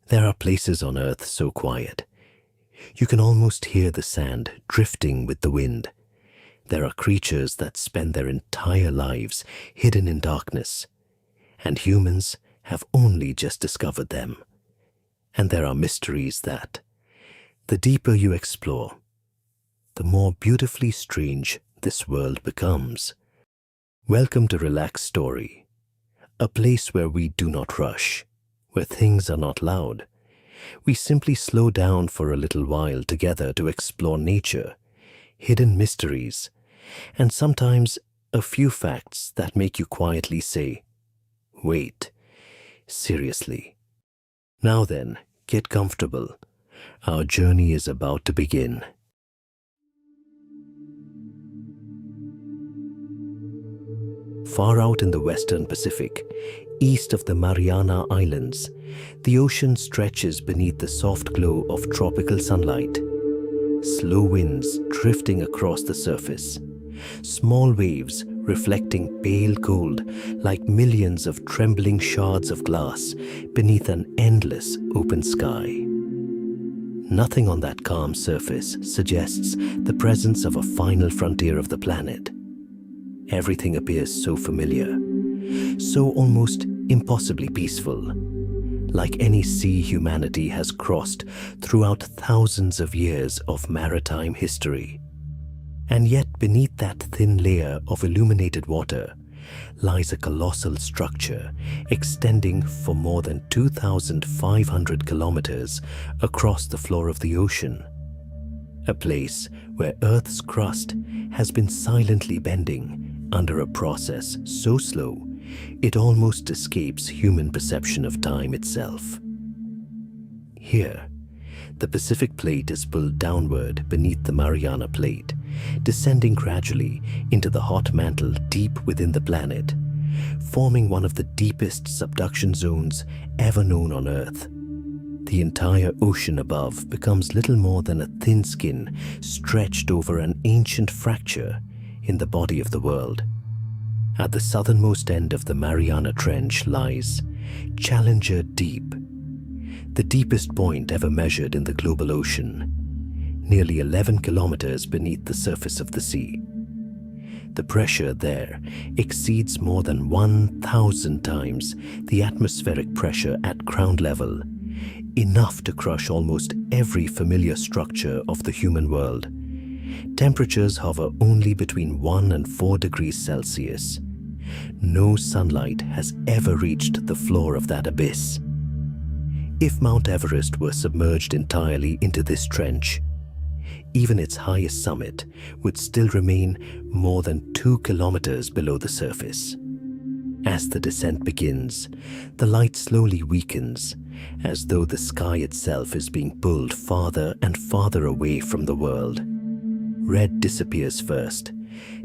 There are places on Earth so quiet, you can almost hear the sand drifting with the wind. There are creatures that spend their entire lives hidden in darkness, and humans have only just discovered them. And there are mysteries that, the deeper you explore, the more beautifully strange this world becomes. Welcome to Relax Story, a place where we do not rush, where things are not loud. We simply slow down for a little while together to explore nature, hidden mysteries, and sometimes a few facts that make you quietly say, "Wait, seriously." Now then, get comfortable. Our journey is about to begin. Far out in the western Pacific, east of the Mariana Islands, the ocean stretches beneath the soft glow of tropical sunlight. Slow winds drifting across the surface, small waves reflecting pale gold like millions of trembling shards of glass beneath an endless open sky. Nothing on that calm surface suggests the presence of a final frontier of the planet. Everything appears so familiar, so almost impossibly peaceful, like any sea humanity has crossed throughout thousands of years of maritime history. And yet beneath that thin layer of illuminated water lies a colossal structure extending for more than 2,500 kilometers across the floor of the ocean. A place where Earth's crust has been silently bending under a process so slow it almost escapes human perception of time itself. Here, the Pacific Plate is pulled downward beneath the Mariana Plate, descending gradually into the hot mantle deep within the planet, forming one of the deepest subduction zones ever known on Earth. The entire ocean above becomes little more than a thin skin stretched over an ancient fracture in the body of the world. At the southernmost end of the Mariana Trench lies Challenger Deep, the deepest point ever measured in the global ocean, nearly 11 kilometers beneath the surface of the sea. The pressure there exceeds more than 1,000 times the atmospheric pressure at ground level, enough to crush almost every familiar structure of the human world. Temperatures hover only between 1 and 4 degrees Celsius. No sunlight has ever reached the floor of that abyss. If Mount Everest were submerged entirely into this trench, even its highest summit would still remain more than 2 kilometers below the surface. As the descent begins, the light slowly weakens, as though the sky itself is being pulled farther and farther away from the world. Red disappears first,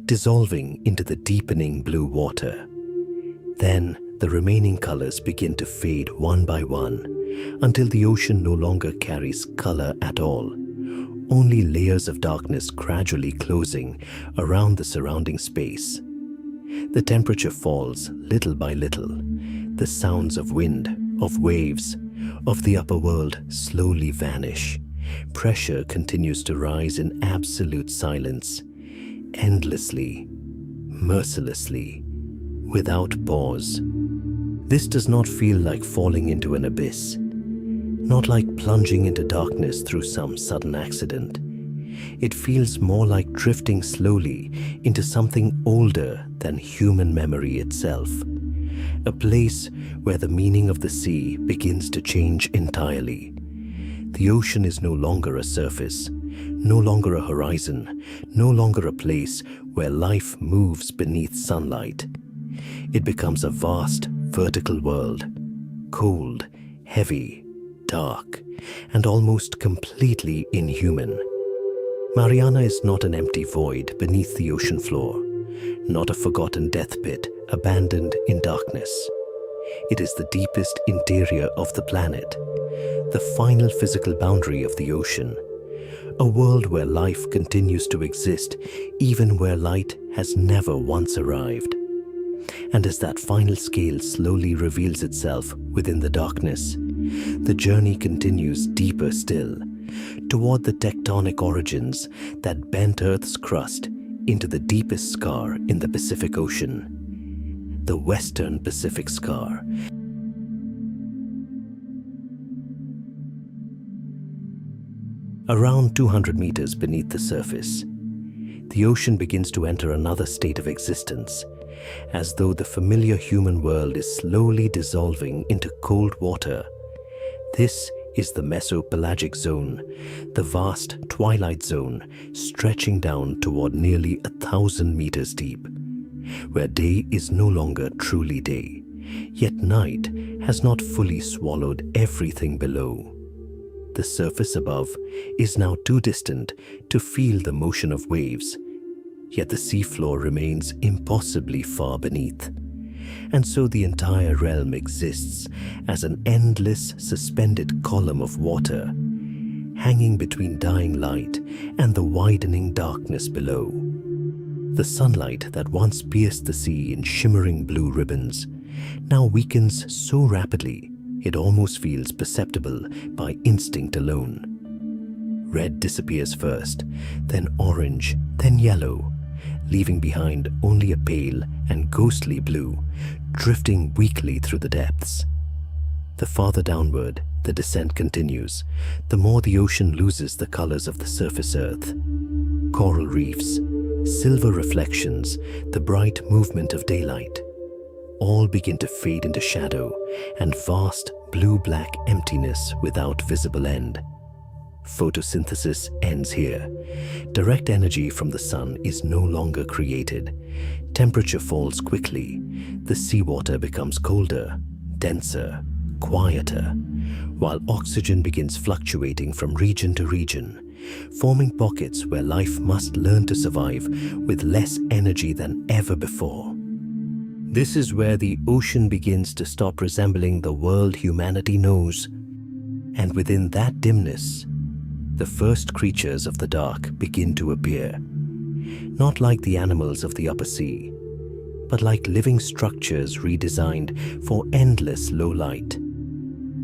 dissolving into the deepening blue water. Then the remaining colors begin to fade one by one, until the ocean no longer carries color at all, only layers of darkness gradually closing around the surrounding space. The temperature falls little by little. The sounds of wind, of waves, of the upper world slowly vanish. Pressure continues to rise in absolute silence, endlessly, mercilessly, without pause. This does not feel like falling into an abyss, not like plunging into darkness through some sudden accident. It feels more like drifting slowly into something older than human memory itself. A place where the meaning of the sea begins to change entirely. The ocean is no longer a surface, no longer a horizon, no longer a place where life moves beneath sunlight. It becomes a vast, vertical world, cold, heavy, dark, and almost completely inhuman. Mariana is not an empty void beneath the ocean floor, not a forgotten death pit abandoned in darkness. It is the deepest interior of the planet, the final physical boundary of the ocean, a world where life continues to exist even where light has never once arrived. And as that final scale slowly reveals itself within the darkness, The journey continues deeper still, toward the tectonic origins that bent Earth's crust into the deepest scar in the Pacific Ocean, the Western Pacific Scar. Around 200 meters beneath the surface, the ocean begins to enter another state of existence, as though the familiar human world is slowly dissolving into cold water. This is the Mesopelagic Zone, the vast Twilight Zone stretching down toward nearly 1,000 meters deep, where day is no longer truly day, yet night has not fully swallowed everything below. The surface above is now too distant to feel the motion of waves, yet the seafloor remains impossibly far beneath. And so the entire realm exists as an endless, suspended column of water, hanging between dying light and the widening darkness below. The sunlight that once pierced the sea in shimmering blue ribbons now weakens so rapidly it almost feels perceptible by instinct alone. Red disappears first, then orange, then yellow, leaving behind only a pale and ghostly blue, drifting weakly through the depths. The farther downward the descent continues, the more the ocean loses the colors of the surface earth. Coral reefs, silver reflections, the bright movement of daylight, all begin to fade into shadow and vast blue-black emptiness without visible end. Photosynthesis ends here. Direct energy from the sun is no longer created. Temperature falls quickly. The seawater becomes colder, denser, quieter, while oxygen begins fluctuating from region to region, forming pockets where life must learn to survive with less energy than ever before. This is where the ocean begins to stop resembling the world humanity knows. And within that dimness, the first creatures of the dark begin to appear. Not like the animals of the upper sea, but like living structures redesigned for endless low light.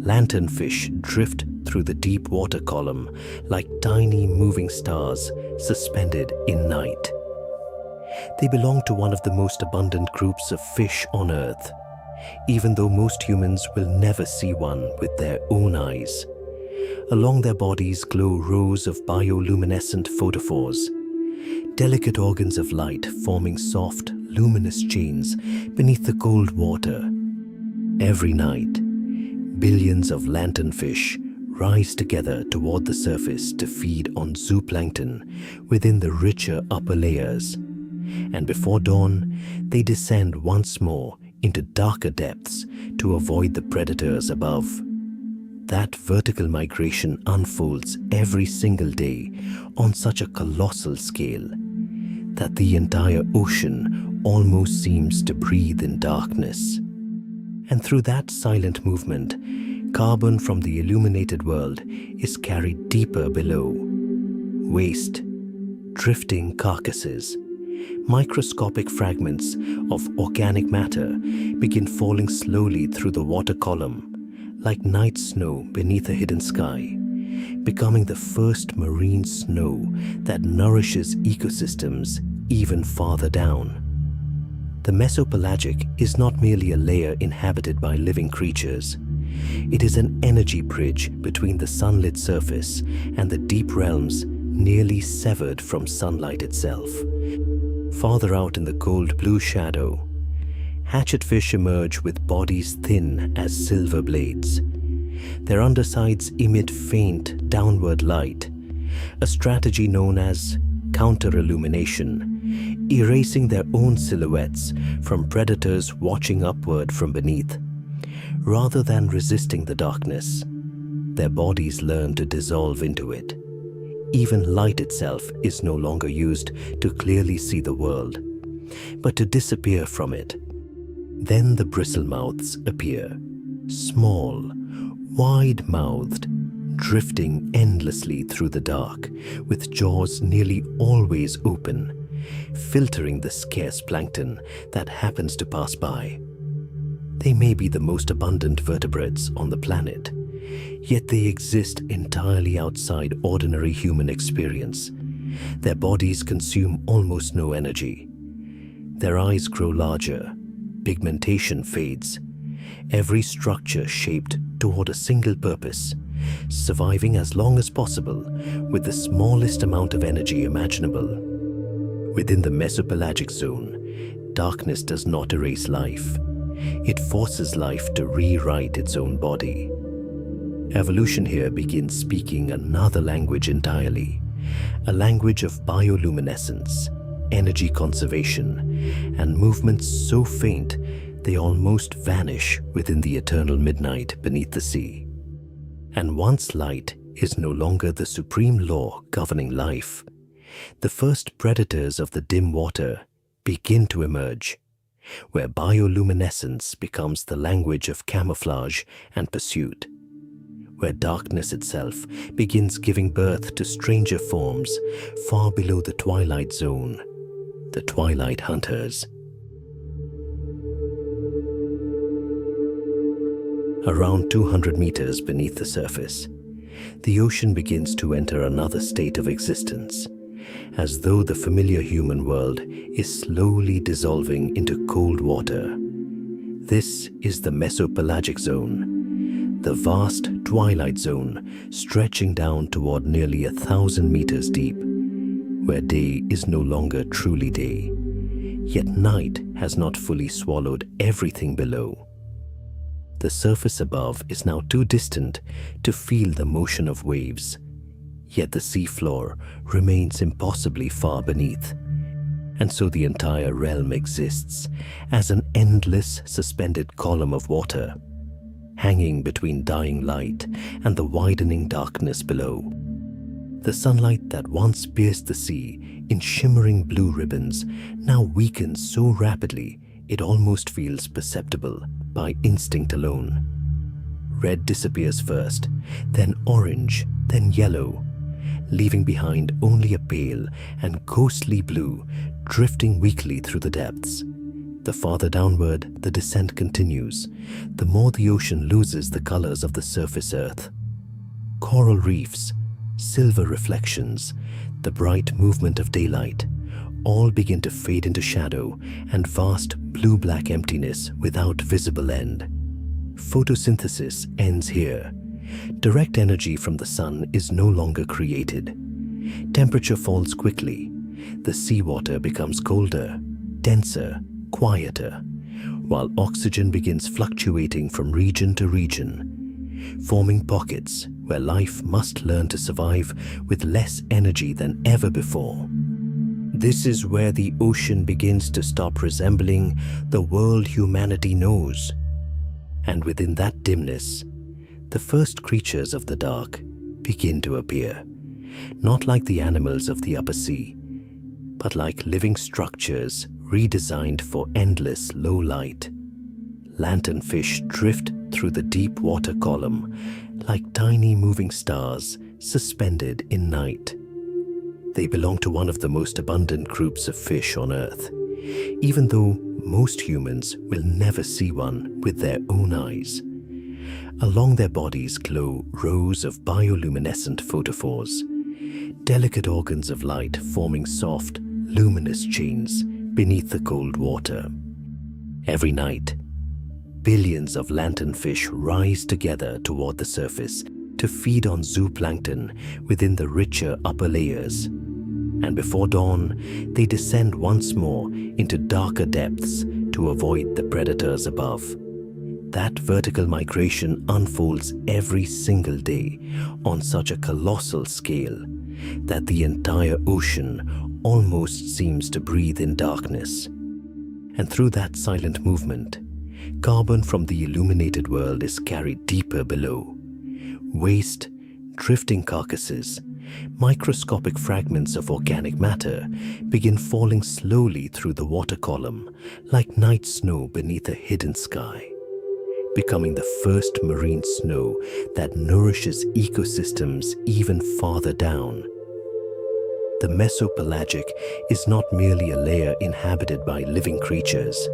Lanternfish drift through the deep water column like tiny moving stars suspended in night. They belong to one of the most abundant groups of fish on Earth, even though most humans will never see one with their own eyes. Along their bodies glow rows of bioluminescent photophores, delicate organs of light forming soft, luminous chains beneath the cold water. Every night, billions of lanternfish rise together toward the surface to feed on zooplankton within the richer upper layers. And before dawn, they descend once more into darker depths to avoid the predators above. That vertical migration unfolds every single day on such a colossal scale that the entire ocean almost seems to breathe in darkness. And through that silent movement, carbon from the illuminated world is carried deeper below. Waste, drifting carcasses, microscopic fragments of organic matter begin falling slowly through the water column, like night snow beneath a hidden sky, becoming the first marine snow that nourishes ecosystems even farther down. The Mesopelagic is not merely a layer inhabited by living creatures. It is an energy bridge between the sunlit surface and the deep realms nearly severed from sunlight itself. Farther out in the cold blue shadow, hatchetfish emerge with bodies thin as silver blades. Their undersides emit faint downward light, a strategy known as counter-illumination, erasing their own silhouettes from predators watching upward from beneath. Rather than resisting the darkness, their bodies learn to dissolve into it. Even light itself is no longer used to clearly see the world, but to disappear from it. Then the bristle-mouths appear, small, wide-mouthed, drifting endlessly through the dark, with jaws nearly always open, filtering the scarce plankton that happens to pass by. They may be the most abundant vertebrates on the planet, Yet they exist entirely outside ordinary human experience. Their bodies consume almost no energy. Their eyes grow larger, pigmentation fades, every structure shaped toward a single purpose, surviving as long as possible with the smallest amount of energy imaginable. Within the mesopelagic zone, darkness does not erase life. It forces life to rewrite its own body. Evolution here begins speaking another language entirely, a language of bioluminescence, energy conservation, and movements so faint they almost vanish within the eternal midnight beneath the sea. And once light is no longer the supreme law governing life, the first predators of the dim water begin to emerge, where bioluminescence becomes the language of camouflage and pursuit, where darkness itself begins giving birth to stranger forms far below the twilight zone, the Twilight Hunters. Around 200 meters beneath the surface, the ocean begins to enter another state of existence, as though the familiar human world is slowly dissolving into cold water. This is the mesopelagic zone, the vast twilight zone stretching down toward nearly 1,000 meters deep, where day is no longer truly day, yet night has not fully swallowed everything below. The surface above is now too distant to feel the motion of waves, yet the seafloor remains impossibly far beneath, and so the entire realm exists as an endless suspended column of water, hanging between dying light and the widening darkness below. The sunlight that once pierced the sea in shimmering blue ribbons now weakens so rapidly it almost feels perceptible by instinct alone. Red disappears first, then orange, then yellow, leaving behind only a pale and ghostly blue drifting weakly through the depths. The farther downward the descent continues, the more the ocean loses the colors of the surface earth. Coral reefs, silver reflections, the bright movement of daylight, all begin to fade into shadow and vast blue-black emptiness without visible end. Photosynthesis ends here. Direct energy from the sun is no longer created. Temperature falls quickly. The seawater becomes colder, denser, quieter, while oxygen begins fluctuating from region to region, forming pockets where life must learn to survive with less energy than ever before. This is where the ocean begins to stop resembling the world humanity knows. And within that dimness, the first creatures of the dark begin to appear, not like the animals of the upper sea, but like living structures redesigned for endless low light. Lanternfish drift through the deep water column like tiny moving stars suspended in night. They belong to one of the most abundant groups of fish on Earth, even though most humans will never see one with their own eyes. Along their bodies glow rows of bioluminescent photophores, delicate organs of light forming soft, luminous chains beneath the cold water. Every night, billions of lanternfish rise together toward the surface to feed on zooplankton within the richer upper layers. And before dawn, they descend once more into darker depths to avoid the predators above. That vertical migration unfolds every single day on such a colossal scale that the entire ocean almost seems to breathe in darkness. And through that silent movement, carbon from the illuminated world is carried deeper below. Waste, drifting carcasses, microscopic fragments of organic matter begin falling slowly through the water column like night snow beneath a hidden sky, becoming the first marine snow that nourishes ecosystems even farther down. The mesopelagic is not merely a layer inhabited by living creatures.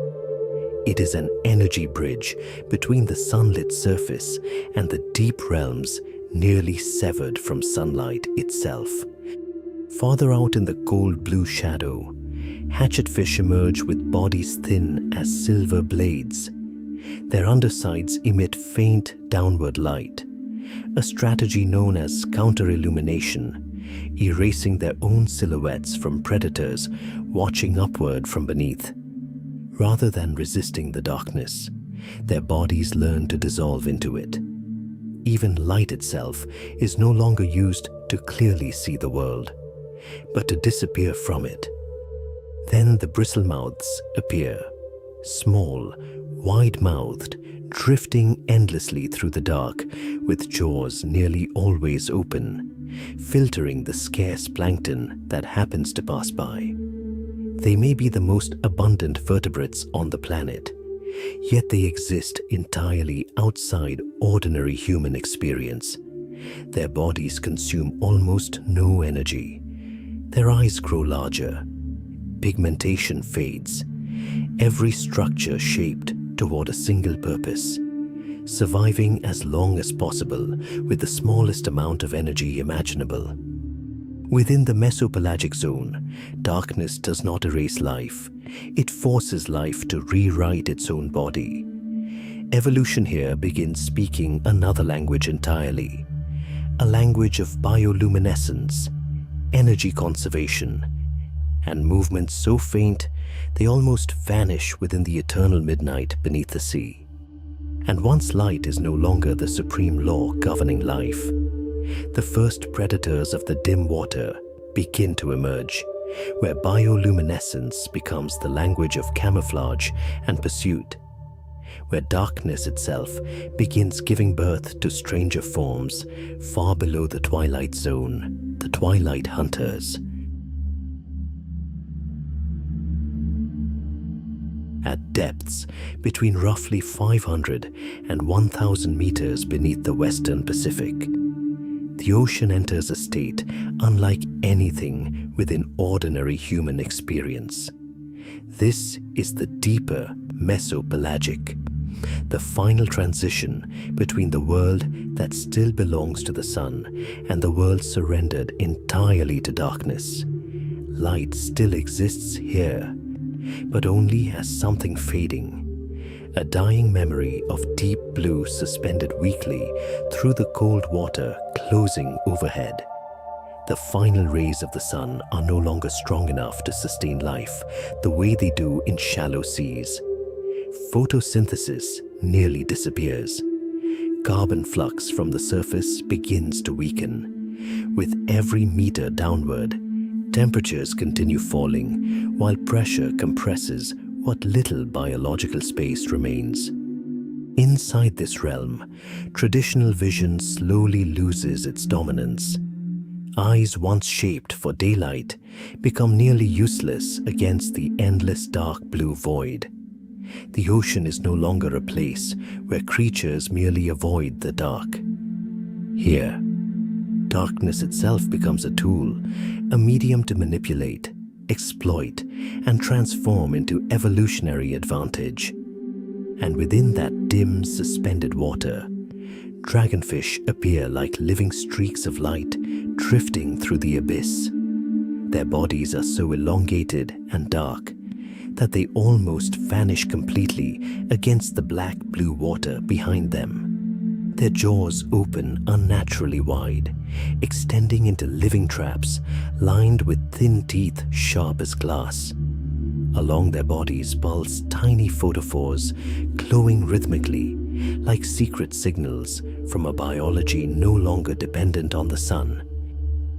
It is an energy bridge between the sunlit surface and the deep realms nearly severed from sunlight itself. Farther out in the cold blue shadow, hatchetfish emerge with bodies thin as silver blades. Their undersides emit faint downward light, a strategy known as counter-illumination, erasing their own silhouettes from predators watching upward from beneath. Rather than resisting the darkness, their bodies learn to dissolve into it. Even light itself is no longer used to clearly see the world, but to disappear from it. Then the bristlemouths appear, small, wide-mouthed, drifting endlessly through the dark with jaws nearly always open, filtering the scarce plankton that happens to pass by. They may be the most abundant vertebrates on the planet, yet they exist entirely outside ordinary human experience. Their bodies consume almost no energy. Their eyes grow larger. Pigmentation fades. Every structure shaped toward a single purpose, surviving as long as possible with the smallest amount of energy imaginable. Within the mesopelagic zone, darkness does not erase life. It forces life to rewrite its own body. Evolution here begins speaking another language entirely, a language of bioluminescence, energy conservation, and movements so faint they almost vanish within the eternal midnight beneath the sea. And once light is no longer the supreme law governing life, the first predators of the dim water begin to emerge, where bioluminescence becomes the language of camouflage and pursuit, where darkness itself begins giving birth to stranger forms far below the twilight zone, the Twilight Hunters. At depths between roughly 500 and 1,000 meters beneath the western Pacific, the ocean enters a state unlike anything within ordinary human experience. This is the deeper mesopelagic, the final transition between the world that still belongs to the sun and the world surrendered entirely to darkness. Light still exists here, but only as something fading, a dying memory of deep blue suspended weakly through the cold water closing overhead. The final rays of the sun are no longer strong enough to sustain life the way they do in shallow seas. Photosynthesis nearly disappears. Carbon flux from the surface begins to weaken. With every meter downward, temperatures continue falling while pressure compresses what little biological space remains. Inside this realm, traditional vision slowly loses its dominance. Eyes once shaped for daylight become nearly useless against the endless dark blue void. The ocean is no longer a place where creatures merely avoid the dark. Here, darkness itself becomes a tool, a medium to manipulate, exploit, and transform into evolutionary advantage. And within that dim, suspended water, dragonfish appear like living streaks of light drifting through the abyss. Their bodies are so elongated and dark that they almost vanish completely against the black-blue water behind them. Their jaws open unnaturally wide, extending into living traps lined with thin teeth sharp as glass. Along their bodies pulse tiny photophores, glowing rhythmically, like secret signals from a biology no longer dependent on the sun.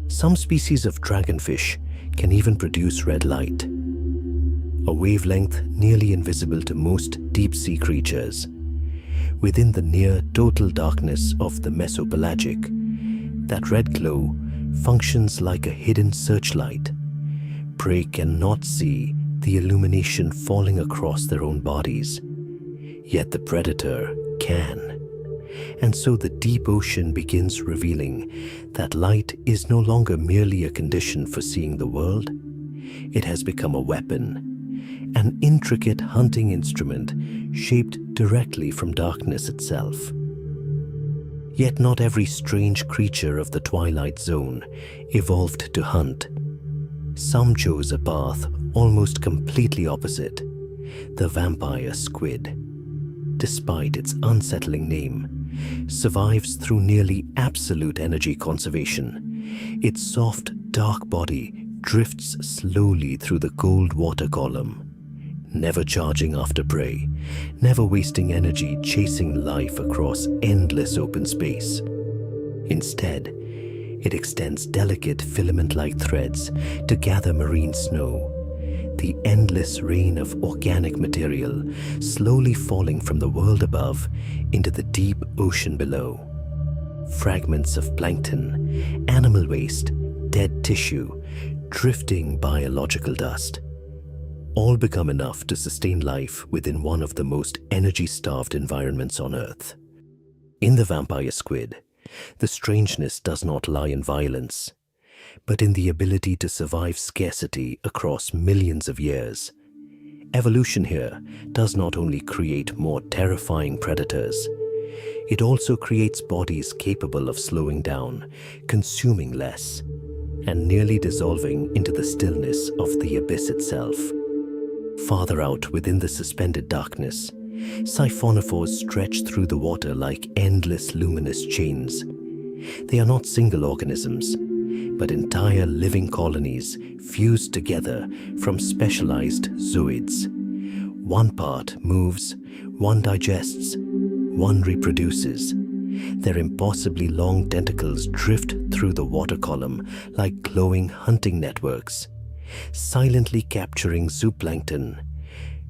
Some species of dragonfish can even produce red light, a wavelength nearly invisible to most deep-sea creatures. Within the near total darkness of the mesopelagic, that red glow functions like a hidden searchlight. Prey cannot see the illumination falling across their own bodies, yet the predator can. And so the deep ocean begins revealing that light is no longer merely a condition for seeing the world. It has become a weapon, an intricate hunting instrument shaped directly from darkness itself. Yet not every strange creature of the Twilight Zone evolved to hunt. Some chose a path almost completely opposite: the vampire squid. Despite its unsettling name, survives through nearly absolute energy conservation. Its soft, dark body drifts slowly through the cold water column, never charging after prey, never wasting energy chasing life across endless open space. Instead, it extends delicate filament-like threads to gather marine snow, the endless rain of organic material slowly falling from the world above into the deep ocean below. Fragments of plankton, animal waste, dead tissue, drifting biological dust, all become enough to sustain life within one of the most energy-starved environments on Earth. In the vampire squid, the strangeness does not lie in violence, but in the ability to survive scarcity across millions of years. Evolution here does not only create more terrifying predators, it also creates bodies capable of slowing down, consuming less, and nearly dissolving into the stillness of the abyss itself. Farther out within the suspended darkness, siphonophores stretch through the water like endless luminous chains. They are not single organisms, but entire living colonies fused together from specialized zooids. One part moves, one digests, one reproduces. Their impossibly long tentacles drift through the water column like glowing hunting networks, silently capturing zooplankton,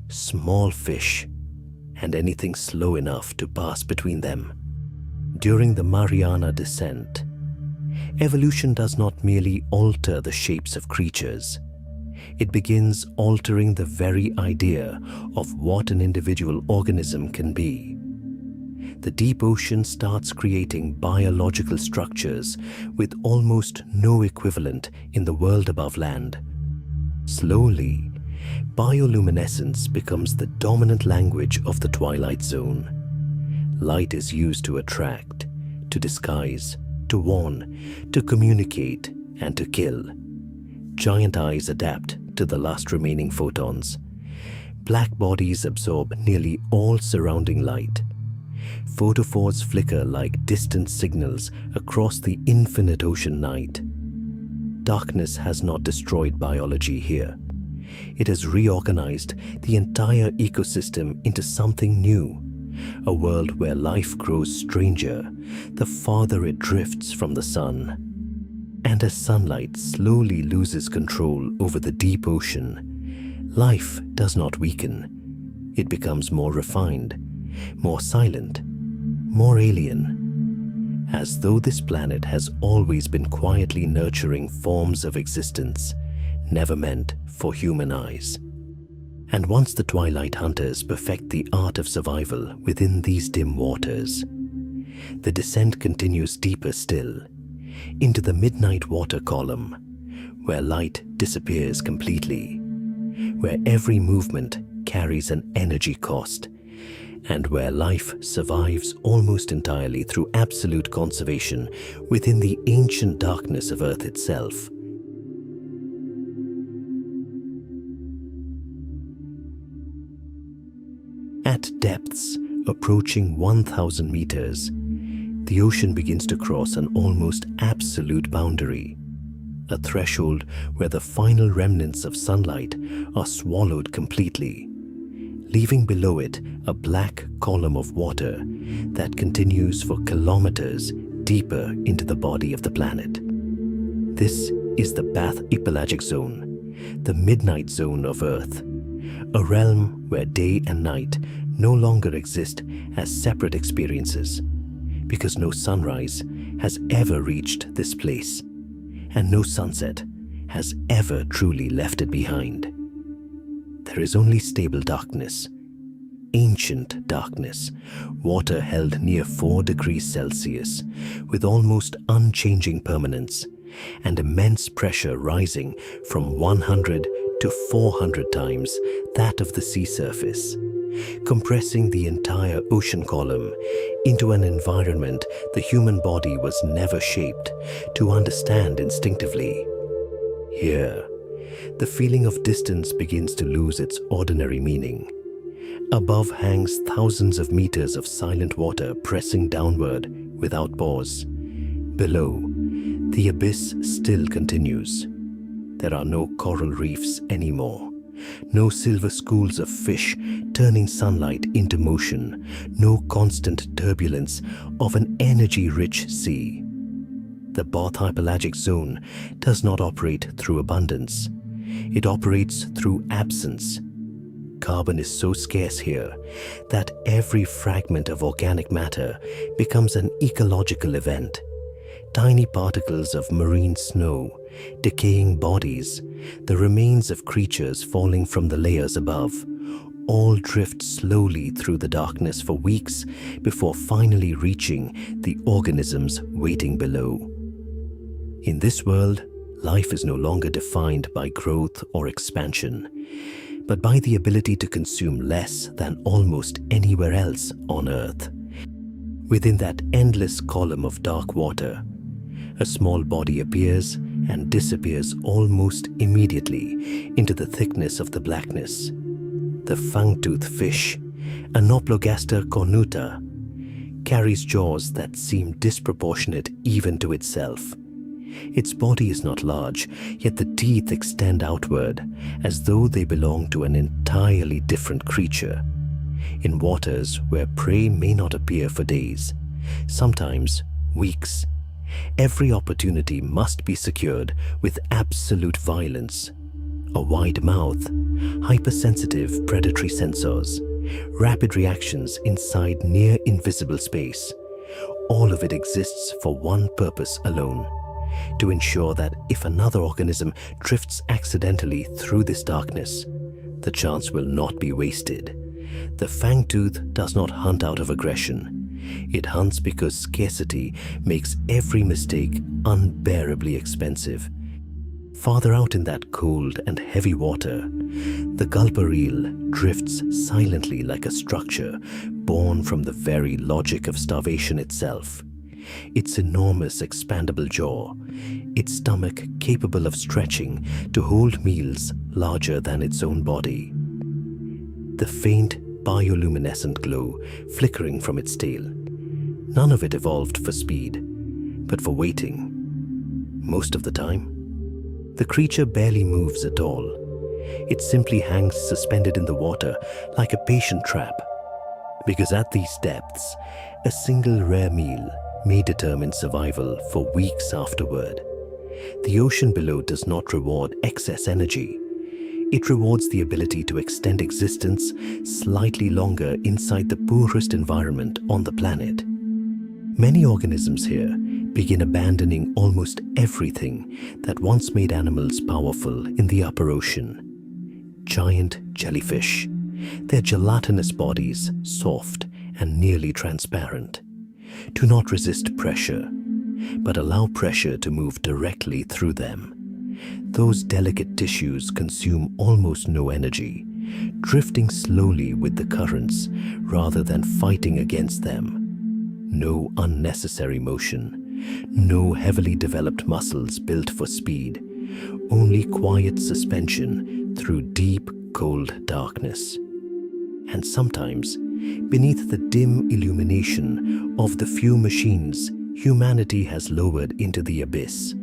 small fish, and anything slow enough to pass between them. During the Mariana descent, evolution does not merely alter the shapes of creatures. It begins altering the very idea of what an individual organism can be. The deep ocean starts creating biological structures with almost no equivalent in the world above land. Slowly, bioluminescence becomes the dominant language of the Twilight Zone. Light is used to attract, to disguise, to warn, to communicate, and to kill. Giant eyes adapt to the last remaining photons. Black bodies absorb nearly all surrounding light. Photophores flicker like distant signals across the infinite ocean night. Darkness has not destroyed biology here. It has reorganized the entire ecosystem into something new, a world where life grows stranger the farther it drifts from the sun. And as sunlight slowly loses control over the deep ocean, life does not weaken. It becomes more refined, more silent, more alien, as though this planet has always been quietly nurturing forms of existence never meant for human eyes. And once the Twilight Hunters perfect the art of survival within these dim waters, the descent continues deeper still, into the midnight water column, where light disappears completely, where every movement carries an energy cost, and where life survives almost entirely through absolute conservation within the ancient darkness of Earth itself. At depths approaching 1,000 meters, the ocean begins to cross an almost absolute boundary, a threshold where the final remnants of sunlight are swallowed completely, leaving below it a black column of water that continues for kilometers deeper into the body of the planet. This is the bathypelagic zone, the midnight zone of Earth, a realm where day and night no longer exist as separate experiences, because no sunrise has ever reached this place, and no sunset has ever truly left it behind. There is only stable darkness, ancient darkness, water held near 4 degrees Celsius, with almost unchanging permanence, and immense pressure rising from 100 to 400 times that of the sea surface, compressing the entire ocean column into an environment the human body was never shaped to understand instinctively. Here, the feeling of distance begins to lose its ordinary meaning. Above hangs thousands of meters of silent water pressing downward without pause. Below, the abyss still continues. There are no coral reefs anymore. No silver schools of fish turning sunlight into motion. No constant turbulence of an energy-rich sea. The Bath-Hypelagic zone does not operate through abundance. It operates through absence. Carbon is so scarce here that every fragment of organic matter becomes an ecological event. Tiny particles of marine snow, decaying bodies, the remains of creatures falling from the layers above, all drift slowly through the darkness for weeks before finally reaching the organisms waiting below. In this world, life is no longer defined by growth or expansion, but by the ability to consume less than almost anywhere else on Earth. Within that endless column of dark water, a small body appears and disappears almost immediately into the thickness of the blackness. The fang-toothed fish, Anoplogaster cornuta, carries jaws that seem disproportionate even to itself. Its body is not large, yet the teeth extend outward as though they belong to an entirely different creature. In waters where prey may not appear for days, sometimes weeks, every opportunity must be secured with absolute violence. A wide mouth, hypersensitive predatory sensors, rapid reactions inside near invisible space. All of it exists for one purpose alone: to ensure that if another organism drifts accidentally through this darkness, the chance will not be wasted. The fangtooth does not hunt out of aggression. It hunts because scarcity makes every mistake unbearably expensive. Farther out in that cold and heavy water, the gulper eel drifts silently like a structure born from the very logic of starvation itself. Its enormous expandable jaw, its stomach capable of stretching to hold meals larger than its own body. The faint bioluminescent glow flickering from its tail. None of it evolved for speed, but for waiting. Most of the time, the creature barely moves at all. It simply hangs suspended in the water like a patient trap, because at these depths, a single rare meal may determine survival for weeks afterward. The ocean below does not reward excess energy. It rewards the ability to extend existence slightly longer inside the poorest environment on the planet. Many organisms here begin abandoning almost everything that once made animals powerful in the upper ocean. Giant jellyfish, their gelatinous bodies soft and nearly transparent, do not resist pressure, but allow pressure to move directly through them. Those delicate tissues consume almost no energy, drifting slowly with the currents rather than fighting against them. No unnecessary motion, no heavily developed muscles built for speed, only quiet suspension through deep, cold darkness. And sometimes, beneath the dim illumination of the few machines humanity has lowered into the abyss,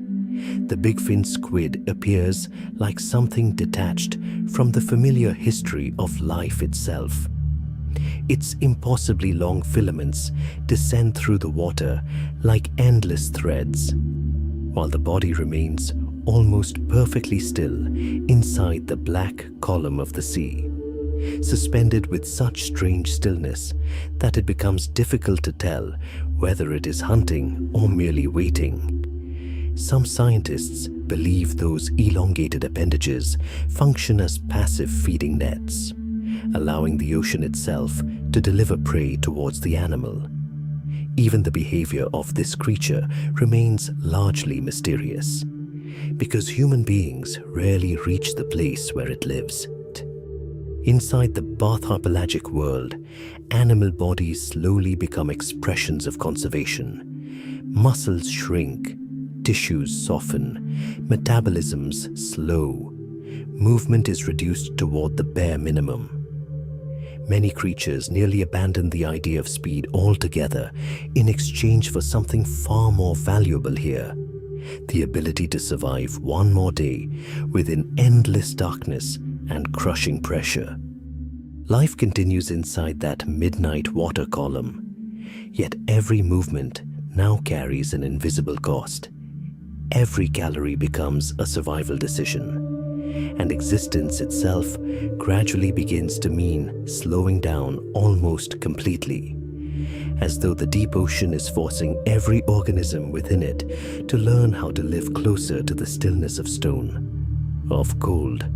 the big-fin squid appears like something detached from the familiar history of life itself. Its impossibly long filaments descend through the water like endless threads, while the body remains almost perfectly still inside the black column of the sea, suspended with such strange stillness that it becomes difficult to tell whether it is hunting or merely waiting. Some scientists believe those elongated appendages function as passive feeding nets, allowing the ocean itself to deliver prey towards the animal. Even the behavior of this creature remains largely mysterious. because human beings rarely reach the place where it lives. Inside the bathypelagic world, animal bodies slowly become expressions of conservation. Muscles shrink, tissues soften, metabolisms slow. Movement is reduced toward the bare minimum. Many creatures nearly abandon the idea of speed altogether in exchange for something far more valuable here: the ability to survive one more day within endless darkness and crushing pressure. Life continues inside that midnight water column, yet every movement now carries an invisible cost. Every calorie becomes a survival decision, and existence itself gradually begins to mean slowing down almost completely, as though the deep ocean is forcing every organism within it to learn how to live closer to the stillness of stone, of cold,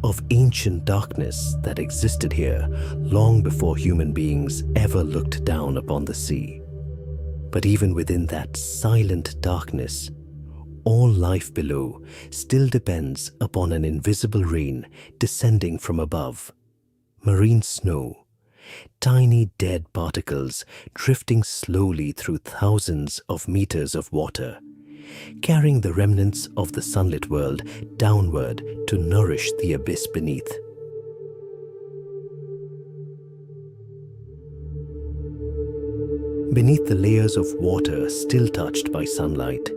of ancient darkness that existed here long before human beings ever looked down upon the sea. But even within that silent darkness, all life below still depends upon an invisible rain descending from above. Marine snow, tiny dead particles drifting slowly through thousands of meters of water, carrying the remnants of the sunlit world downward to nourish the abyss beneath. Beneath the layers of water still touched by sunlight,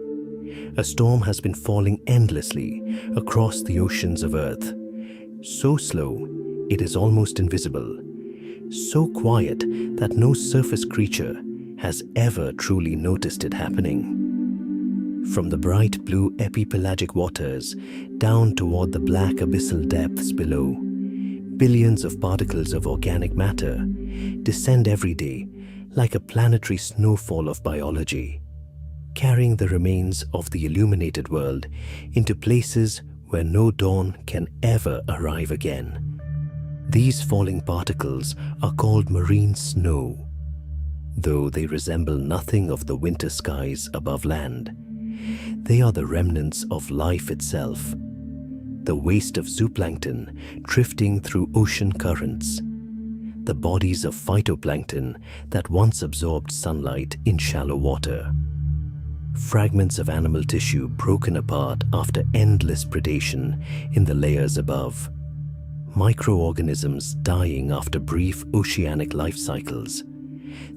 a storm has been falling endlessly across the oceans of Earth. So slow, it is almost invisible. So quiet that no surface creature has ever truly noticed it happening. From the bright blue epipelagic waters down toward the black abyssal depths below, billions of particles of organic matter descend every day like a planetary snowfall of biology, carrying the remains of the illuminated world into places where no dawn can ever arrive again. These falling particles are called marine snow, though they resemble nothing of the winter skies above land. They are the remnants of life itself, the waste of zooplankton drifting through ocean currents, the bodies of phytoplankton that once absorbed sunlight in shallow water, fragments of animal tissue broken apart after endless predation in the layers above, microorganisms dying after brief oceanic life cycles,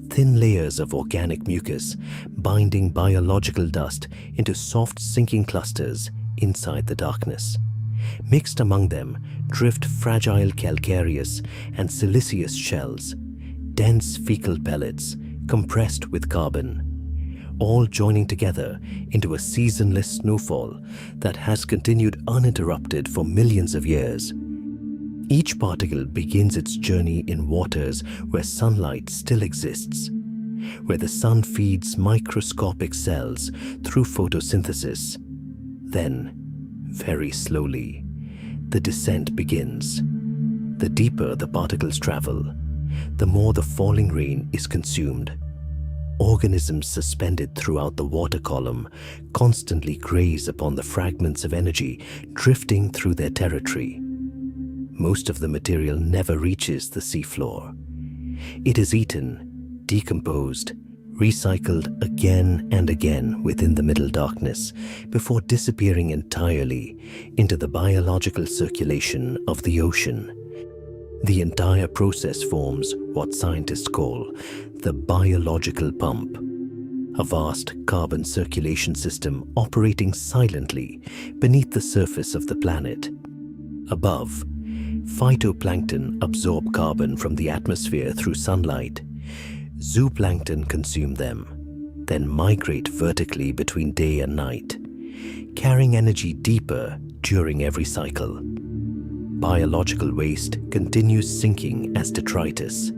thin layers of organic mucus binding biological dust into soft sinking clusters inside the darkness. Mixed among them drift fragile calcareous and siliceous shells, dense fecal pellets compressed with carbon, all joining together into a seasonless snowfall that has continued uninterrupted for millions of years. Each particle begins its journey in waters where sunlight still exists, where the sun feeds microscopic cells through photosynthesis. Then, very slowly, the descent begins. The deeper the particles travel, the more the falling rain is consumed. Organisms suspended throughout the water column constantly graze upon the fragments of energy drifting through their territory. Most of the material never reaches the seafloor. It is eaten, decomposed, recycled again and again within the middle darkness before disappearing entirely into the biological circulation of the ocean. The entire process forms what scientists call the biological pump, a vast carbon circulation system operating silently beneath the surface of the planet. Above, phytoplankton absorb carbon from the atmosphere through sunlight. Zooplankton consume them, then migrate vertically between day and night, carrying energy deeper during every cycle. Biological waste continues sinking as detritus.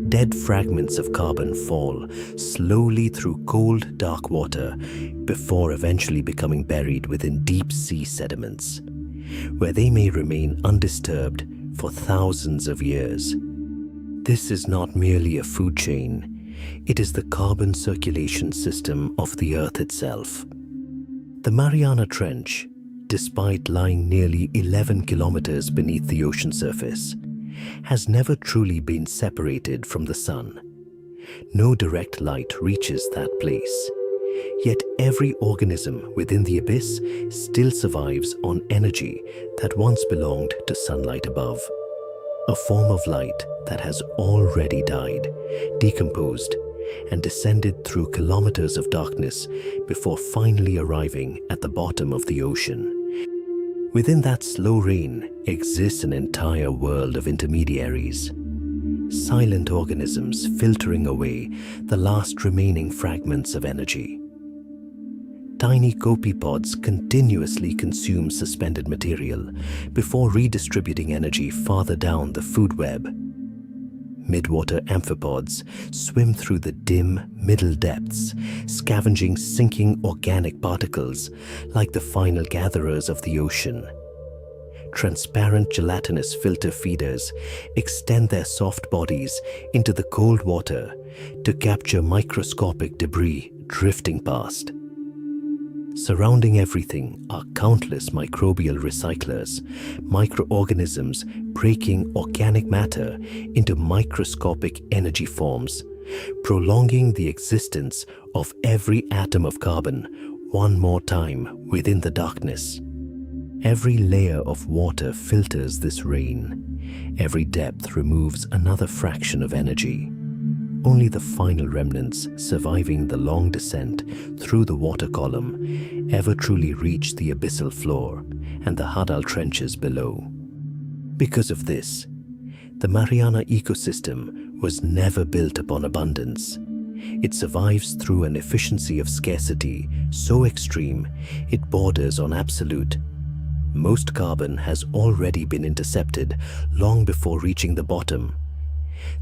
Dead fragments of carbon fall slowly through cold, dark water before eventually becoming buried within deep sea sediments, where they may remain undisturbed for thousands of years. This is not merely a food chain, it is the carbon circulation system of the Earth itself. The Mariana Trench, despite lying nearly 11 kilometers beneath the ocean surface, has never truly been separated from the sun. No direct light reaches that place. Yet every organism within the abyss still survives on energy that once belonged to sunlight above. A form of light that has already died, decomposed, and descended through kilometers of darkness before finally arriving at the bottom of the ocean. Within that slow rain exists an entire world of intermediaries. Silent organisms filtering away the last remaining fragments of energy. Tiny copepods continuously consume suspended material before redistributing energy farther down the food web. Midwater amphipods swim through the dim middle depths, scavenging sinking organic particles like the final gatherers of the ocean. Transparent gelatinous filter feeders extend their soft bodies into the cold water to capture microscopic debris drifting past. Surrounding everything are countless microbial recyclers, microorganisms breaking organic matter into microscopic energy forms, prolonging the existence of every atom of carbon one more time within the darkness. Every layer of water filters this rain. Every depth removes another fraction of energy. Only the final remnants surviving the long descent through the water column ever truly reach the abyssal floor and the Hadal trenches below. Because of this, the Mariana ecosystem was never built upon abundance. It survives through an efficiency of scarcity so extreme it borders on absolute. Most carbon has already been intercepted long before reaching the bottom.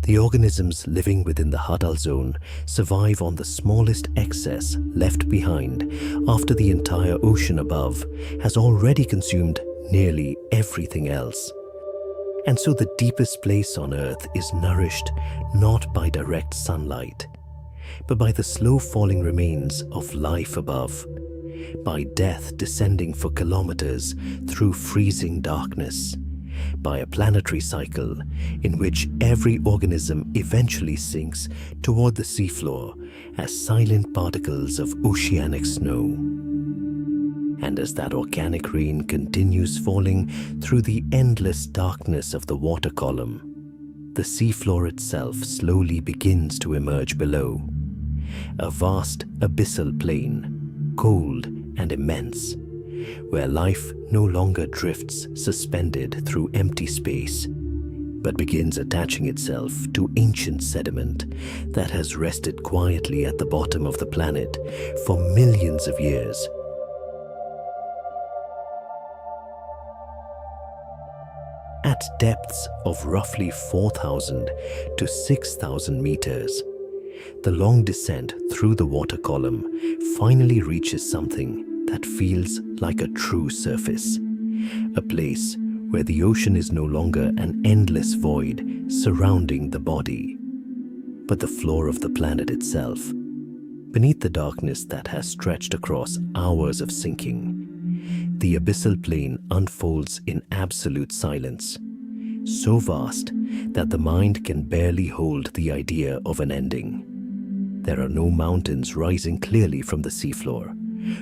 The organisms living within the Hadal zone survive on the smallest excess left behind after the entire ocean above has already consumed nearly everything else. And so the deepest place on Earth is nourished not by direct sunlight, but by the slow falling remains of life above, by death descending for kilometers through freezing darkness, by a planetary cycle in which every organism eventually sinks toward the seafloor as silent particles of oceanic snow. And as that organic rain continues falling through the endless darkness of the water column, the seafloor itself slowly begins to emerge below. A vast abyssal plain, cold and immense, where life no longer drifts suspended through empty space, but begins attaching itself to ancient sediment that has rested quietly at the bottom of the planet for millions of years. At depths of roughly 4,000 to 6,000 meters, the long descent through the water column finally reaches something that feels like a true surface, a place where the ocean is no longer an endless void surrounding the body, but the floor of the planet itself. Beneath the darkness that has stretched across hours of sinking, the abyssal plain unfolds in absolute silence, so vast that the mind can barely hold the idea of an ending. There are no mountains rising clearly from the seafloor,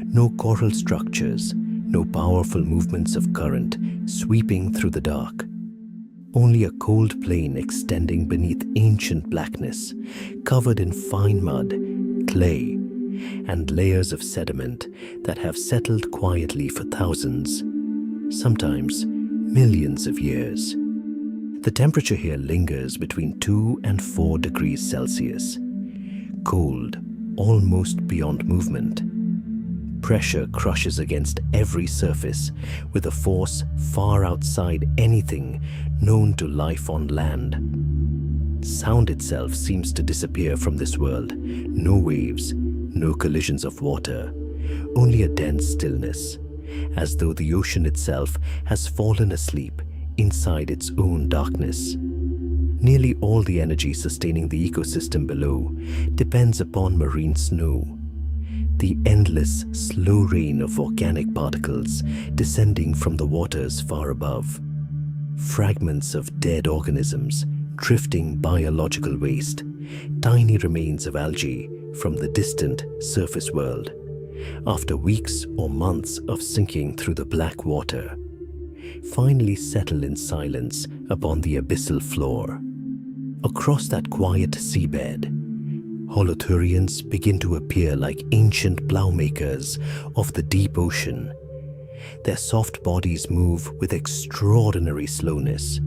no coral structures, no powerful movements of current sweeping through the dark. Only a cold plain extending beneath ancient blackness, covered in fine mud, clay, and layers of sediment that have settled quietly for thousands, sometimes millions of years. The temperature here lingers between 2 and 4 degrees Celsius. Cold, almost beyond movement. Pressure crushes against every surface with a force far outside anything known to life on land. Sound itself seems to disappear from this world. No waves, no collisions of water, only a dense stillness, as though the ocean itself has fallen asleep inside its own darkness. Nearly all the energy sustaining the ecosystem below depends upon marine snow. the endless, slow rain of organic particles descending from the waters far above. Fragments of dead organisms, drifting biological waste, tiny remains of algae from the distant surface world, after weeks or months of sinking through the black water, finally settle in silence upon the abyssal floor. Across that quiet seabed, holothurians begin to appear like ancient plowmakers of the deep ocean. Their soft bodies move with extraordinary slowness,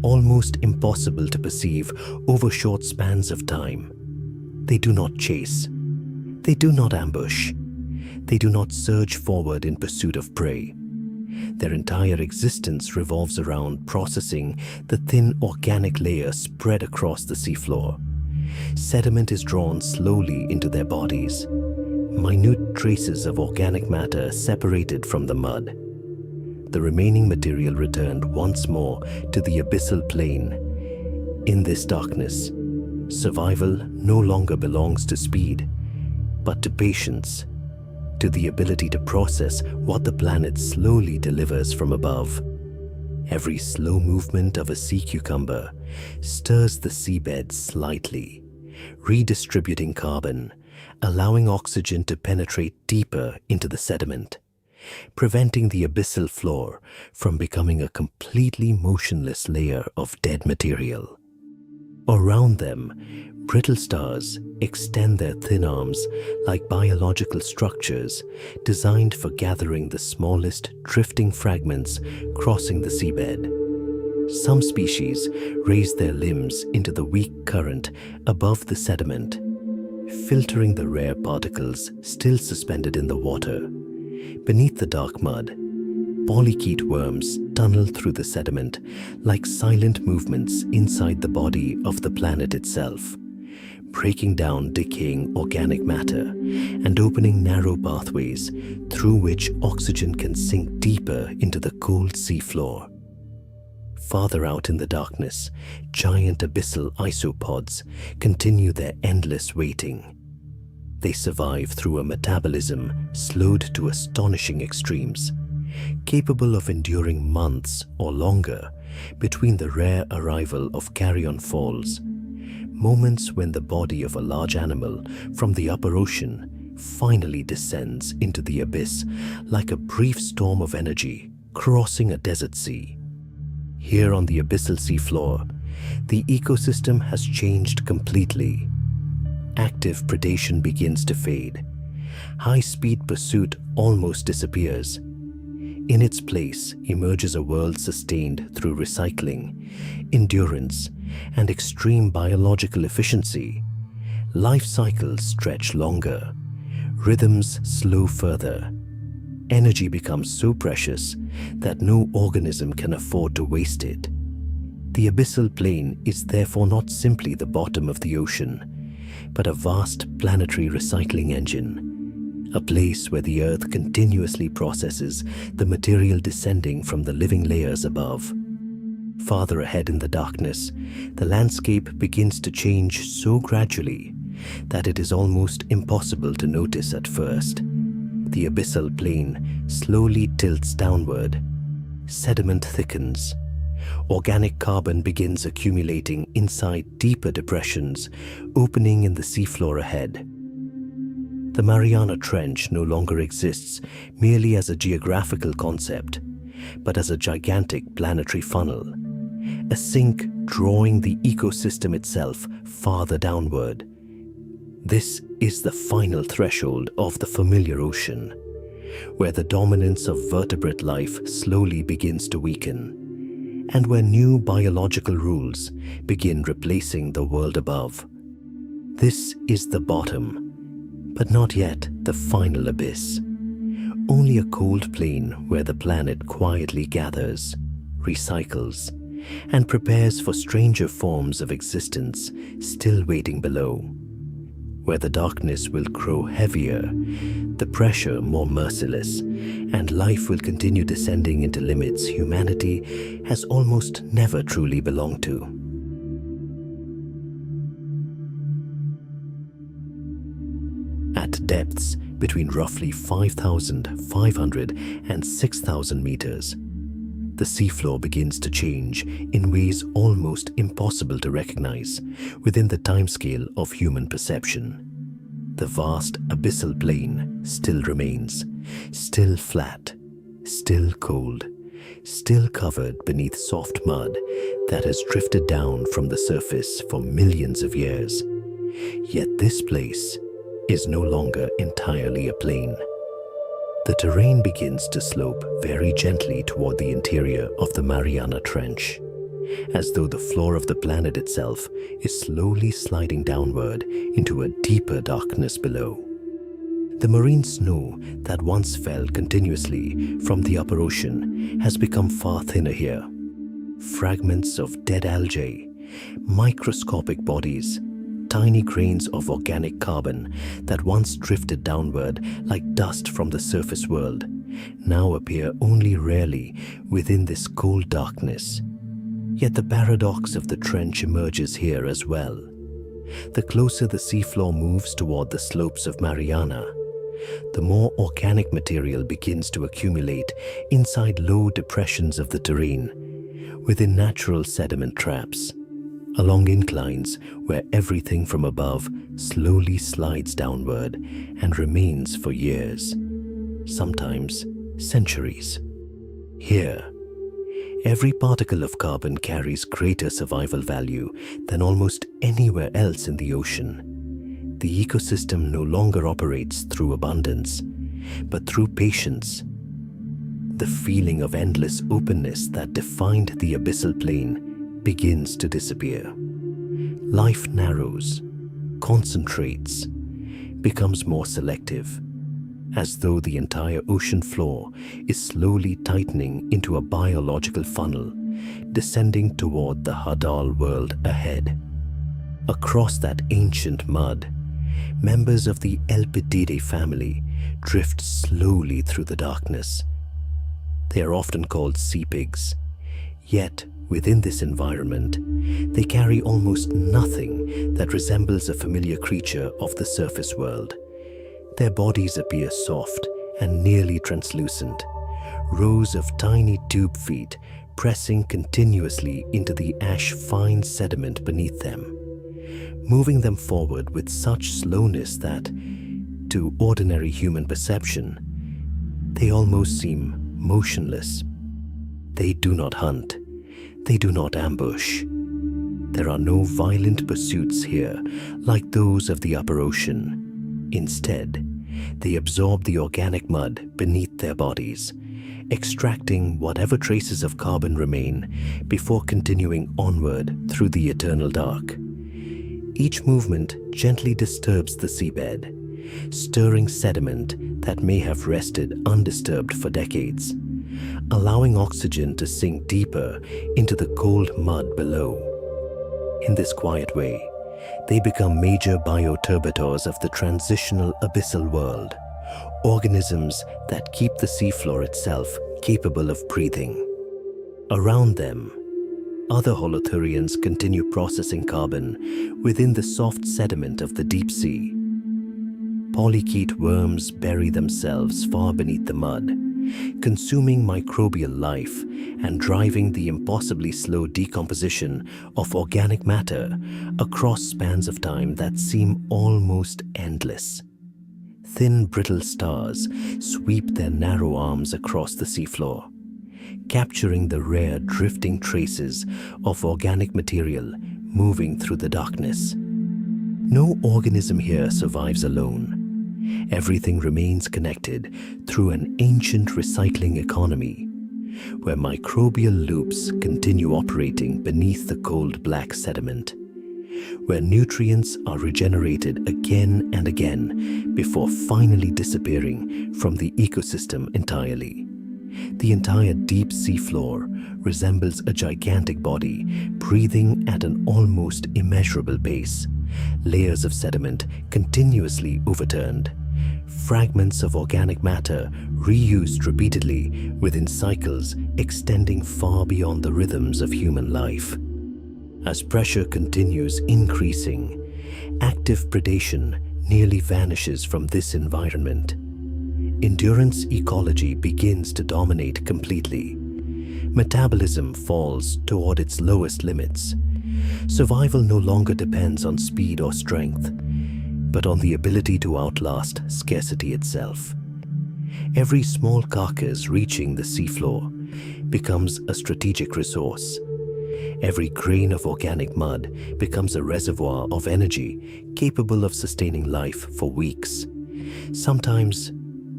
almost impossible to perceive over short spans of time. They do not chase. They do not ambush. They do not surge forward in pursuit of prey. Their entire existence revolves around processing the thin organic layer spread across the seafloor. Sediment is drawn slowly into their bodies, minute traces of organic matter separated from the mud. The remaining material returned once more to the abyssal plain. In this darkness, survival no longer belongs to speed, but to patience, to the ability to process what the planet slowly delivers from above. Every slow movement of a sea cucumber stirs the seabed slightly, redistributing carbon, allowing oxygen to penetrate deeper into the sediment, preventing the abyssal floor from becoming a completely motionless layer of dead material. Around them, brittle stars extend their thin arms like biological structures designed for gathering the smallest drifting fragments crossing the seabed. Some species raise their limbs into the weak current above the sediment, filtering the rare particles still suspended in the water. Beneath the dark mud, polychaete worms tunnel through the sediment like silent movements inside the body of the planet itself, breaking down decaying organic matter and opening narrow pathways through which oxygen can sink deeper into the cold seafloor. Farther out in the darkness, giant abyssal isopods continue their endless waiting. They survive through a metabolism slowed to astonishing extremes, capable of enduring months or longer between the rare arrival of carrion falls, moments when the body of a large animal from the upper ocean finally descends into the abyss like a brief storm of energy crossing a desert sea. Here on the abyssal seafloor, the ecosystem has changed completely. Active predation begins to fade. High-speed pursuit almost disappears. In its place emerges a world sustained through recycling, endurance, and extreme biological efficiency. Life cycles stretch longer, rhythms slow further. Energy becomes so precious that no organism can afford to waste it. The abyssal plain is therefore not simply the bottom of the ocean, but a vast planetary recycling engine, a place where the Earth continuously processes the material descending from the living layers above. Farther ahead in the darkness, the landscape begins to change so gradually that it is almost impossible to notice at first. The abyssal plain slowly tilts downward. Sediment thickens. Organic carbon begins accumulating inside deeper depressions, opening in the seafloor ahead. The Mariana Trench no longer exists merely as a geographical concept, but as a gigantic planetary funnel, a sink drawing the ecosystem itself farther downward. This is the final threshold of the familiar ocean, where the dominance of vertebrate life slowly begins to weaken, and where new biological rules begin replacing the world above. This is the bottom, but not yet the final abyss. Only a cold plain where the planet quietly gathers, recycles, and prepares for stranger forms of existence still waiting below. Where the darkness will grow heavier, the pressure more merciless, and life will continue descending into limits humanity has almost never truly belonged to. At depths between roughly 5,500 and 6,000 meters. The seafloor begins to change in ways almost impossible to recognize within the timescale of human perception. The vast abyssal plain still remains, still flat, still cold, still covered beneath soft mud that has drifted down from the surface for millions of years. Yet this place is no longer entirely a plain. The terrain begins to slope very gently toward the interior of the Mariana Trench, as though the floor of the planet itself is slowly sliding downward into a deeper darkness below. The marine snow that once fell continuously from the upper ocean has become far thinner here. Fragments of dead algae, microscopic bodies, tiny grains of organic carbon that once drifted downward like dust from the surface world now appear only rarely within this cold darkness. Yet the paradox of the trench emerges here as well. The closer the seafloor moves toward the slopes of Mariana, the more organic material begins to accumulate inside low depressions of the terrain, within natural sediment traps, along inclines where everything from above slowly slides downward and remains for years, sometimes centuries. Here, every particle of carbon carries greater survival value than almost anywhere else in the ocean. The ecosystem no longer operates through abundance, but through patience. The feeling of endless openness that defined the abyssal plain begins to disappear. Life narrows, concentrates, becomes more selective, as though the entire ocean floor is slowly tightening into a biological funnel, descending toward the Hadal world ahead. Across that ancient mud, members of the Elpididae family drift slowly through the darkness. They are often called sea pigs, yet within this environment, they carry almost nothing that resembles a familiar creature of the surface world. Their bodies appear soft and nearly translucent, rows of tiny tube feet pressing continuously into the ash-fine sediment beneath them, moving them forward with such slowness that, to ordinary human perception, they almost seem motionless. They do not hunt. They do not ambush. There are no violent pursuits here like those of the upper ocean. Instead, they absorb the organic mud beneath their bodies, extracting whatever traces of carbon remain before continuing onward through the eternal dark. Each movement gently disturbs the seabed, stirring sediment that may have rested undisturbed for decades, allowing oxygen to sink deeper into the cold mud below. In this quiet way, they become major bioturbidors of the transitional abyssal world, organisms that keep the seafloor itself capable of breathing. Around them, other holothurians continue processing carbon within the soft sediment of the deep sea. Polychaete worms bury themselves far beneath the mud, consuming microbial life and driving the impossibly slow decomposition of organic matter across spans of time that seem almost endless. Thin, brittle stars sweep their narrow arms across the seafloor, capturing the rare drifting traces of organic material moving through the darkness. No organism here survives alone. Everything remains connected through an ancient recycling economy, where microbial loops continue operating beneath the cold black sediment, where nutrients are regenerated again and again before finally disappearing from the ecosystem entirely. The entire deep sea floor resembles a gigantic body breathing at an almost immeasurable pace. Layers of sediment continuously overturned, fragments of organic matter reused repeatedly within cycles extending far beyond the rhythms of human life. As pressure continues increasing, active predation nearly vanishes from this environment. Endurance ecology begins to dominate completely. Metabolism falls toward its lowest limits. Survival no longer depends on speed or strength, but on the ability to outlast scarcity itself. Every small carcass reaching the seafloor becomes a strategic resource. Every grain of organic mud becomes a reservoir of energy capable of sustaining life for weeks, sometimes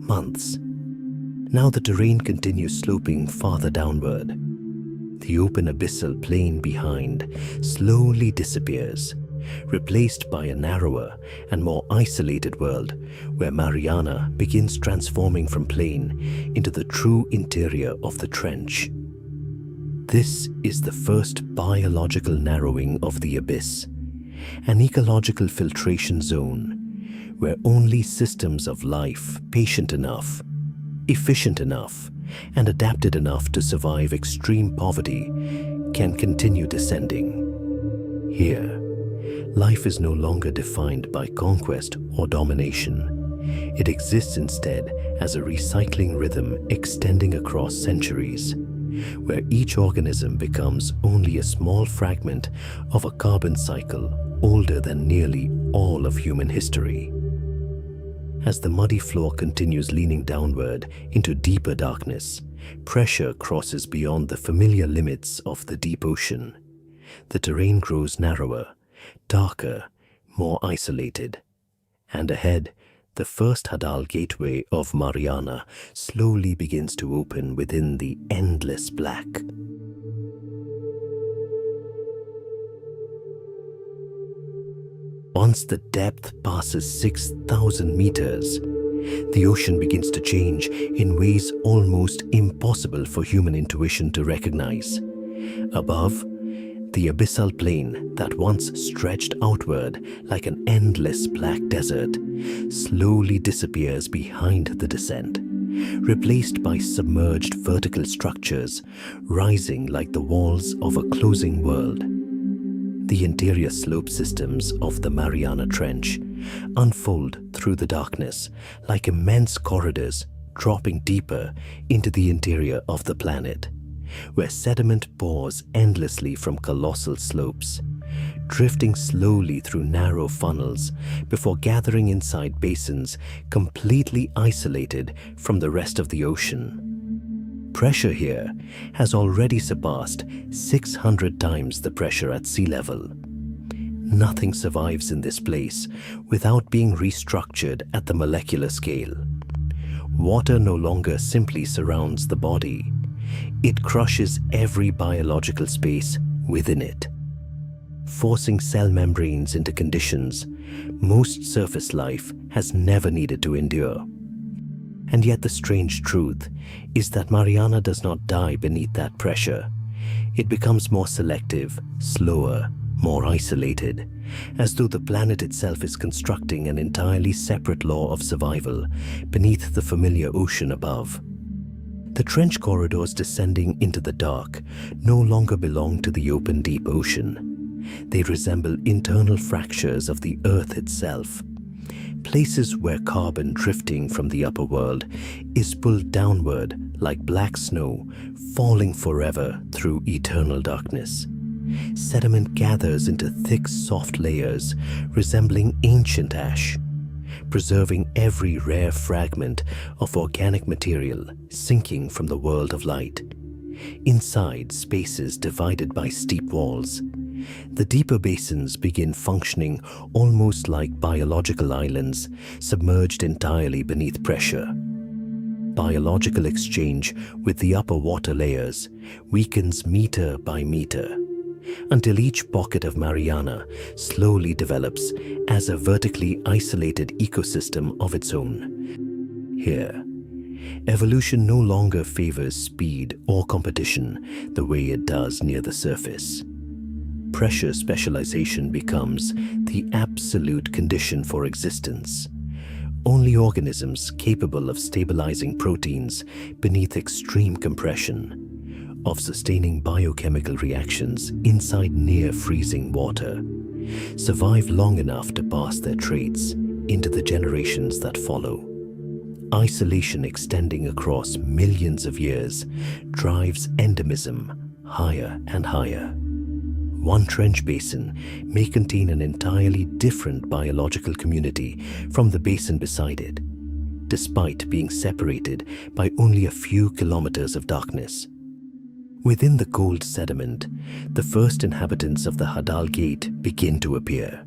months. Now the terrain continues sloping farther downward. The open abyssal plain behind slowly disappears, replaced by a narrower and more isolated world where Mariana begins transforming from plain into the true interior of the trench. This is the first biological narrowing of the abyss, an ecological filtration zone where only systems of life patient enough, efficient enough, and adapted enough to survive extreme poverty can continue descending. Here, life is no longer defined by conquest or domination. It exists instead as a recycling rhythm extending across centuries, where each organism becomes only a small fragment of a carbon cycle older than nearly all of human history. As the muddy floor continues leaning downward into deeper darkness, pressure crosses beyond the familiar limits of the deep ocean. The terrain grows narrower, darker, more isolated. And ahead, the first Hadal gateway of Mariana slowly begins to open within the endless black. Once the depth passes 6,000 meters, the ocean begins to change in ways almost impossible for human intuition to recognize. Above, the abyssal plain that once stretched outward like an endless black desert slowly disappears behind the descent, replaced by submerged vertical structures rising like the walls of a closing world. The interior slope systems of the Mariana Trench unfold through the darkness like immense corridors dropping deeper into the interior of the planet, where sediment pours endlessly from colossal slopes, drifting slowly through narrow funnels before gathering inside basins completely isolated from the rest of the ocean. Pressure here has already surpassed 600 times the pressure at sea level. Nothing survives in this place without being restructured at the molecular scale. Water no longer simply surrounds the body. It crushes every biological space within it, forcing cell membranes into conditions most surface life has never needed to endure. And yet the strange truth is that Mariana does not die beneath that pressure. It becomes more selective, slower, more isolated, as though the planet itself is constructing an entirely separate law of survival beneath the familiar ocean above. The trench corridors descending into the dark no longer belong to the open deep ocean. They resemble internal fractures of the Earth itself, places where carbon drifting from the upper world is pulled downward like black snow, falling forever through eternal darkness. Sediment gathers into thick, soft layers resembling ancient ash, preserving every rare fragment of organic material sinking from the world of light. Inside spaces divided by steep walls, the deeper basins begin functioning almost like biological islands submerged entirely beneath pressure. Biological exchange with the upper water layers weakens meter by meter, until each pocket of Mariana slowly develops as a vertically isolated ecosystem of its own. Here, evolution no longer favors speed or competition the way it does near the surface. Pressure specialization becomes the absolute condition for existence. Only organisms capable of stabilizing proteins beneath extreme compression, of sustaining biochemical reactions inside near freezing water, survive long enough to pass their traits into the generations that follow. Isolation extending across millions of years drives endemism higher and higher. One trench basin may contain an entirely different biological community from the basin beside it, despite being separated by only a few kilometers of darkness. Within the cold sediment, the first inhabitants of the Hadal Gate begin to appear.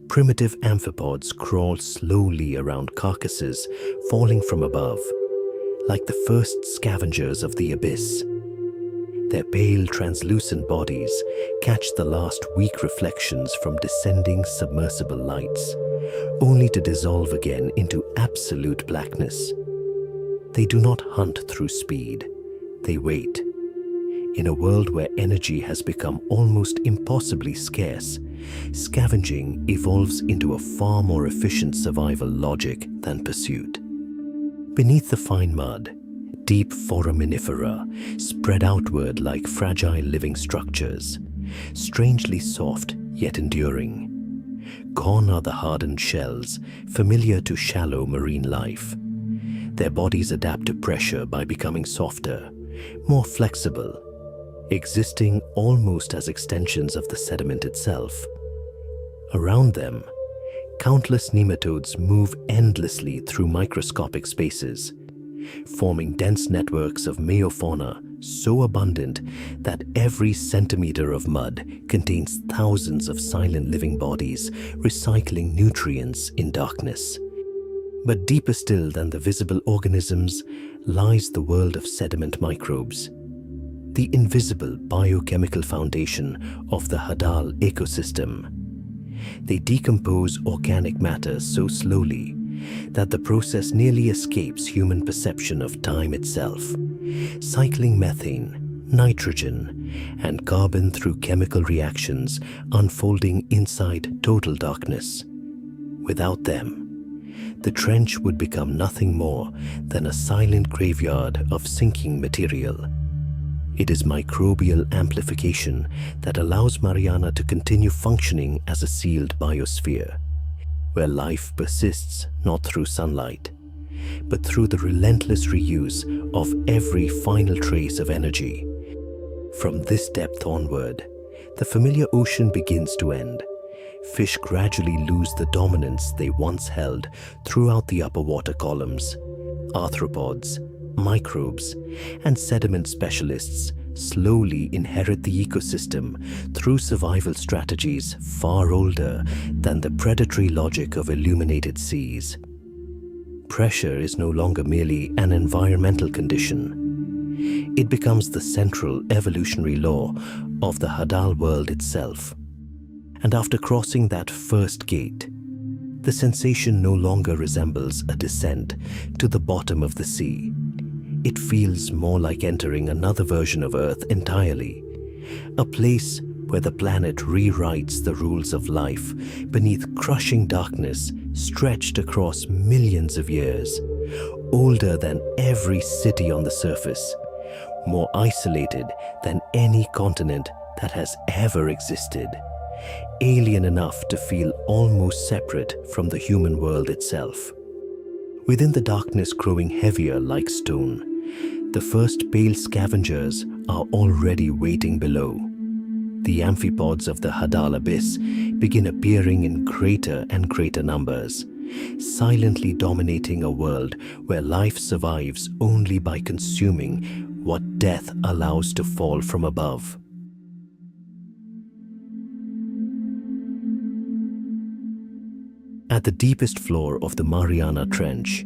Primitive amphipods crawl slowly around carcasses falling from above, like the first scavengers of the abyss. Their pale, translucent bodies catch the last weak reflections from descending submersible lights, only to dissolve again into absolute blackness. They do not hunt through speed, they wait. In a world where energy has become almost impossibly scarce, scavenging evolves into a far more efficient survival logic than pursuit. Beneath the fine mud, deep foraminifera spread outward like fragile living structures, strangely soft yet enduring. Gone are the hardened shells familiar to shallow marine life. Their bodies adapt to pressure by becoming softer, more flexible, existing almost as extensions of the sediment itself. Around them, countless nematodes move endlessly through microscopic spaces, forming dense networks of meiofauna so abundant that every centimeter of mud contains thousands of silent living bodies recycling nutrients in darkness. But deeper still than the visible organisms lies the world of sediment microbes, the invisible biochemical foundation of the Hadal ecosystem. They decompose organic matter so slowly that the process nearly escapes human perception of time itself, cycling methane, nitrogen, and carbon through chemical reactions unfolding inside total darkness. Without them, the trench would become nothing more than a silent graveyard of sinking material. It is microbial amplification that allows Mariana to continue functioning as a sealed biosphere, where life persists not through sunlight, but through the relentless reuse of every final trace of energy. From this depth onward, the familiar ocean begins to end. Fish gradually lose the dominance they once held throughout the upper water columns. Arthropods, microbes, and sediment specialists slowly inherit the ecosystem through survival strategies far older than the predatory logic of illuminated seas. Pressure is no longer merely an environmental condition. It becomes the central evolutionary law of the Hadal world itself. And after crossing that first gate, the sensation no longer resembles a descent to the bottom of the sea. It feels more like entering another version of Earth entirely, a place where the planet rewrites the rules of life beneath crushing darkness stretched across millions of years, older than every city on the surface, more isolated than any continent that has ever existed, alien enough to feel almost separate from the human world itself. Within the darkness growing heavier like stone, the first pale scavengers are already waiting below. The amphipods of the Hadal abyss begin appearing in greater and greater numbers, silently dominating a world where life survives only by consuming what death allows to fall from above. At the deepest floor of the Mariana Trench,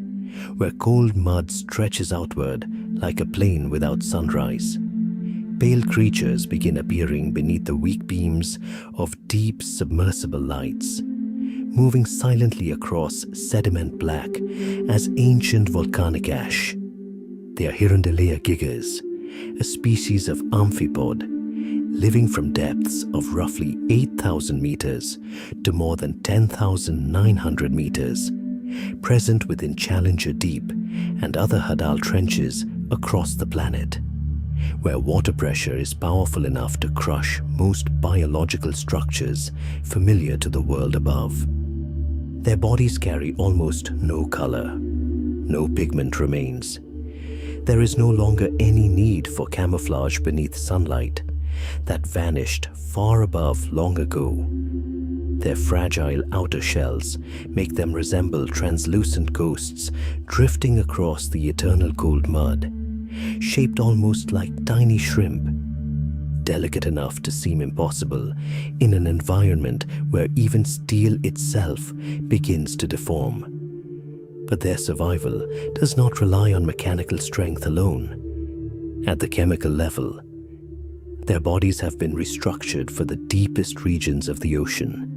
where cold mud stretches outward like a plain without sunrise, pale creatures begin appearing beneath the weak beams of deep submersible lights, moving silently across sediment black as ancient volcanic ash. They are Hirundellea gigas, a species of amphipod living from depths of roughly 8,000 meters to more than 10,900 meters, present within Challenger Deep and other Hadal trenches across the planet, where water pressure is powerful enough to crush most biological structures familiar to the world above. Their bodies carry almost no color. No pigment remains. There is no longer any need for camouflage beneath sunlight that vanished far above long ago. Their fragile outer shells make them resemble translucent ghosts drifting across the eternal cold mud, shaped almost like tiny shrimp, delicate enough to seem impossible in an environment where even steel itself begins to deform. But their survival does not rely on mechanical strength alone. At the chemical level, their bodies have been restructured for the deepest regions of the ocean.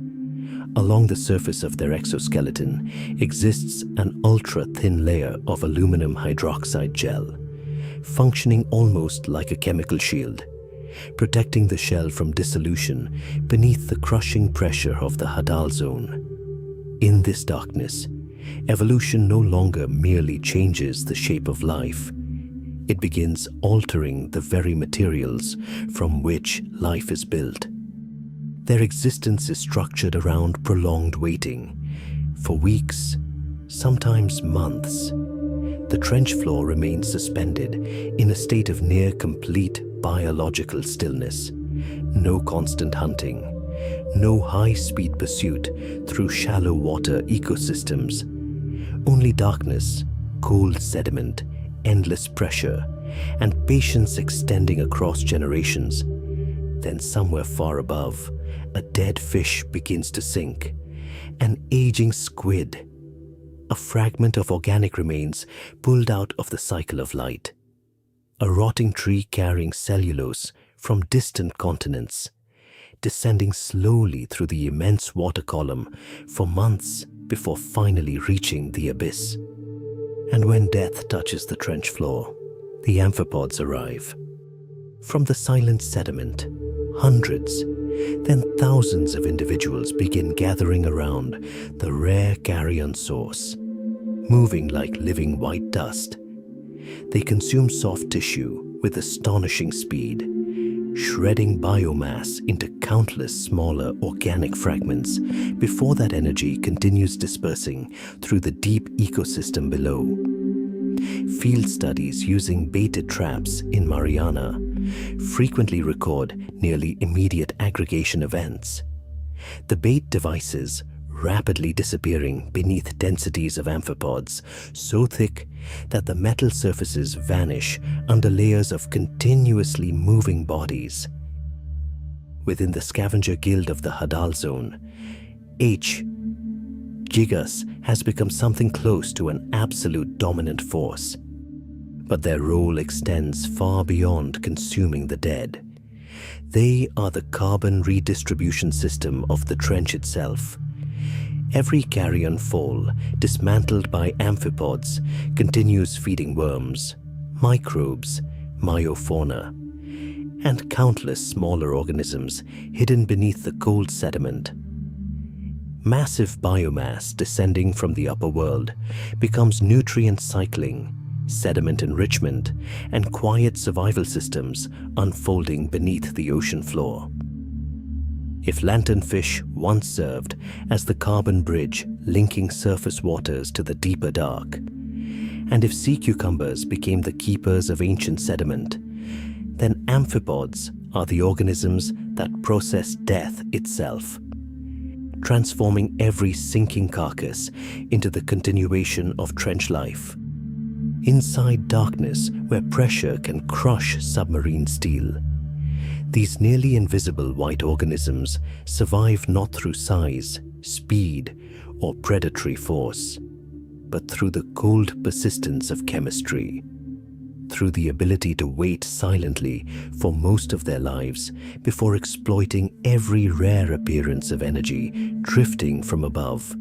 Along the surface of their exoskeleton exists an ultra-thin layer of aluminum hydroxide gel, functioning almost like a chemical shield, protecting the shell from dissolution beneath the crushing pressure of the Hadal zone. In this darkness, evolution no longer merely changes the shape of life. It begins altering the very materials from which life is built. Their existence is structured around prolonged waiting. For weeks, sometimes months, the trench floor remains suspended in a state of near complete biological stillness. No constant hunting, no high-speed pursuit through shallow water ecosystems. Only darkness, cold sediment, endless pressure, and patience extending across generations. Then somewhere far above, a dead fish begins to sink. An aging squid, a fragment of organic remains pulled out of the cycle of light. A rotting tree carrying cellulose from distant continents, descending slowly through the immense water column for months before finally reaching the abyss. And when death touches the trench floor, the amphipods arrive. From the silent sediment, hundreds, then thousands of individuals begin gathering around the rare carrion source, moving like living white dust. They consume soft tissue with astonishing speed, shredding biomass into countless smaller organic fragments before that energy continues dispersing through the deep ecosystem below. Field studies using baited traps in Mariana frequently record nearly immediate aggregation events. The bait devices rapidly disappearing beneath densities of amphipods so thick that the metal surfaces vanish under layers of continuously moving bodies. Within the scavenger guild of the Hadal zone, Gigas has become something close to an absolute dominant force. But their role extends far beyond consuming the dead. They are the carbon redistribution system of the trench itself. Every carrion fall dismantled by amphipods continues feeding worms, microbes, myofauna, and countless smaller organisms hidden beneath the cold sediment. Massive biomass descending from the upper world becomes nutrient cycling, sediment enrichment, and quiet survival systems unfolding beneath the ocean floor. If lanternfish once served as the carbon bridge linking surface waters to the deeper dark, and if sea cucumbers became the keepers of ancient sediment, then amphipods are the organisms that process death itself, transforming every sinking carcass into the continuation of trench life. Inside darkness where pressure can crush submarine steel, these nearly invisible white organisms survive not through size, speed, or predatory force, but through the cold persistence of chemistry, through the ability to wait silently for most of their lives before exploiting every rare appearance of energy drifting from above,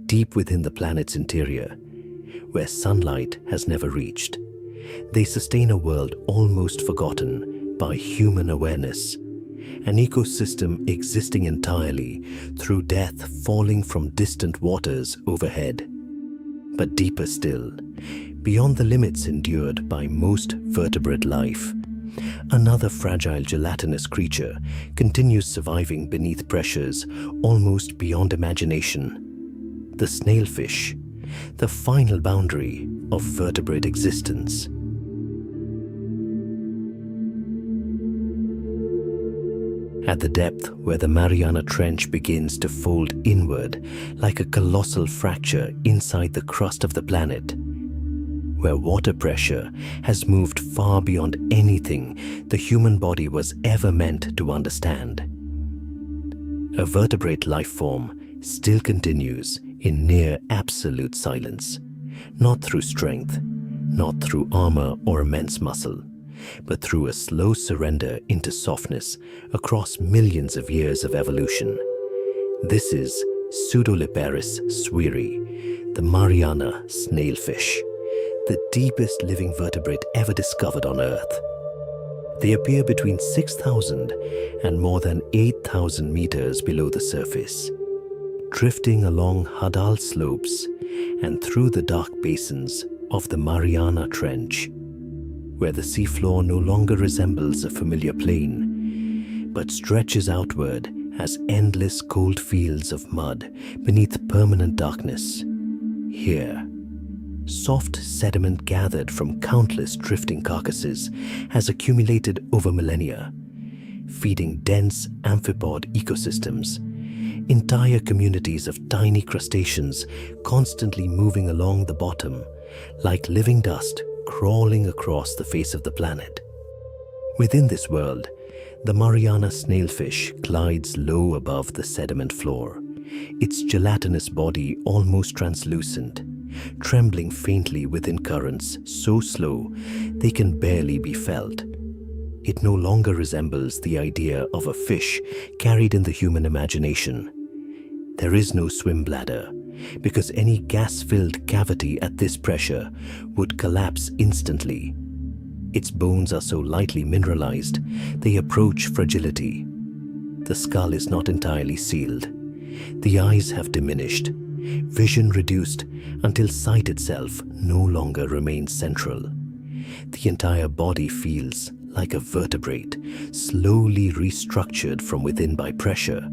deep within the planet's interior, where sunlight has never reached. They sustain a world almost forgotten by human awareness, an ecosystem existing entirely through death falling from distant waters overhead. But deeper still, beyond the limits endured by most vertebrate life, another fragile gelatinous creature continues surviving beneath pressures almost beyond imagination. the snailfish, the final boundary of vertebrate existence. At the depth where the Mariana Trench begins to fold inward like a colossal fracture inside the crust of the planet, where water pressure has moved far beyond anything the human body was ever meant to understand, a vertebrate life form still continues in near absolute silence, not through strength, not through armor or immense muscle, but through a slow surrender into softness across millions of years of evolution. This is Pseudoliparis swiri, the Mariana snailfish, the deepest living vertebrate ever discovered on Earth. They appear between 6,000 and more than 8,000 meters below the surface, drifting along Hadal slopes and through the dark basins of the Mariana Trench, where the seafloor no longer resembles a familiar plain, but stretches outward as endless cold fields of mud beneath permanent darkness. Here, soft sediment gathered from countless drifting carcasses has accumulated over millennia, feeding dense amphipod ecosystems, entire communities of tiny crustaceans constantly moving along the bottom like living dust crawling across the face of the planet. Within this world, the Mariana snailfish glides low above the sediment floor, its gelatinous body almost translucent, trembling faintly within currents so slow they can barely be felt. It no longer resembles the idea of a fish carried in the human imagination. There is no swim bladder, because any gas-filled cavity at this pressure would collapse instantly. Its bones are so lightly mineralized, they approach fragility. The skull is not entirely sealed. The eyes have diminished, vision reduced until sight itself no longer remains central. The entire body feels like a vertebrate, slowly restructured from within by pressure,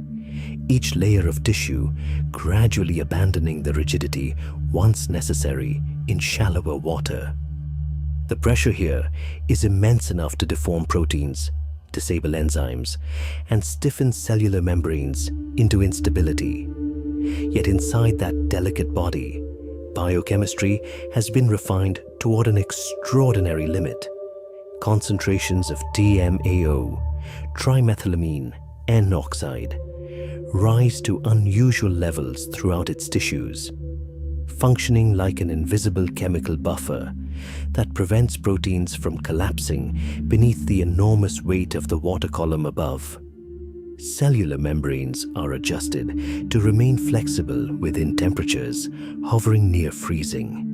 each layer of tissue gradually abandoning the rigidity once necessary in shallower water. The pressure here is immense enough to deform proteins, disable enzymes, and stiffen cellular membranes into instability. Yet inside that delicate body, biochemistry has been refined toward an extraordinary limit. Concentrations of TMAO, trimethylamine, N-oxide, rise to unusual levels throughout its tissues, functioning like an invisible chemical buffer that prevents proteins from collapsing beneath the enormous weight of the water column above. Cellular membranes are adjusted to remain flexible within temperatures hovering near freezing.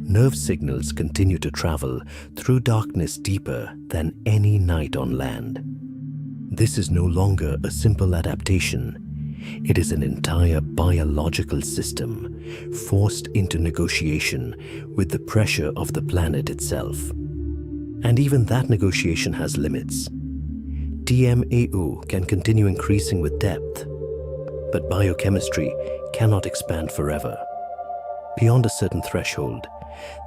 Nerve signals continue to travel through darkness deeper than any night on land. This is no longer a simple adaptation. It is an entire biological system forced into negotiation with the pressure of the planet itself. And even that negotiation has limits. TMAO can continue increasing with depth, but biochemistry cannot expand forever. Beyond a certain threshold,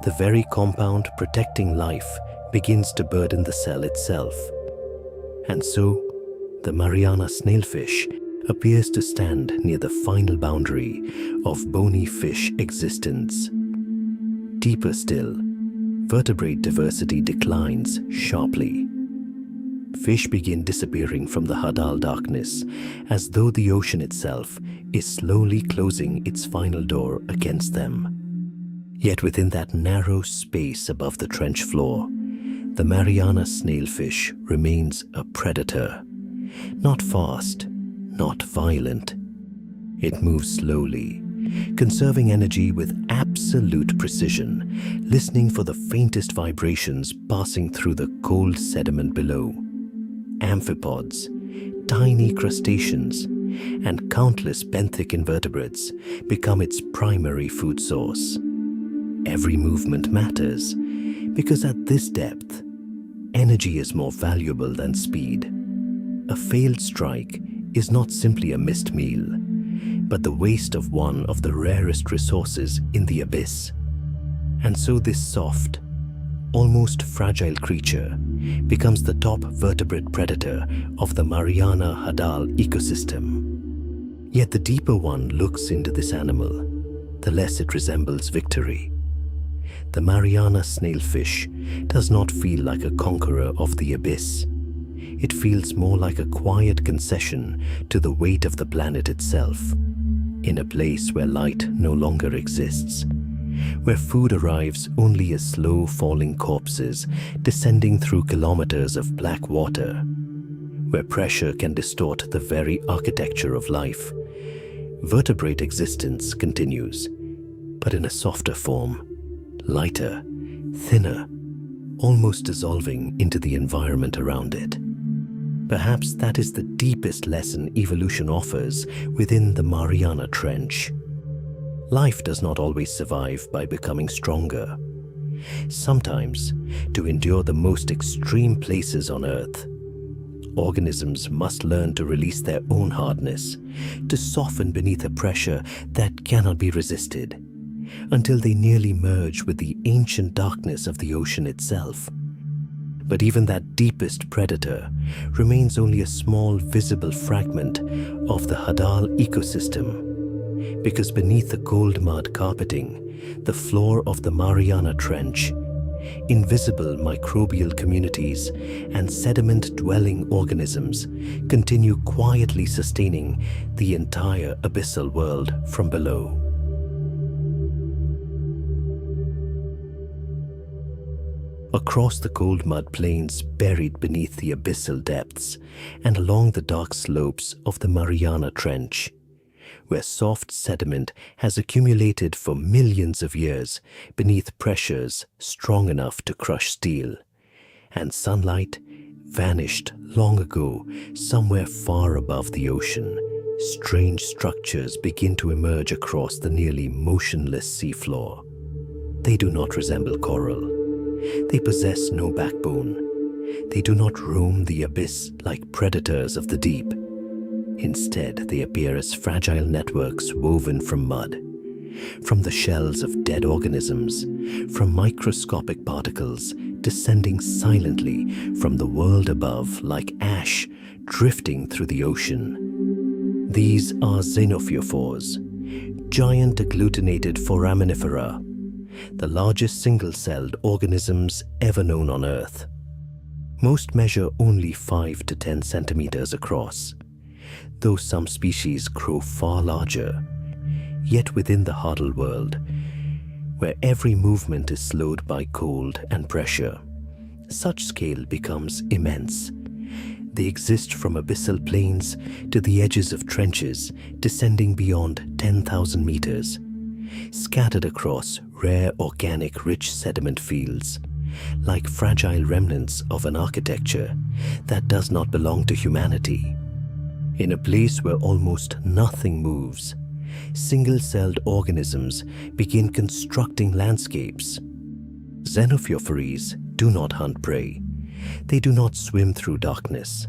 the very compound protecting life begins to burden the cell itself. And so, the Mariana snailfish appears to stand near the final boundary of bony fish existence. Deeper still, vertebrate diversity declines sharply. Fish begin disappearing from the Hadal darkness, as though the ocean itself is slowly closing its final door against them. Yet within that narrow space above the trench floor, the Mariana snailfish remains a predator. Not fast, not violent. It moves slowly, conserving energy with absolute precision, listening for the faintest vibrations passing through the cold sediment below. Amphipods, tiny crustaceans, and countless benthic invertebrates become its primary food source. Every movement matters, because at this depth, energy is more valuable than speed. A failed strike is not simply a missed meal. but the waste of one of the rarest resources in the abyss. And so this soft, almost fragile creature becomes the top vertebrate predator of the Mariana Hadal ecosystem. Yet the deeper one looks into this animal, the less it resembles victory. The Mariana snailfish does not feel like a conqueror of the abyss. It feels more like a quiet concession to the weight of the planet itself, in a place where light no longer exists, where food arrives only as slow-falling corpses descending through kilometers of black water, where pressure can distort the very architecture of life. Vertebrate existence continues, but in a softer form, lighter, thinner, almost dissolving into the environment around it. Perhaps that is the deepest lesson evolution offers within the Mariana Trench. Life does not always survive by becoming stronger. Sometimes, to endure the most extreme places on Earth, organisms must learn to release their own hardness, to soften beneath a pressure that cannot be resisted, until they nearly merge with the ancient darkness of the ocean itself. But even that deepest predator remains only a small visible fragment of the Hadal ecosystem, because beneath the cold mud carpeting, the floor of the Mariana Trench, invisible microbial communities and sediment-dwelling organisms continue quietly sustaining the entire abyssal world from below. Across the cold mud plains buried beneath the abyssal depths and along the dark slopes of the Mariana Trench, where soft sediment has accumulated for millions of years beneath pressures strong enough to crush steel, and sunlight vanished long ago somewhere far above the ocean, strange structures begin to emerge across the nearly motionless seafloor. They do not resemble coral. They possess no backbone. They do not roam the abyss like predators of the deep. Instead, they appear as fragile networks woven from mud, from the shells of dead organisms, from microscopic particles descending silently from the world above like ash drifting through the ocean. These are xenophyophores, giant agglutinated foraminifera, the largest single-celled organisms ever known on Earth. Most measure only 5 to 10 centimeters across, though some species grow far larger. Yet within the Hadal world, where every movement is slowed by cold and pressure, such scale becomes immense. They exist from abyssal plains to the edges of trenches descending beyond 10,000 meters, scattered across rare organic rich sediment fields, like fragile remnants of an architecture that does not belong to humanity. In a place where almost nothing moves, single-celled organisms begin constructing landscapes. Xenophyophores do not hunt prey. They do not swim through darkness.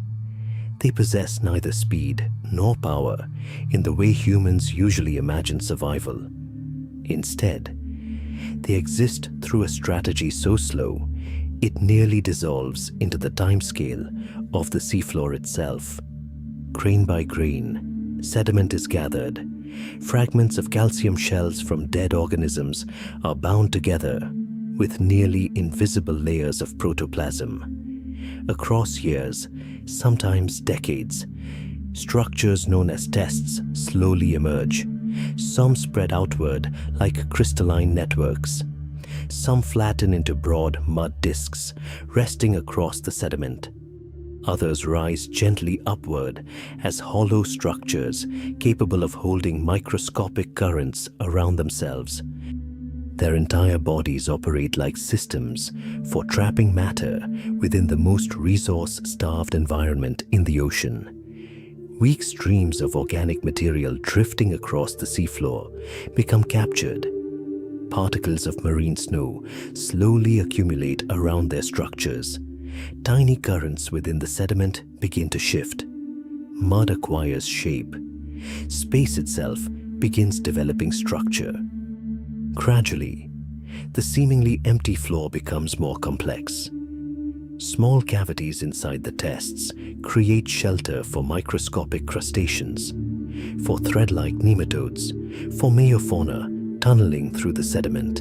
They possess neither speed nor power in the way humans usually imagine survival. Instead, they exist through a strategy so slow, it nearly dissolves into the timescale of the seafloor itself. Grain by grain, sediment is gathered. Fragments of calcium shells from dead organisms are bound together with nearly invisible layers of protoplasm. Across years, sometimes decades, structures known as tests slowly emerge. Some spread outward like crystalline networks. Some flatten into broad mud discs, resting across the sediment. Others rise gently upward as hollow structures capable of holding microscopic currents around themselves. Their entire bodies operate like systems for trapping matter within the most resource-starved environment in the ocean. Weak streams of organic material drifting across the seafloor become captured. Particles of marine snow slowly accumulate around their structures. Tiny currents within the sediment begin to shift. Mud acquires shape. space itself begins developing structure. Gradually, the seemingly empty floor becomes more complex. Small cavities inside the tests create shelter for microscopic crustaceans, for thread-like nematodes, for meiofauna tunneling through the sediment,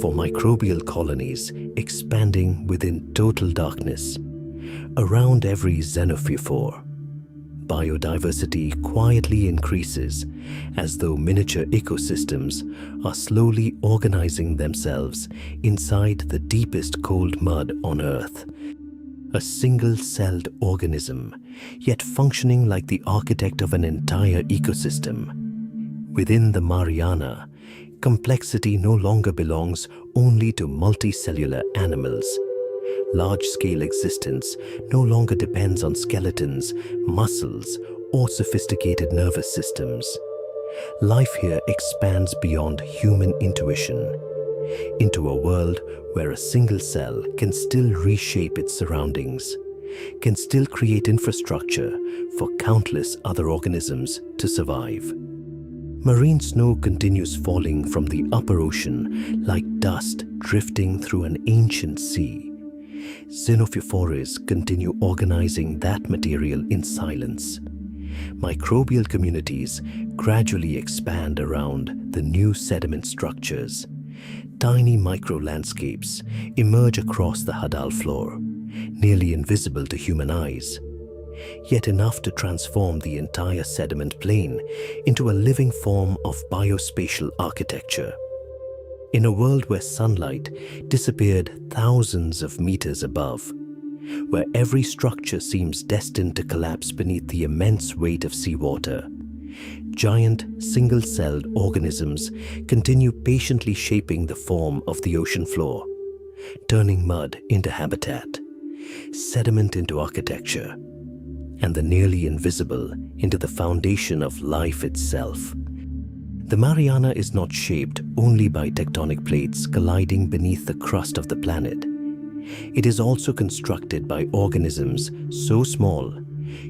for microbial colonies expanding within total darkness. Around every xenophophore, biodiversity quietly increases as though miniature ecosystems are slowly organizing themselves inside the deepest cold mud on Earth. A single-celled organism, yet functioning like the architect of an entire ecosystem. Within the Mariana, complexity no longer belongs only to multicellular animals. Large-scale existence no longer depends on skeletons, muscles, or sophisticated nervous systems. Life here expands beyond human intuition, into a world where a single cell can still reshape its surroundings, can still create infrastructure for countless other organisms to survive. Marine snow continues falling from the upper ocean like dust drifting through an ancient sea. Xenophophores continue organizing that material in silence. Microbial communities gradually expand around the new sediment structures. Tiny micro-landscapes emerge across the Hadal floor, nearly invisible to human eyes, yet enough to transform the entire sediment plain into a living form of biospatial architecture. In a world where sunlight disappeared thousands of meters above, where every structure seems destined to collapse beneath the immense weight of seawater, giant single-celled organisms continue patiently shaping the form of the ocean floor, turning mud into habitat, sediment into architecture, and the nearly invisible into the foundation of life itself. The Mariana is not shaped only by tectonic plates colliding beneath the crust of the planet. It is also constructed by organisms so small,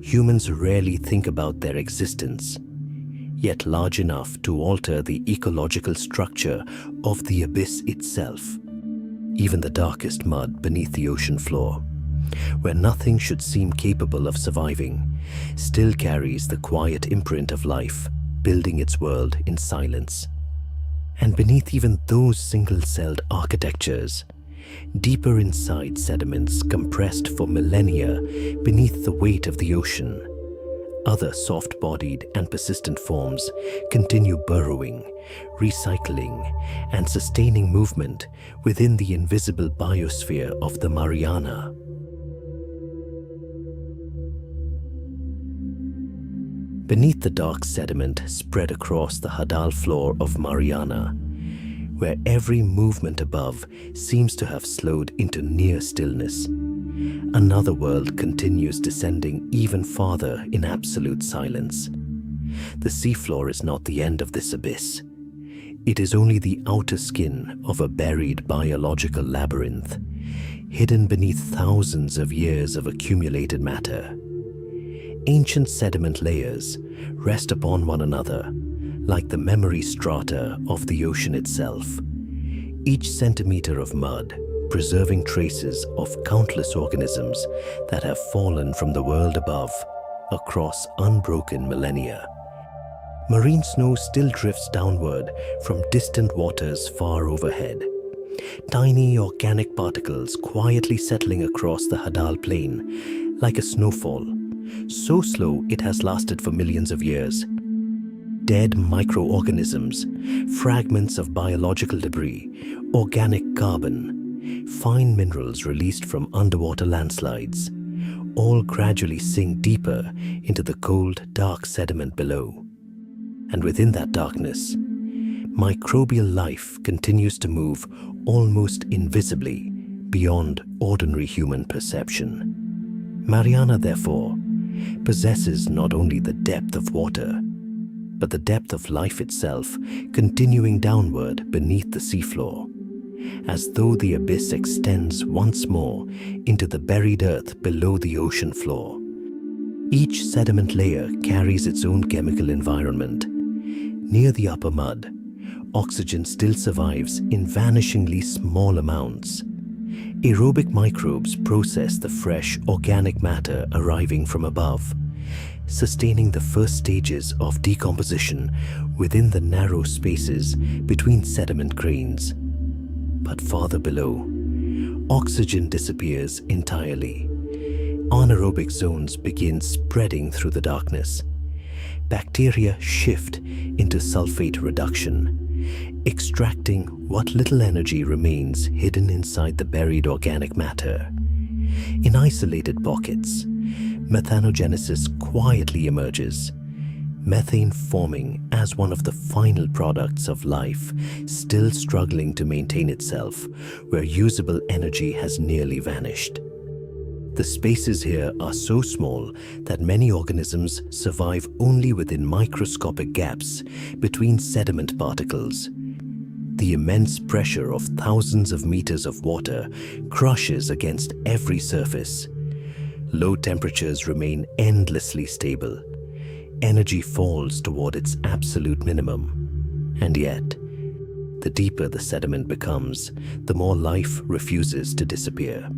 humans rarely think about their existence, yet large enough to alter the ecological structure of the abyss itself. Even the darkest mud beneath the ocean floor, where nothing should seem capable of surviving, still carries the quiet imprint of life, building its world in silence. And beneath even those single-celled architectures, deeper inside sediments compressed for millennia beneath the weight of the ocean, other soft-bodied and persistent forms continue burrowing, recycling, and sustaining movement within the invisible biosphere of the Mariana. Beneath the dark sediment spread across the Hadal floor of Mariana, where every movement above seems to have slowed into near stillness, another world continues descending even farther in absolute silence. The seafloor is not the end of this abyss. It is only the outer skin of a buried biological labyrinth, hidden beneath thousands of years of accumulated matter. Ancient sediment layers rest upon one another, like the memory strata of the ocean itself. Each centimeter of mud preserving traces of countless organisms that have fallen from the world above across unbroken millennia. Marine snow still drifts downward from distant waters far overhead. Tiny organic particles quietly settling across the Hadal plain like a snowfall, so slow it has lasted for millions of years. Dead microorganisms, fragments of biological debris, organic carbon, fine minerals released from underwater landslides, all gradually sink deeper into the cold, dark sediment below. And within that darkness, microbial life continues to move almost invisibly beyond ordinary human perception. Mariana, therefore, possesses not only the depth of water, but the depth of life itself continuing downward beneath the seafloor, as though the abyss extends once more into the buried earth below the ocean floor. Each sediment layer carries its own chemical environment. Near the upper mud, oxygen still survives in vanishingly small amounts. Aerobic microbes process the fresh organic matter arriving from above, sustaining the first stages of decomposition within the narrow spaces between sediment grains. But farther below, oxygen disappears entirely. Anaerobic zones begin spreading through the darkness. Bacteria shift into sulfate reduction, extracting what little energy remains hidden inside the buried organic matter. In isolated pockets, methanogenesis quietly emerges, methane forming as one of the final products of life, still struggling to maintain itself where usable energy has nearly vanished. The spaces here are so small that many organisms survive only within microscopic gaps between sediment particles. The immense pressure of thousands of meters of water crushes against every surface. Low temperatures remain endlessly stable. Energy falls toward its absolute minimum. And yet, the deeper the sediment becomes, the more life refuses to disappear.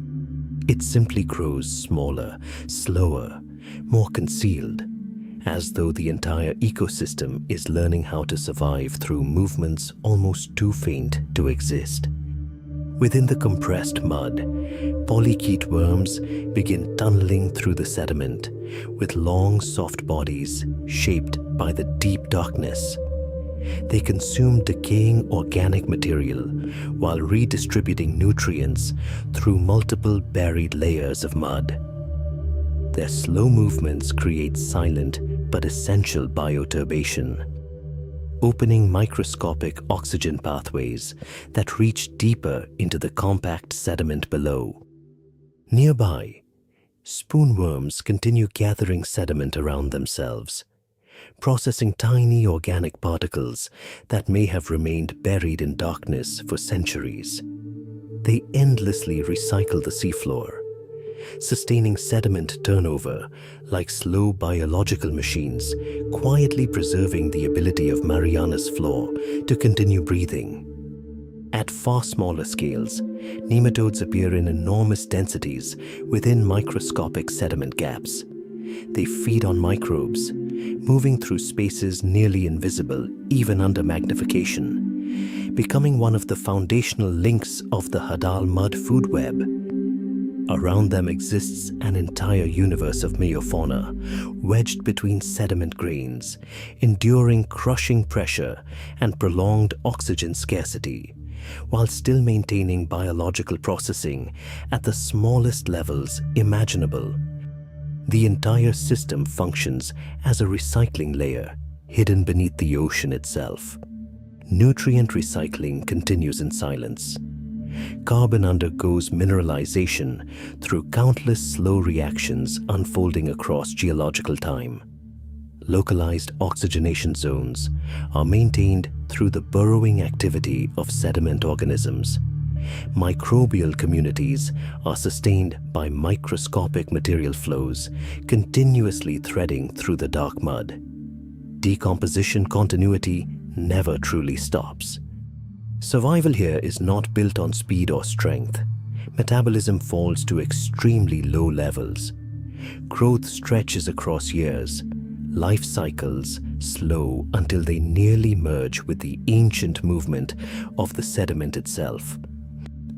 It simply grows smaller, slower, more concealed, as though the entire ecosystem is learning how to survive through movements almost too faint to exist. Within the compressed mud, polychaete worms begin tunneling through the sediment with long, soft bodies shaped by the deep darkness. They consume decaying organic material while redistributing nutrients through multiple buried layers of mud. Their slow movements create silent but essential bioturbation, opening microscopic oxygen pathways that reach deeper into the compact sediment below. Nearby, spoonworms continue gathering sediment around themselves, processing tiny organic particles that may have remained buried in darkness for centuries. They endlessly recycle the seafloor, sustaining sediment turnover like slow biological machines, quietly preserving the ability of Mariana's floor to continue breathing. At far smaller scales, nematodes appear in enormous densities within microscopic sediment gaps. They feed on microbes, moving through spaces nearly invisible even under magnification, becoming one of the foundational links of the Hadal mud food web. Around them exists an entire universe of meiofauna, wedged between sediment grains, enduring crushing pressure and prolonged oxygen scarcity, while still maintaining biological processing at the smallest levels imaginable. The entire system functions as a recycling layer hidden beneath the ocean itself. Nutrient recycling continues in silence. Carbon undergoes mineralization through countless slow reactions unfolding across geological time. Localized oxygenation zones are maintained through the burrowing activity of sediment organisms. Microbial communities are sustained by microscopic material flows continuously threading through the dark mud. Decomposition continuity never truly stops. Survival here is not built on speed or strength. Metabolism falls to extremely low levels. Growth stretches across years. Life cycles slow until they nearly merge with the ancient movement of the sediment itself.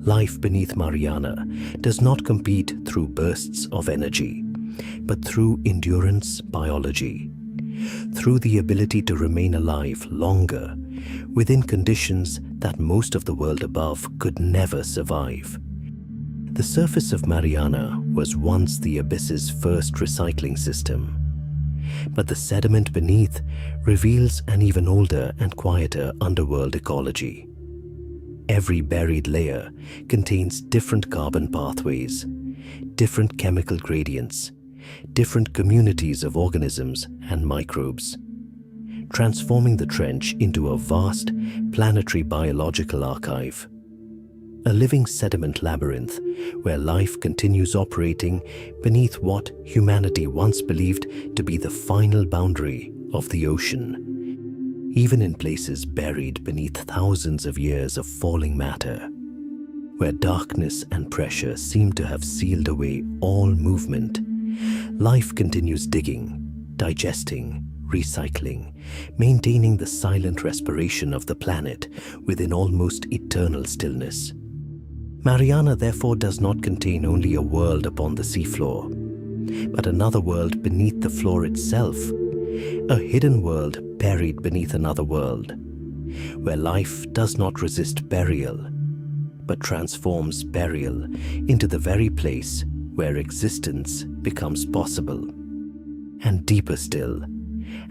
Life beneath Mariana does not compete through bursts of energy, but through endurance biology, through the ability to remain alive longer within conditions that most of the world above could never survive. The surface of Mariana was once the abyss's first recycling system, but the sediment beneath reveals an even older and quieter underworld ecology. Every buried layer contains different carbon pathways, different chemical gradients, different communities of organisms and microbes, transforming the trench into a vast planetary biological archive. a living sediment labyrinth where life continues operating beneath what humanity once believed to be the final boundary of the ocean, even in places buried beneath thousands of years of falling matter, where darkness and pressure seem to have sealed away all movement. Life continues digging, digesting, recycling, maintaining the silent respiration of the planet within almost eternal stillness. Mariana therefore does not contain only a world upon the seafloor, but another world beneath the floor itself, a hidden world buried beneath another world, where life does not resist burial, but transforms burial into the very place where existence becomes possible. And deeper still,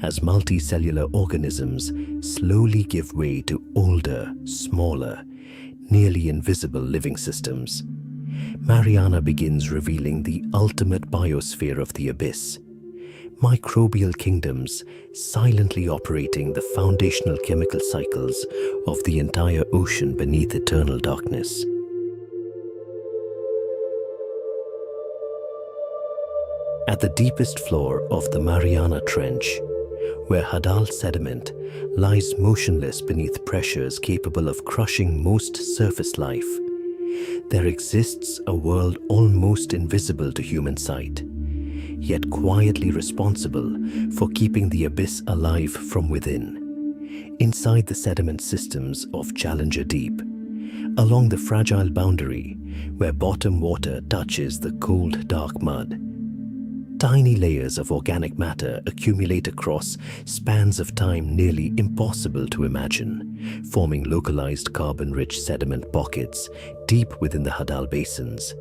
as multicellular organisms slowly give way to older, smaller, nearly invisible living systems, Mariana begins revealing the ultimate biosphere of the abyss, microbial kingdoms silently operating the foundational chemical cycles of the entire ocean beneath eternal darkness. At the deepest floor of the Mariana Trench, where Hadal sediment lies motionless beneath pressures capable of crushing most surface life, there exists a world almost invisible to human sight, yet quietly responsible for keeping the abyss alive from within. Inside the sediment systems of Challenger Deep, along the fragile boundary where bottom water touches the cold, dark mud, tiny layers of organic matter accumulate across spans of time nearly impossible to imagine, forming localized carbon-rich sediment pockets deep within the Hadal basins.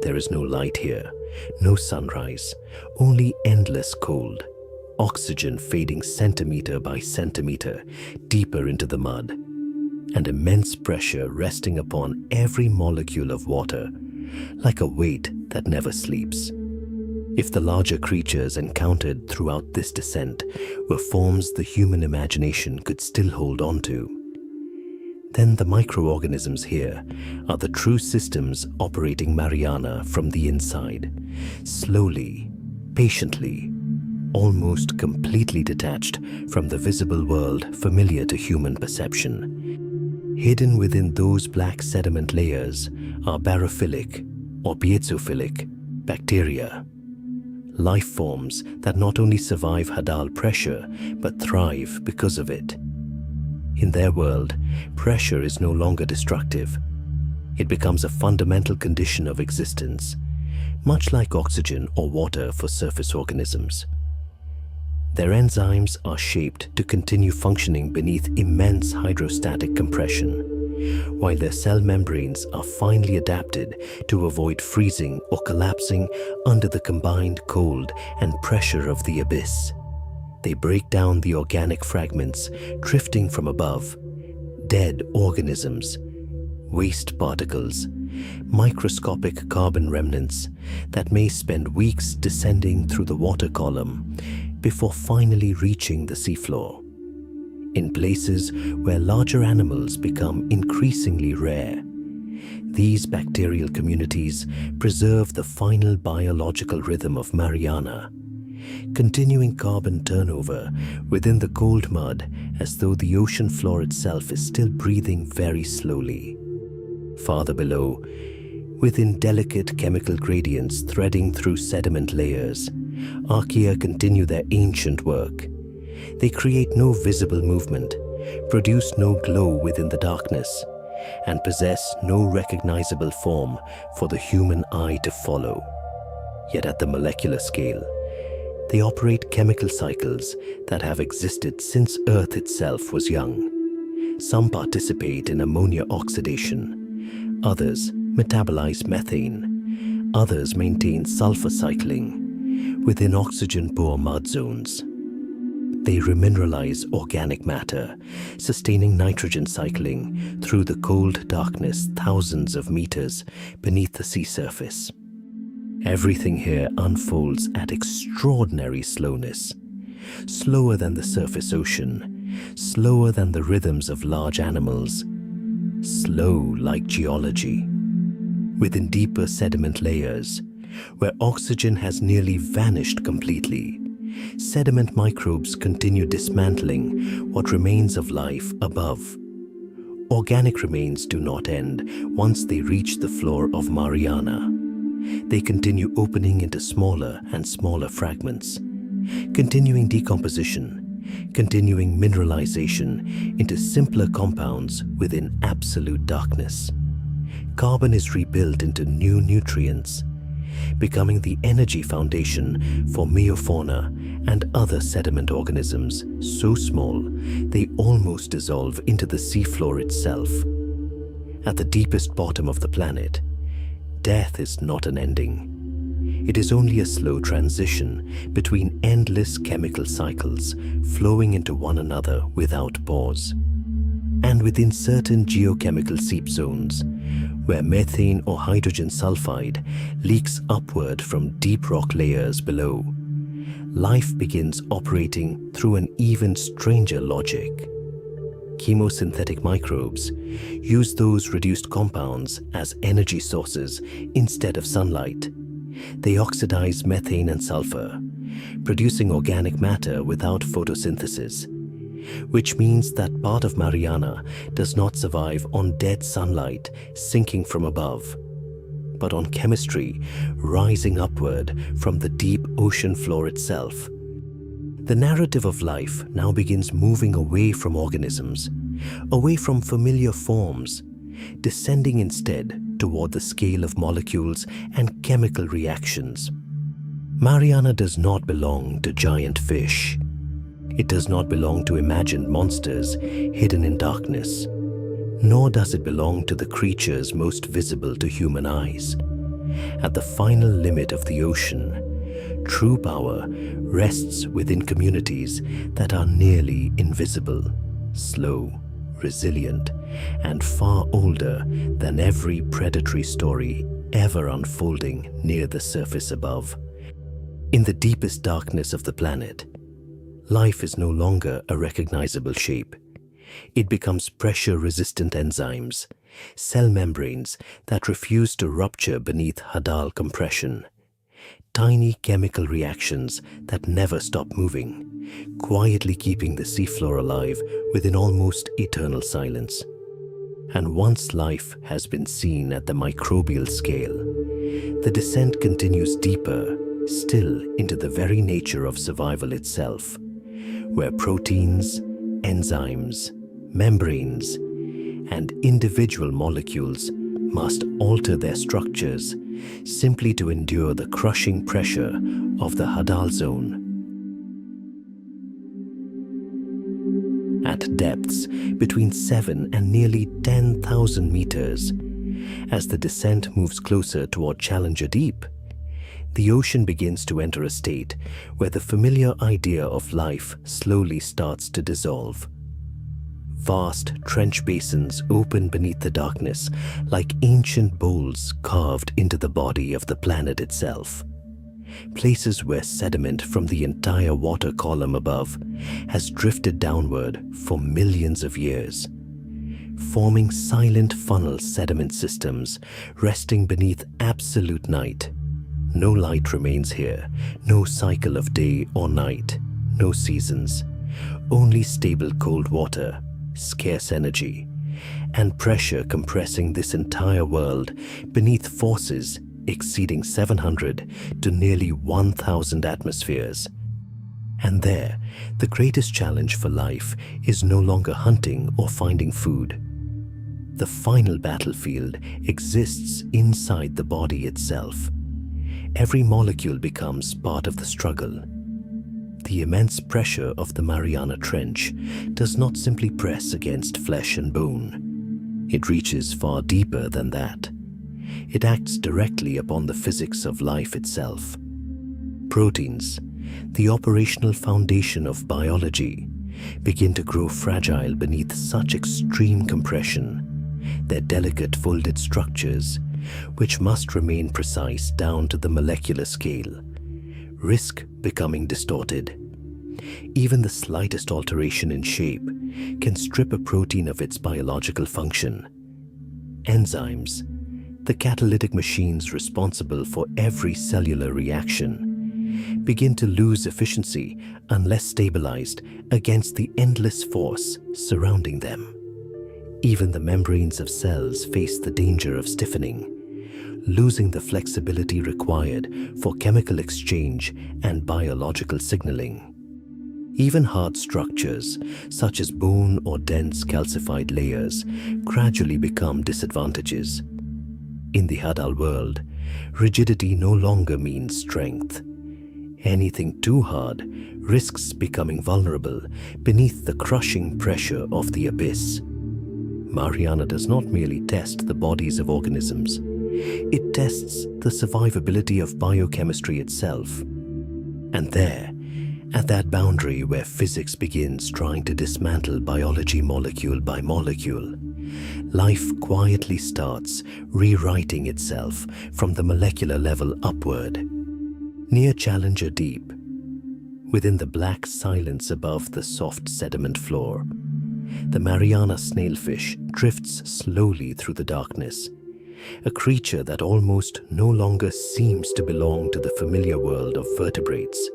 There is no light here, no sunrise, only endless cold, oxygen fading centimeter by centimeter deeper into the mud, and immense pressure resting upon every molecule of water, like a weight that never sleeps. If the larger creatures encountered throughout this descent were forms the human imagination could still hold on to, then the microorganisms here are the true systems operating Mariana from the inside, slowly, patiently, almost completely detached from the visible world familiar to human perception. Hidden within those black sediment layers are barophilic or piezophilic bacteria, life forms that not only survive Hadal pressure but thrive because of it. In their world, pressure is no longer destructive. It becomes a fundamental condition of existence, much like oxygen or water for surface organisms. Their enzymes are shaped to continue functioning beneath immense hydrostatic compression, while their cell membranes are finely adapted to avoid freezing or collapsing under the combined cold and pressure of the abyss. They break down the organic fragments drifting from above, dead organisms, waste particles, microscopic carbon remnants that may spend weeks descending through the water column before finally reaching the seafloor. In places where larger animals become increasingly rare, these bacterial communities preserve the final biological rhythm of Mariana, continuing carbon turnover within the cold mud as though the ocean floor itself is still breathing very slowly. Farther below, within delicate chemical gradients threading through sediment layers, archaea continue their ancient work. They create no visible movement, produce no glow within the darkness, and possess no recognizable form for the human eye to follow. Yet at the molecular scale, they operate chemical cycles that have existed since Earth itself was young. Some participate in ammonia oxidation, others metabolize methane, others maintain sulfur cycling within oxygen-poor mud zones. They remineralize organic matter, sustaining nitrogen cycling through the cold darkness thousands of meters beneath the sea surface. Everything here unfolds at extraordinary slowness, slower than the surface ocean, slower than the rhythms of large animals, slow like geology. Within deeper sediment layers, where oxygen has nearly vanished completely, sediment microbes continue dismantling what remains of life above. Organic remains do not end once they reach the floor of Mariana. They continue opening into smaller and smaller fragments, continuing decomposition, continuing mineralization into simpler compounds within absolute darkness. Carbon is rebuilt into new nutrients, becoming the energy foundation for meiofauna and other sediment organisms so small they almost dissolve into the seafloor itself. At the deepest bottom of the planet, death is not an ending. It is only a slow transition between endless chemical cycles flowing into one another without pause. And within certain geochemical seep zones, where methane or hydrogen sulfide leaks upward from deep rock layers below, life begins operating through an even stranger logic. Chemosynthetic microbes use those reduced compounds as energy sources instead of sunlight. They oxidize methane and sulfur, producing organic matter without photosynthesis, which means that part of Mariana does not survive on dead sunlight sinking from above, but on chemistry rising upward from the deep ocean floor itself. The narrative of life now begins moving away from organisms, away from familiar forms, descending instead toward the scale of molecules and chemical reactions. Mariana does not belong to giant fish. It does not belong to imagined monsters hidden in darkness, nor does it belong to the creatures most visible to human eyes. At the final limit of the ocean, true power rests within communities that are nearly invisible, slow, resilient, and far older than every predatory story ever unfolding near the surface above. In the deepest darkness of the planet, life is no longer a recognizable shape. It becomes pressure-resistant enzymes, cell membranes that refuse to rupture beneath Hadal compression, tiny chemical reactions that never stop moving, quietly keeping the seafloor alive within almost eternal silence. And once life has been seen at the microbial scale, the descent continues deeper, still into the very nature of survival itself, where proteins, enzymes, membranes, and individual molecules must alter their structures simply to endure the crushing pressure of the Hadal zone. At depths between 7 and nearly 10,000 meters, as the descent moves closer toward Challenger Deep, the ocean begins to enter a state where the familiar idea of life slowly starts to dissolve. Vast trench basins open beneath the darkness like ancient bowls carved into the body of the planet itself. Places where sediment from the entire water column above has drifted downward for millions of years, forming silent funnel sediment systems resting beneath absolute night. No light remains here, no cycle of day or night, no seasons, only stable cold water, scarce energy, and pressure compressing this entire world beneath forces exceeding 700 to nearly 1,000 atmospheres. And there, the greatest challenge for life is no longer hunting or finding food. The final battlefield exists inside the body itself. Every molecule becomes part of the struggle. The immense pressure of the Mariana Trench does not simply press against flesh and bone. It reaches far deeper than that. It acts directly upon the physics of life itself. Proteins, the operational foundation of biology, begin to grow fragile beneath such extreme compression. Their delicate folded structures, which must remain precise down to the molecular scale, risk becoming distorted. Even the slightest alteration in shape can strip a protein of its biological function, Enzymes, the catalytic machines responsible for every cellular reaction, begin to lose efficiency unless stabilized against the endless force surrounding them. Even the membranes of cells face the danger of stiffening, losing the flexibility required for chemical exchange and biological signaling. Even hard structures, such as bone or dense calcified layers, gradually become disadvantages. In the Hadal world, rigidity no longer means strength. Anything too hard risks becoming vulnerable beneath the crushing pressure of the abyss. Mariana does not merely test the bodies of organisms, it tests the survivability of biochemistry itself. And there, at that boundary where physics begins trying to dismantle biology molecule by molecule, life quietly starts rewriting itself from the molecular level upward. Near Challenger Deep, within the black silence above the soft sediment floor, the Mariana snailfish drifts slowly through the darkness, a creature that almost no longer seems to belong to the familiar world of vertebrates.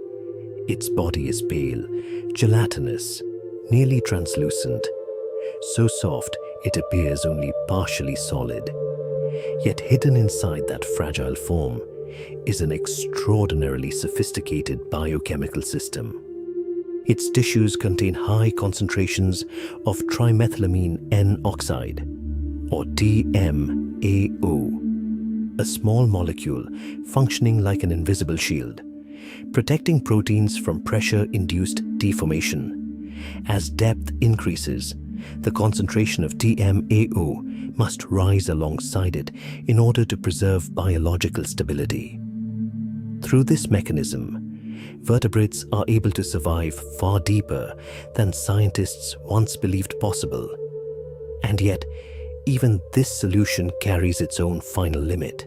Its body is pale, gelatinous, nearly translucent, so soft it appears only partially solid. Yet hidden inside that fragile form is an extraordinarily sophisticated biochemical system. Its tissues contain high concentrations of trimethylamine N-oxide, or TMAO, a small molecule functioning like an invisible shield, protecting proteins from pressure-induced deformation. As depth increases, the concentration of TMAO must rise alongside it in order to preserve biological stability. Through this mechanism, vertebrates are able to survive far deeper than scientists once believed possible. And yet, even this solution carries its own final limit.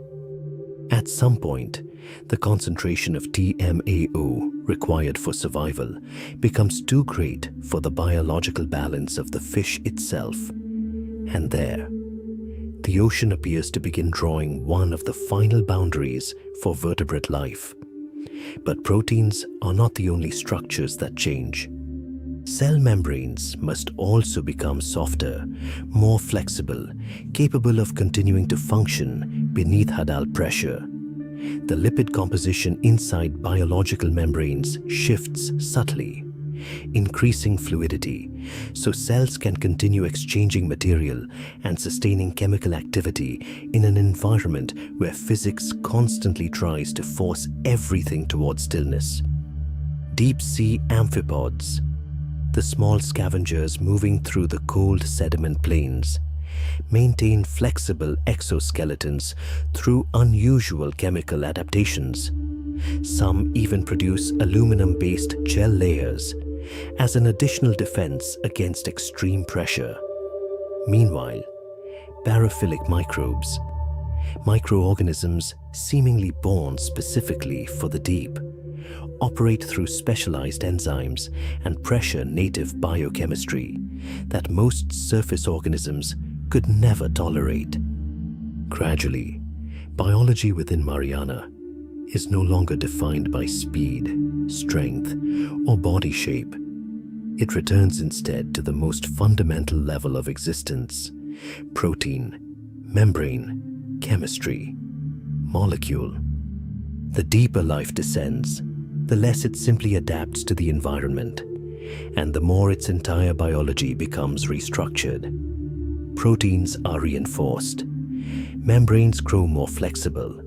At some point, the concentration of TMAO required for survival becomes too great for the biological balance of the fish itself. And there, the ocean appears to begin drawing one of the final boundaries for vertebrate life. But proteins are not the only structures that change. Cell membranes must also become softer, more flexible, capable of continuing to function beneath Hadal pressure. The lipid composition inside biological membranes shifts subtly, increasing fluidity, so cells can continue exchanging material and sustaining chemical activity in an environment where physics constantly tries to force everything towards stillness. Deep-sea amphipods, the small scavengers moving through the cold sediment plains, maintain flexible exoskeletons through unusual chemical adaptations. Some even produce aluminum-based gel layers as an additional defense against extreme pressure. Meanwhile, paraphilic microbes, microorganisms seemingly born specifically for the deep, operate through specialized enzymes and pressure-native biochemistry that most surface organisms could never tolerate. Gradually, biology within Mariana is no longer defined by speed, strength, or body shape. It returns instead to the most fundamental level of existence: protein, membrane, chemistry, molecule. The deeper life descends, the less it simply adapts to the environment, and the more its entire biology becomes restructured. Proteins are reinforced, membranes grow more flexible,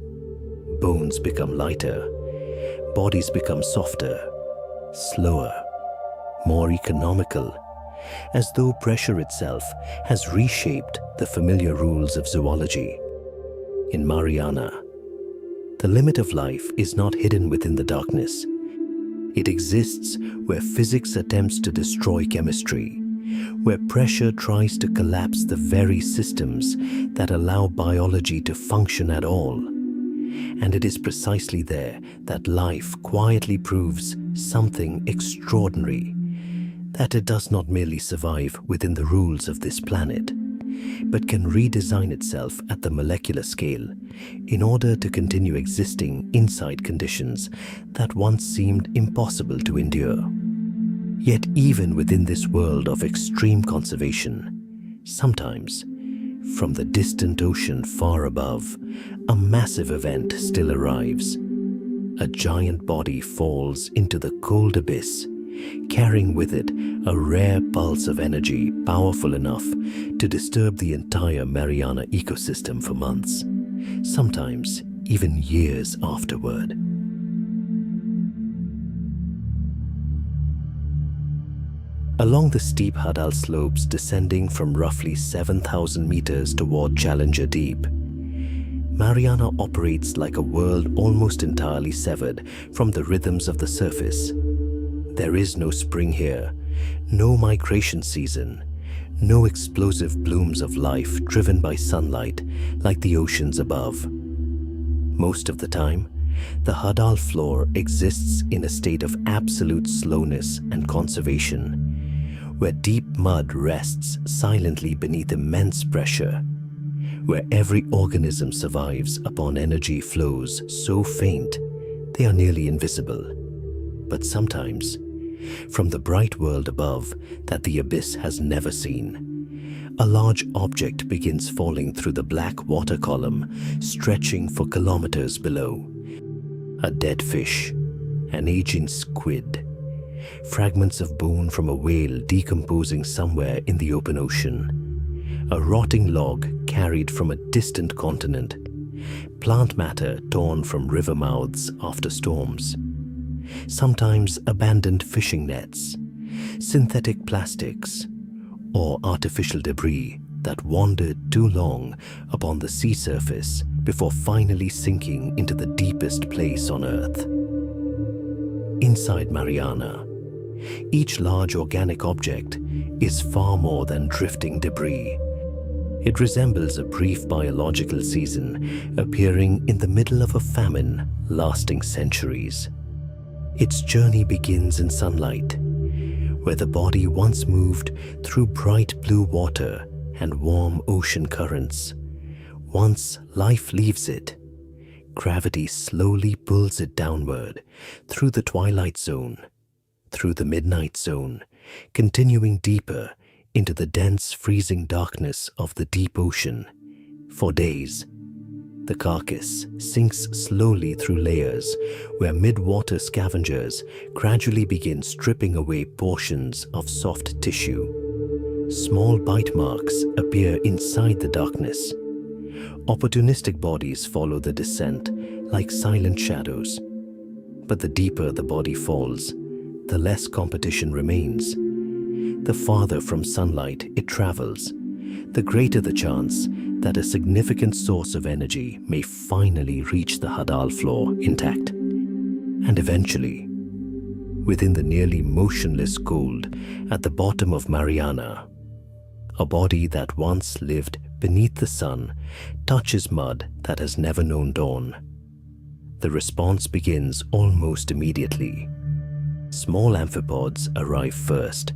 bones become lighter, bodies become softer, slower, more economical, as though pressure itself has reshaped the familiar rules of zoology. In Mariana, the limit of life is not hidden within the darkness. It exists where physics attempts to destroy chemistry, where pressure tries to collapse the very systems that allow biology to function at all. And it is precisely there that life quietly proves something extraordinary, that it does not merely survive within the rules of this planet, but can redesign itself at the molecular scale in order to continue existing inside conditions that once seemed impossible to endure. Yet even within this world of extreme conservation, sometimes, from the distant ocean far above, a massive event still arrives. A giant body falls into the cold abyss, carrying with it a rare pulse of energy powerful enough to disturb the entire Mariana ecosystem for months, sometimes even years afterward. Along the steep Hadal slopes descending from roughly 7,000 meters toward Challenger Deep, Mariana operates like a world almost entirely severed from the rhythms of the surface. There is no spring here, no migration season, no explosive blooms of life driven by sunlight like the oceans above. Most of the time, the Hadal floor exists in a state of absolute slowness and conservation, where deep mud rests silently beneath immense pressure, where every organism survives upon energy flows so faint they are nearly invisible. But sometimes, from the bright world above that the abyss has never seen, a large object begins falling through the black water column, stretching for kilometers below. A dead fish, an aging squid, fragments of bone from a whale decomposing somewhere in the open ocean, a rotting log carried from a distant continent, plant matter torn from river mouths after storms, sometimes abandoned fishing nets, synthetic plastics, or artificial debris that wandered too long upon the sea surface before finally sinking into the deepest place on Earth. Inside Mariana, each large organic object is far more than drifting debris. It resembles a brief biological season appearing in the middle of a famine lasting centuries. Its journey begins in sunlight, where the body once moved through bright blue water and warm ocean currents. Once life leaves it, gravity slowly pulls it downward through the twilight zone, through the midnight zone, continuing deeper into the dense freezing darkness of the deep ocean. For days, the carcass sinks slowly through layers where mid-water scavengers gradually begin stripping away portions of soft tissue. Small bite marks appear inside the darkness. Opportunistic bodies follow the descent like silent shadows. But the deeper the body falls, the less competition remains. The farther from sunlight it travels, the greater the chance that a significant source of energy may finally reach the Hadal floor intact. And eventually, within the nearly motionless cold at the bottom of Mariana, a body that once lived beneath the sun touches mud that has never known dawn. The response begins almost immediately. Small amphipods arrive first,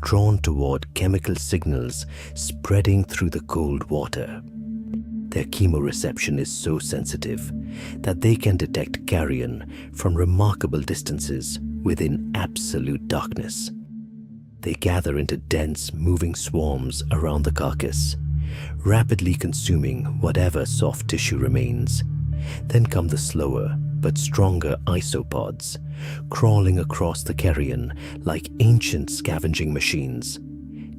drawn toward chemical signals spreading through the cold water. Their chemoreception is so sensitive that they can detect carrion from remarkable distances within absolute darkness. They gather into dense, moving swarms around the carcass, rapidly consuming whatever soft tissue remains. Then come the slower but stronger isopods, crawling across the carrion like ancient scavenging machines,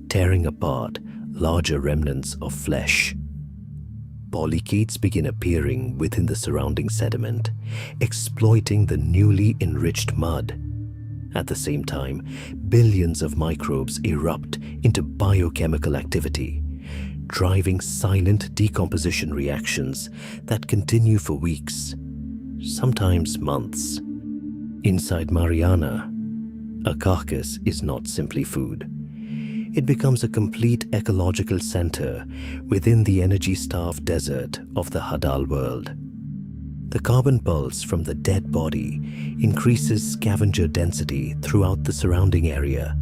tearing apart larger remnants of flesh. Polychaetes begin appearing within the surrounding sediment, exploiting the newly enriched mud. At the same time, billions of microbes erupt into biochemical activity, driving silent decomposition reactions that continue for weeks, sometimes months. Inside Mariana, a carcass is not simply food. It becomes a complete ecological center within the energy-starved desert of the Hadal world. The carbon pulse from the dead body increases scavenger density throughout the surrounding area,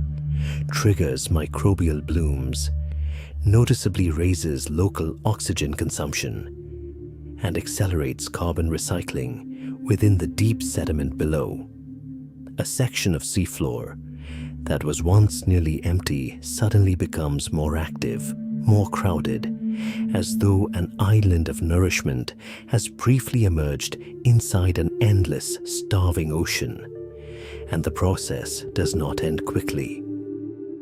triggers microbial blooms, noticeably raises local oxygen consumption and accelerates carbon recycling within the deep sediment below. A section of seafloor that was once nearly empty suddenly becomes more active, more crowded, as though an island of nourishment has briefly emerged inside an endless, starving ocean. And the process does not end quickly.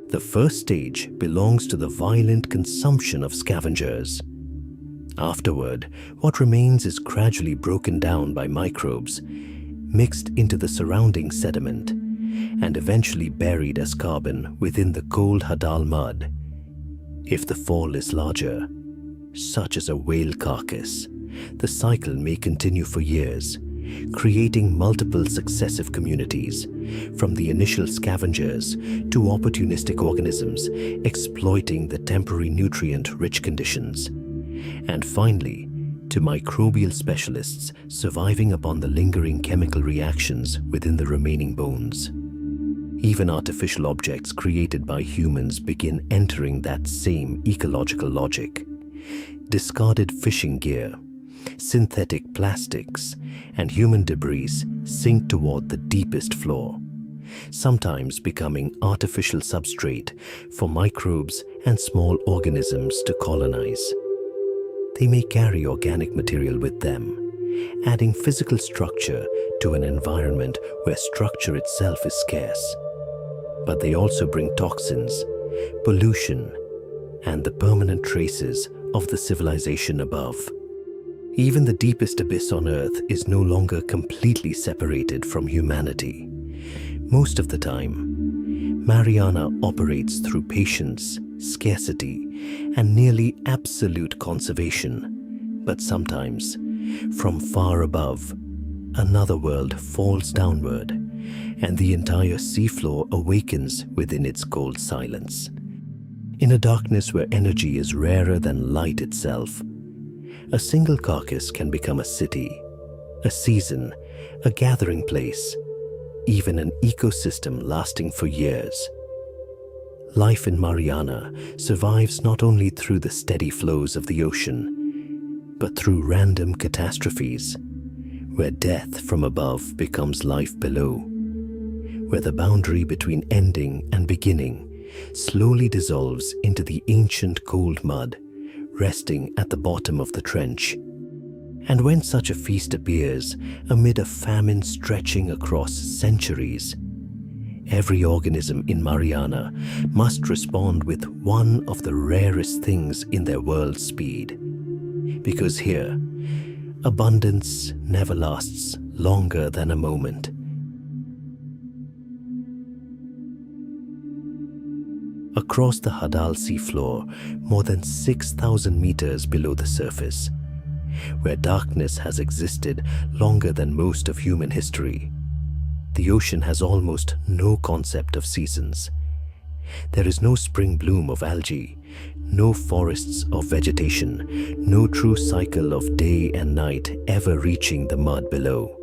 The first stage belongs to the violent consumption of scavengers. Afterward, what remains is gradually broken down by microbes, mixed into the surrounding sediment, and eventually buried as carbon within the cold Hadal mud. If the fall is larger, such as a whale carcass, the cycle may continue for years, creating multiple successive communities, from the initial scavengers to opportunistic organisms exploiting the temporary nutrient-rich conditions, and finally to microbial specialists surviving upon the lingering chemical reactions within the remaining bones. Even artificial objects created by humans begin entering that same ecological logic. Discarded fishing gear, synthetic plastics, and human debris sink toward the deepest floor, sometimes becoming artificial substrate for microbes and small organisms to colonize. They may carry organic material with them, adding physical structure to an environment where structure itself is scarce. But they also bring toxins, pollution, and the permanent traces of the civilization above. Even the deepest abyss on Earth is no longer completely separated from humanity. Most of the time, Mariana operates through patience, scarcity, and nearly absolute conservation. But sometimes, from far above, another world falls downward, and the entire seafloor awakens within its cold silence. In a darkness where energy is rarer than light itself, a single carcass can become a city, a season, a gathering place, even an ecosystem lasting for years. Life in Mariana survives not only through the steady flows of the ocean, but through random catastrophes, where death from above becomes life below, where the boundary between ending and beginning slowly dissolves into the ancient cold mud resting at the bottom of the trench. And when such a feast appears amid a famine stretching across centuries, every organism in Mariana must respond with one of the rarest things in their world's speed. Because here, abundance never lasts longer than a moment. Across the Hadal seafloor, more than 6,000 meters below the surface, where darkness has existed longer than most of human history, the ocean has almost no concept of seasons. There is no spring bloom of algae, no forests of vegetation, no true cycle of day and night ever reaching the mud below.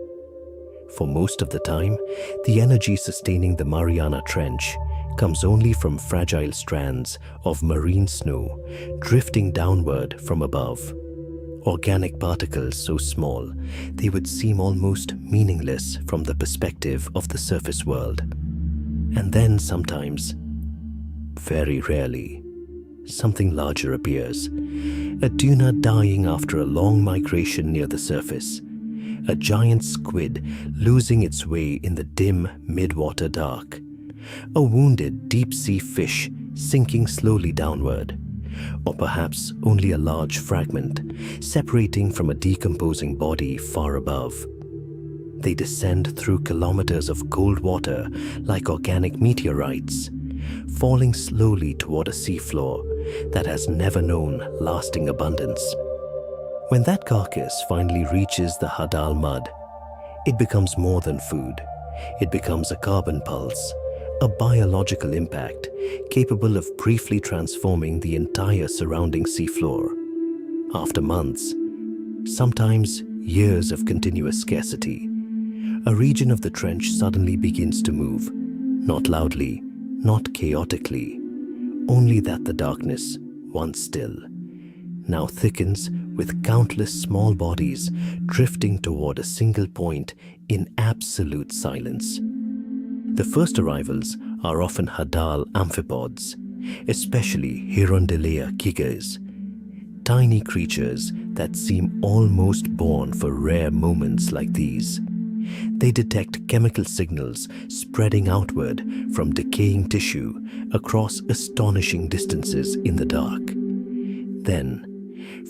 For most of the time, the energy sustaining the Mariana Trench comes only from fragile strands of marine snow drifting downward from above. Organic particles so small they would seem almost meaningless from the perspective of the surface world. And then sometimes, very rarely, something larger appears. A tuna dying after a long migration near the surface. A giant squid losing its way in the dim mid-water dark. A wounded deep-sea fish sinking slowly downward. Or perhaps only a large fragment separating from a decomposing body far above. They descend through kilometers of cold water like organic meteorites, falling slowly toward a seafloor that has never known lasting abundance. When that carcass finally reaches the Hadal mud, it becomes more than food. It becomes a carbon pulse, a biological impact capable of briefly transforming the entire surrounding seafloor. After months, sometimes years of continuous scarcity, a region of the trench suddenly begins to move, not loudly, not chaotically, only that the darkness once still, now thickens with countless small bodies drifting toward a single point in absolute silence. The first arrivals are often Hadal amphipods, especially Hirondellea gigas, tiny creatures that seem almost born for rare moments like these. They detect chemical signals spreading outward from decaying tissue across astonishing distances in the dark. Then,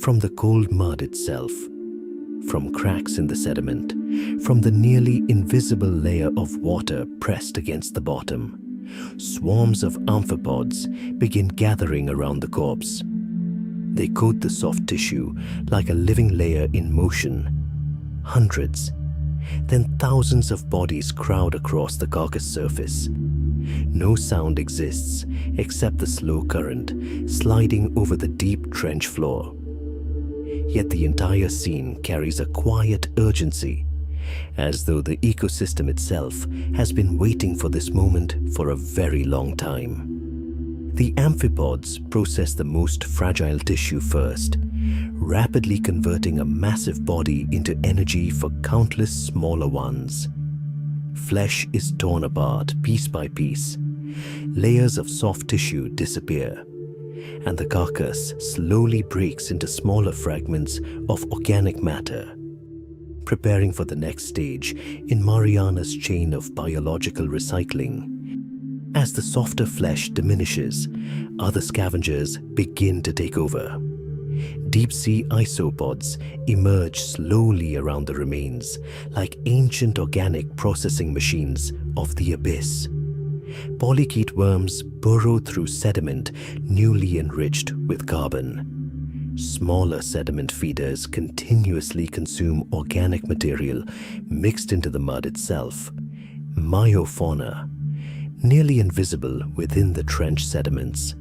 from the cold mud itself, from cracks in the sediment, from the nearly invisible layer of water pressed against the bottom, swarms of amphipods begin gathering around the corpse. They coat the soft tissue like a living layer in motion. Hundreds, then thousands of bodies crowd across the carcass surface. No sound exists except the slow current sliding over the deep trench floor. Yet the entire scene carries a quiet urgency, as though the ecosystem itself has been waiting for this moment for a very long time. The amphipods process the most fragile tissue first, rapidly converting a massive body into energy for countless smaller ones. Flesh is torn apart piece by piece. Layers of soft tissue disappear, and the carcass slowly breaks into smaller fragments of organic matter, preparing for the next stage in Mariana's chain of biological recycling. As the softer flesh diminishes, other scavengers begin to take over. Deep-sea isopods emerge slowly around the remains, like ancient organic processing machines of the abyss. Polychaete worms burrow through sediment newly enriched with carbon. Smaller sediment feeders continuously consume organic material mixed into the mud itself. Myofauna, nearly invisible within the trench sediments,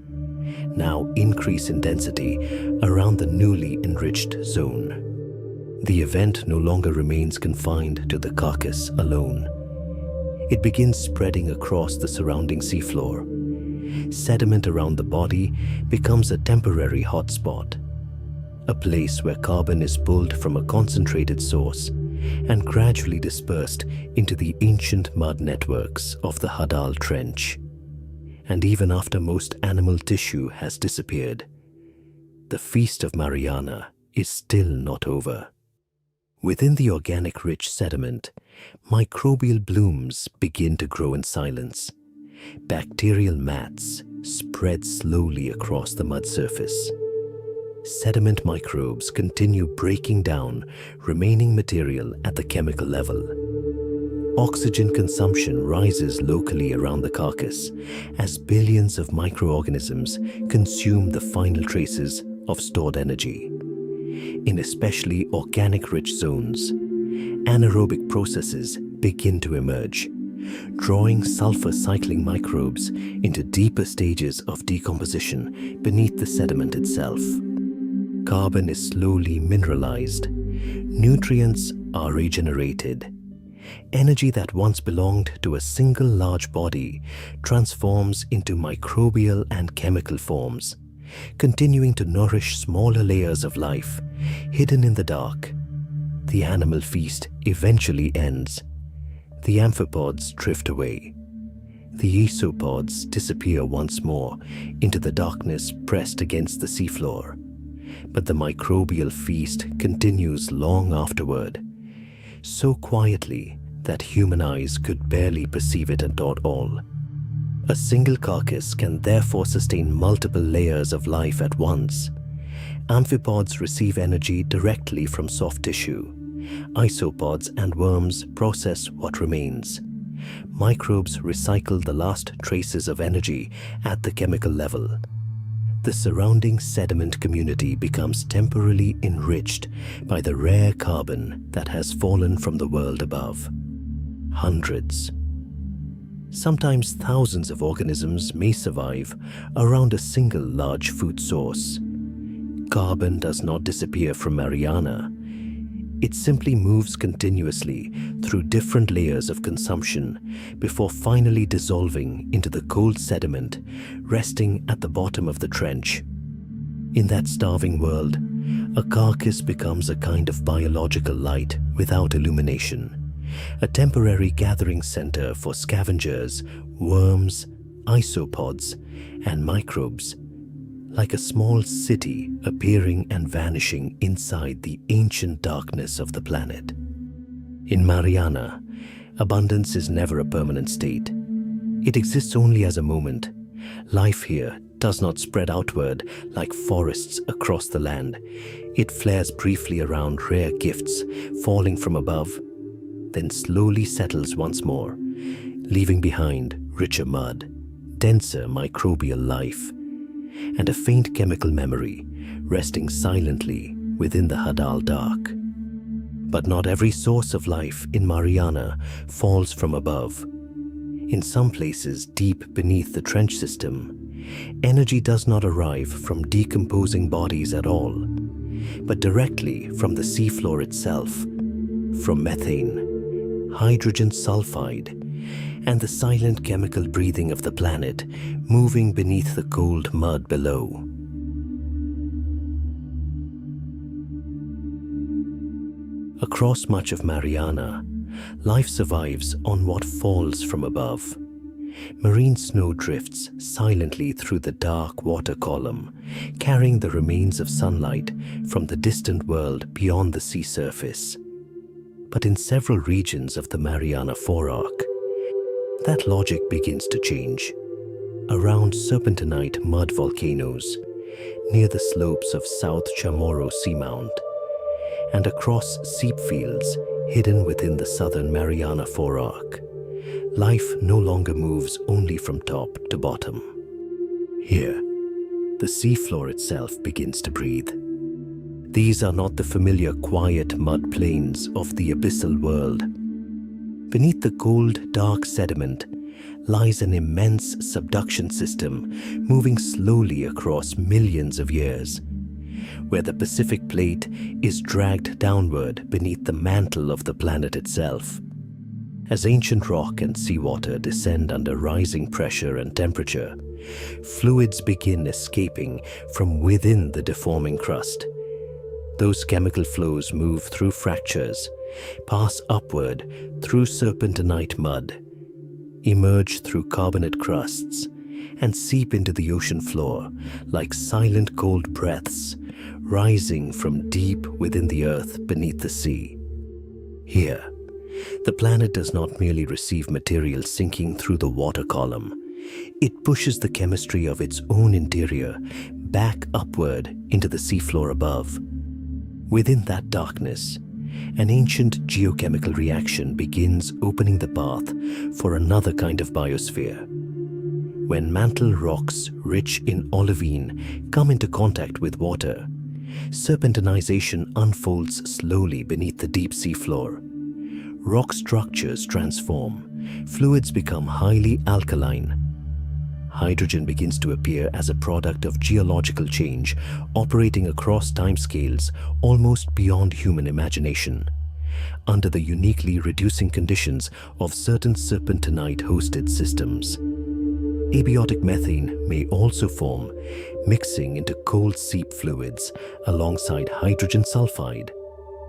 now increase in density around the newly enriched zone. The event no longer remains confined to the carcass alone. It begins spreading across the surrounding seafloor. Sediment around the body becomes a temporary hotspot, a place where carbon is pulled from a concentrated source and gradually dispersed into the ancient mud networks of the Hadal Trench. And even after most animal tissue has disappeared, the feast of Mariana is still not over. Within the organic-rich sediment, microbial blooms begin to grow in silence. Bacterial mats spread slowly across the mud surface. Sediment microbes continue breaking down remaining material at the chemical level. Oxygen consumption rises locally around the carcass as billions of microorganisms consume the final traces of stored energy. In especially organic-rich zones, anaerobic processes begin to emerge, drawing sulfur-cycling microbes into deeper stages of decomposition beneath the sediment itself. Carbon is slowly mineralized. Nutrients are regenerated. Energy that once belonged to a single large body transforms into microbial and chemical forms, continuing to nourish smaller layers of life hidden in the dark. The animal feast eventually ends. The amphipods drift away. The isopods disappear once more into the darkness pressed against the seafloor. But the microbial feast continues long afterward, so quietly that human eyes could barely perceive it at all. A single carcass can therefore sustain multiple layers of life at once. Amphipods receive energy directly from soft tissue. Isopods and worms process what remains. Microbes recycle the last traces of energy at the chemical level. The surrounding sediment community becomes temporarily enriched by the rare carbon that has fallen from the world above. Hundreds, sometimes thousands of organisms may survive around a single large food source. Carbon does not disappear from Mariana. It simply moves continuously through different layers of consumption before finally dissolving into the cold sediment resting at the bottom of the trench. In that starving world, a carcass becomes a kind of biological light without illumination, a temporary gathering center for scavengers, worms, isopods, and microbes, like a small city appearing and vanishing inside the ancient darkness of the planet. In Mariana, abundance is never a permanent state. It exists only as a moment. Life here does not spread outward like forests across the land. It flares briefly around rare gifts falling from above, then slowly settles once more, leaving behind richer mud, denser microbial life, and a faint chemical memory resting silently within the Hadal dark. But not every source of life in Mariana falls from above. In some places deep beneath the trench system, energy does not arrive from decomposing bodies at all, but directly from the seafloor itself, from methane, hydrogen sulfide, and the silent chemical breathing of the planet moving beneath the cold mud below. Across much of Mariana, life survives on what falls from above. Marine snow drifts silently through the dark water column, carrying the remains of sunlight from the distant world beyond the sea surface. But in several regions of the Mariana Forearc, that logic begins to change. Around serpentinite mud volcanoes, near the slopes of South Chamorro Seamount, and across seep fields hidden within the southern Mariana Forearc, life no longer moves only from top to bottom. Here, the seafloor itself begins to breathe. These are not the familiar quiet mud plains of the abyssal world. Beneath the cold, dark sediment lies an immense subduction system moving slowly across millions of years, where the Pacific plate is dragged downward beneath the mantle of the planet itself. As ancient rock and seawater descend under rising pressure and temperature, fluids begin escaping from within the deforming crust. Those chemical flows move through fractures, pass upward through serpentinite mud, emerge through carbonate crusts, and seep into the ocean floor like silent cold breaths rising from deep within the earth beneath the sea. Here, the planet does not merely receive material sinking through the water column. It pushes the chemistry of its own interior back upward into the seafloor above. Within that darkness, an ancient geochemical reaction begins opening the path for another kind of biosphere. When mantle rocks rich in olivine come into contact with water, serpentinization unfolds slowly beneath the deep seafloor. Rock structures transform, fluids become highly alkaline. Hydrogen begins to appear as a product of geological change, operating across timescales almost beyond human imagination, under the uniquely reducing conditions of certain serpentinite-hosted systems. Abiotic methane may also form, mixing into cold seep fluids alongside hydrogen sulfide,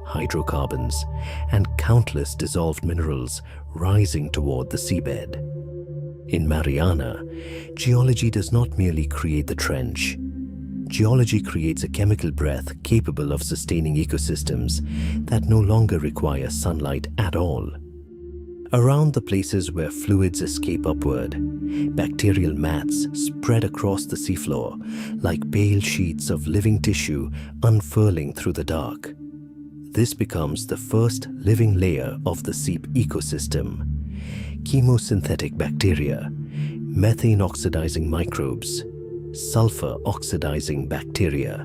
hydrocarbons, and countless dissolved minerals rising toward the seabed. In Mariana, geology does not merely create the trench. Geology creates a chemical breath capable of sustaining ecosystems that no longer require sunlight at all. Around the places where fluids escape upward, bacterial mats spread across the seafloor like pale sheets of living tissue unfurling through the dark. This becomes the first living layer of the seep ecosystem. Chemosynthetic bacteria, methane-oxidizing microbes, sulfur-oxidizing bacteria,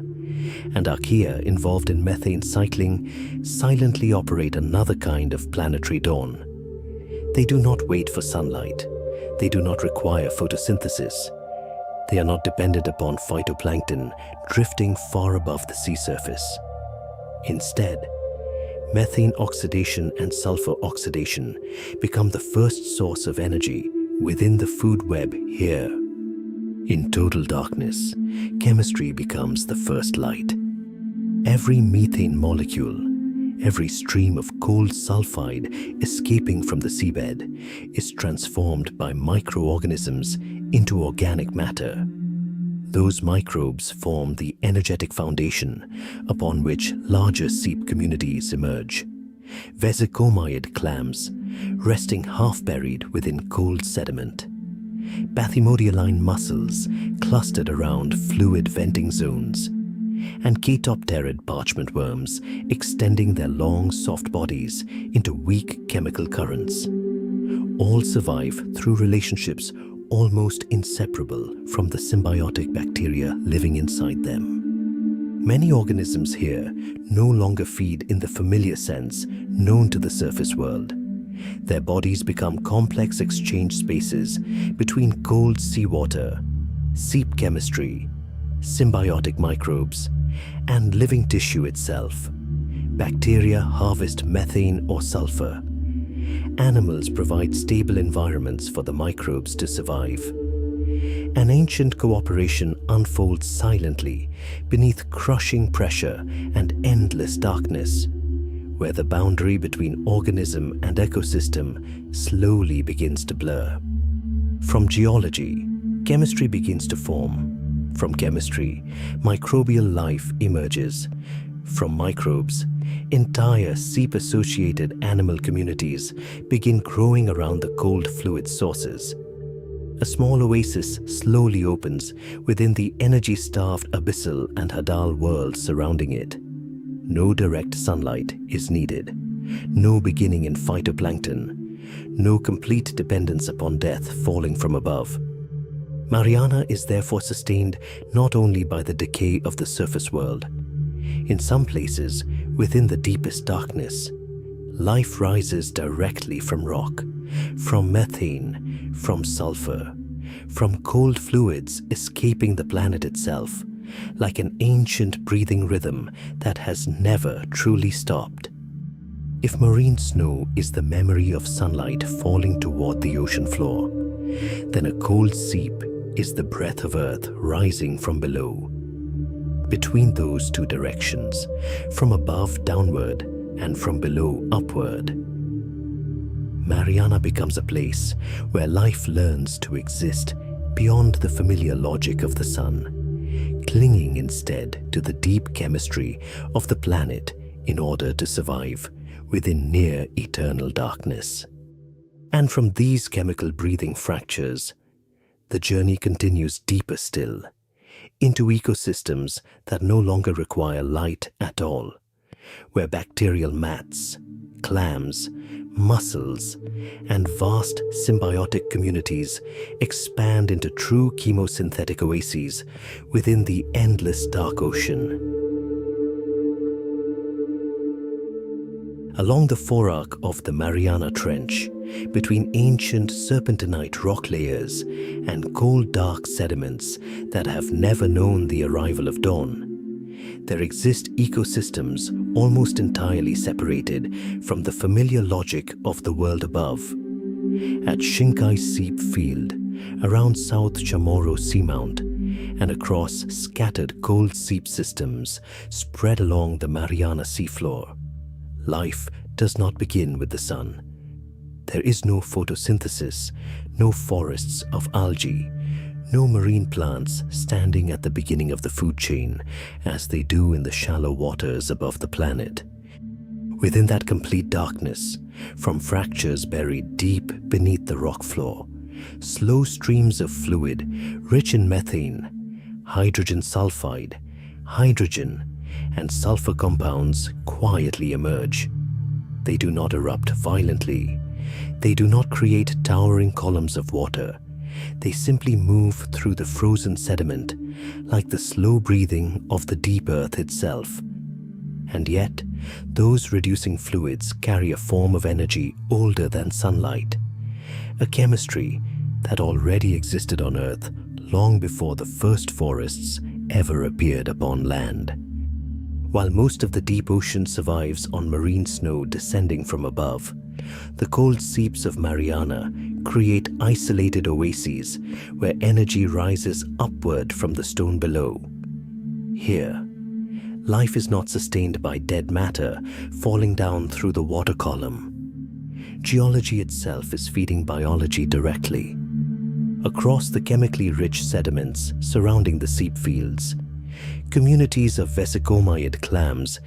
and archaea involved in methane cycling silently operate another kind of planetary dawn. They do not wait for sunlight. They do not require photosynthesis. They are not dependent upon phytoplankton drifting far above the sea surface. Instead, methane oxidation and sulfur oxidation become the first source of energy within the food web here. In total darkness, chemistry becomes the first light. Every methane molecule, every stream of cold sulfide escaping from the seabed is transformed by microorganisms into organic matter. Those microbes form the energetic foundation upon which larger seep communities emerge. Vesicomyid clams, resting half-buried within cold sediment. Bathymodialine mussels clustered around fluid venting zones. And chaetopterid parchment worms extending their long, soft bodies into weak chemical currents. All survive through relationships almost inseparable from the symbiotic bacteria living inside them. Many organisms here no longer feed in the familiar sense known to the surface world. Their bodies become complex exchange spaces between cold seawater, seep chemistry, symbiotic microbes, and living tissue itself. Bacteria harvest methane or sulfur. Animals provide stable environments for the microbes to survive. An ancient cooperation unfolds silently beneath crushing pressure and endless darkness, where the boundary between organism and ecosystem slowly begins to blur. From geology, chemistry begins to form. From chemistry, microbial life emerges. From microbes, entire seep-associated animal communities begin growing around the cold fluid sources. A small oasis slowly opens within the energy-starved Abyssal and Hadal worlds surrounding it. No direct sunlight is needed, no beginning in phytoplankton, no complete dependence upon death falling from above. Mariana is therefore sustained not only by the decay of the surface world. In some places, within the deepest darkness, life rises directly from rock, from methane, from sulfur, from cold fluids escaping the planet itself, like an ancient breathing rhythm that has never truly stopped. If marine snow is the memory of sunlight falling toward the ocean floor, then a cold seep is the breath of earth rising from below. Between those two directions, from above downward and from below upward, Mariana becomes a place where life learns to exist beyond the familiar logic of the sun, clinging instead to the deep chemistry of the planet in order to survive within near eternal darkness. And from these chemical breathing fractures, the journey continues deeper still, into ecosystems that no longer require light at all, where bacterial mats, clams, mussels, and vast symbiotic communities expand into true chemosynthetic oases within the endless dark ocean. Along the forarc of the Mariana Trench, between ancient serpentinite rock layers and cold dark sediments that have never known the arrival of dawn, there exist ecosystems almost entirely separated from the familiar logic of the world above. At Shinkai Seep Field, around South Chamorro Seamount, and across scattered cold seep systems spread along the Mariana seafloor, life does not begin with the sun. There is no photosynthesis, no forests of algae, no marine plants standing at the beginning of the food chain as they do in the shallow waters above the planet. Within that complete darkness, from fractures buried deep beneath the rock floor, slow streams of fluid rich in methane, hydrogen sulfide, hydrogen, and sulfur compounds quietly emerge. They do not erupt violently. They do not create towering columns of water. They simply move through the frozen sediment like the slow breathing of the deep earth itself. And yet, those reducing fluids carry a form of energy older than sunlight, a chemistry that already existed on Earth long before the first forests ever appeared upon land. While most of the deep ocean survives on marine snow descending from above, the cold seeps of Mariana create isolated oases where energy rises upward from the stone below. Here, life is not sustained by dead matter falling down through the water column. Geology itself is feeding biology directly. Across the chemically rich sediments surrounding the seep fields, communities of vesicomyid clams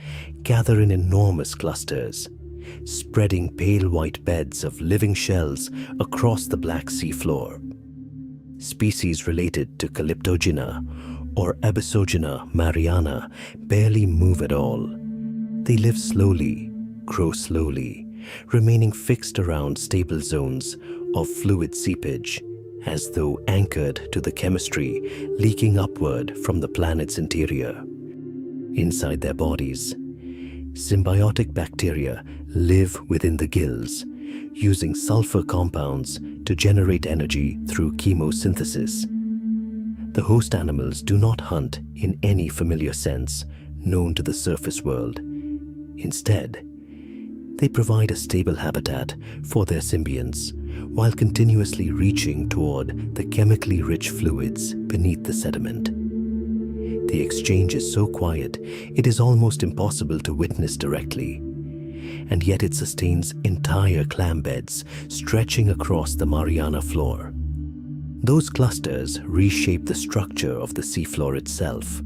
gather in enormous clusters, spreading pale white beds of living shells across the Black Sea floor. Species related to Calyptogena or Abyssogena Mariana barely move at all. They live slowly, grow slowly, remaining fixed around stable zones of fluid seepage, as though anchored to the chemistry leaking upward from the planet's interior. Inside their bodies, symbiotic bacteria live within the gills, using sulfur compounds to generate energy through chemosynthesis. The host animals do not hunt in any familiar sense known to the surface world. Instead, they provide a stable habitat for their symbionts while continuously reaching toward the chemically rich fluids beneath the sediment. The exchange is so quiet, it is almost impossible to witness directly, and yet it sustains entire clam beds stretching across the Mariana floor. Those clusters reshape the structure of the seafloor itself.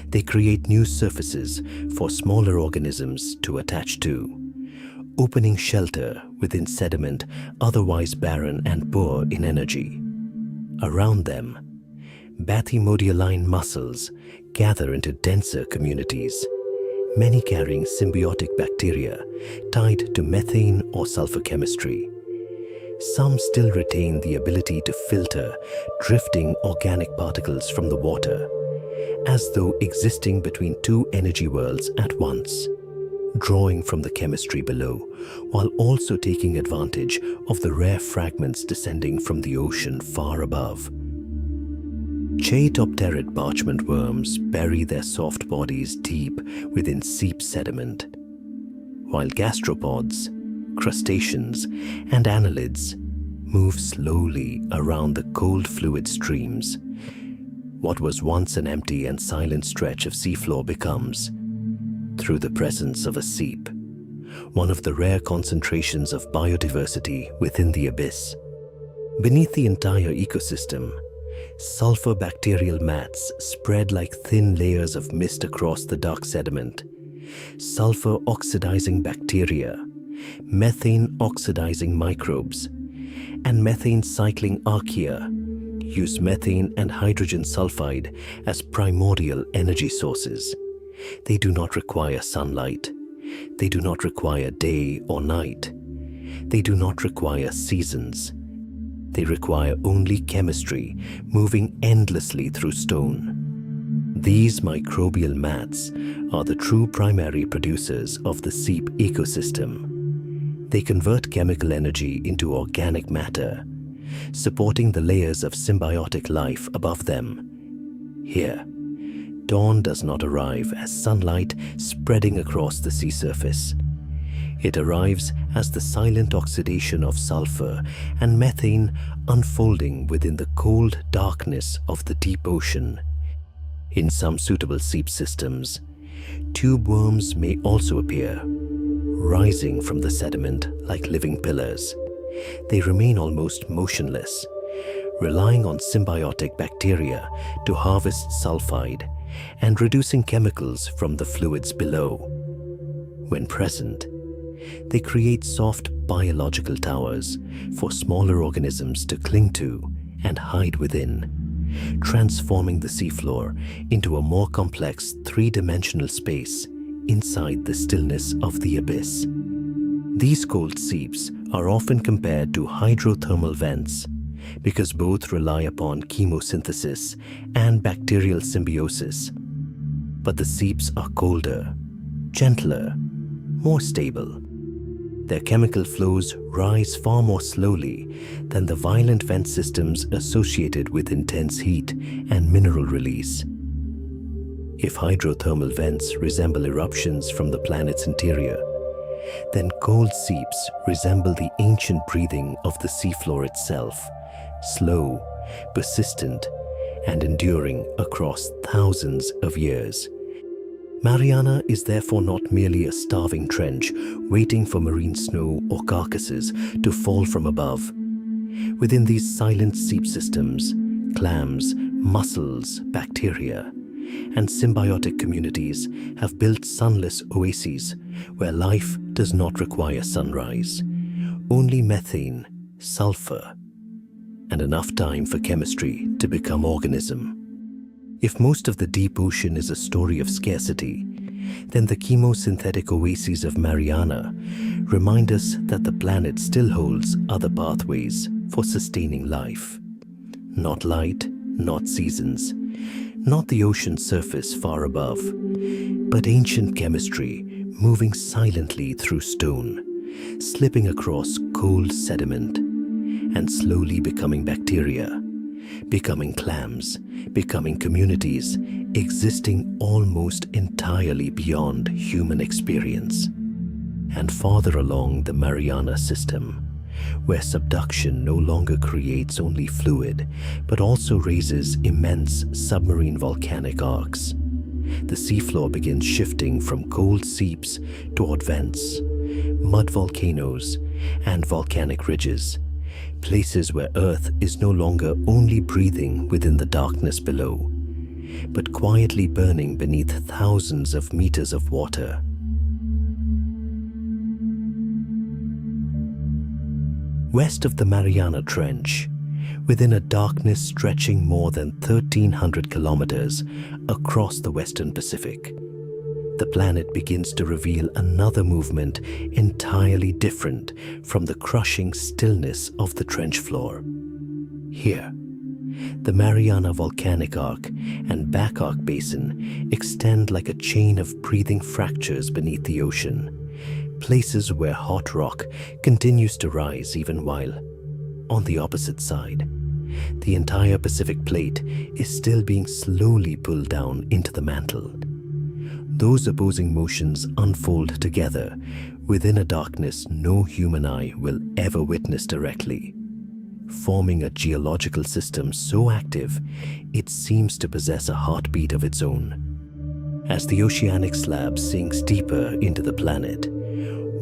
They create new surfaces for smaller organisms to attach to, opening shelter within sediment otherwise barren and poor in energy. Around them, bathymodialine mussels gather into denser communities, many carrying symbiotic bacteria tied to methane or sulfur chemistry. Some still retain the ability to filter drifting organic particles from the water, as though existing between two energy worlds at once, drawing from the chemistry below, while also taking advantage of the rare fragments descending from the ocean far above. Chaetopterid parchment worms bury their soft bodies deep within seep sediment, while gastropods, crustaceans, and annelids move slowly around the cold fluid streams. What was once an empty and silent stretch of seafloor becomes, through the presence of a seep, one of the rare concentrations of biodiversity within the abyss. Beneath the entire ecosystem, sulfur bacterial mats spread like thin layers of mist across the dark sediment. Sulfur oxidizing bacteria, methane oxidizing microbes, and methane cycling archaea use methane and hydrogen sulfide as primordial energy sources. They do not require sunlight. They do not require day or night. They do not require seasons. They require only chemistry moving endlessly through stone. These microbial mats are the true primary producers of the seep ecosystem. They convert chemical energy into organic matter, supporting the layers of symbiotic life above them. Here, dawn does not arrive as sunlight spreading across the sea surface. It arrives as the silent oxidation of sulfur and methane unfolding within the cold darkness of the deep ocean. In some suitable seep systems, tube worms may also appear, rising from the sediment like living pillars. They remain almost motionless, relying on symbiotic bacteria to harvest sulfide and reducing chemicals from the fluids below. When present, they create soft biological towers for smaller organisms to cling to and hide within, transforming the seafloor into a more complex three-dimensional space inside the stillness of the abyss. These cold seeps are often compared to hydrothermal vents because both rely upon chemosynthesis and bacterial symbiosis. But the seeps are colder, gentler, more stable. Their chemical flows rise far more slowly than the violent vent systems associated with intense heat and mineral release. If hydrothermal vents resemble eruptions from the planet's interior, then cold seeps resemble the ancient breathing of the seafloor itself, slow, persistent, and enduring across thousands of years. Mariana is therefore not merely a starving trench waiting for marine snow or carcasses to fall from above. Within these silent seep systems, clams, mussels, bacteria, and symbiotic communities have built sunless oases where life does not require sunrise, only methane, sulfur, and enough time for chemistry to become organism. If most of the deep ocean is a story of scarcity, then the chemosynthetic oases of Mariana remind us that the planet still holds other pathways for sustaining life. Not light, not seasons, not the ocean surface far above, but ancient chemistry moving silently through stone, slipping across cold sediment, and slowly becoming bacteria, becoming clams, becoming communities, existing almost entirely beyond human experience. And farther along the Mariana system, where subduction no longer creates only fluid, but also raises immense submarine volcanic arcs, the seafloor begins shifting from cold seeps toward vents, mud volcanoes, and volcanic ridges, places where Earth is no longer only breathing within the darkness below, but quietly burning beneath thousands of meters of water. West of the Mariana Trench, within a darkness stretching more than 1,300 kilometers across the Western Pacific, the planet begins to reveal another movement entirely different from the crushing stillness of the trench floor. Here, the Mariana Volcanic Arc and Back Arc Basin extend like a chain of breathing fractures beneath the ocean, places where hot rock continues to rise even while, on the opposite side, the entire Pacific plate is still being slowly pulled down into the mantle. Those opposing motions unfold together within a darkness no human eye will ever witness directly, forming a geological system so active it seems to possess a heartbeat of its own. As the oceanic slab sinks deeper into the planet,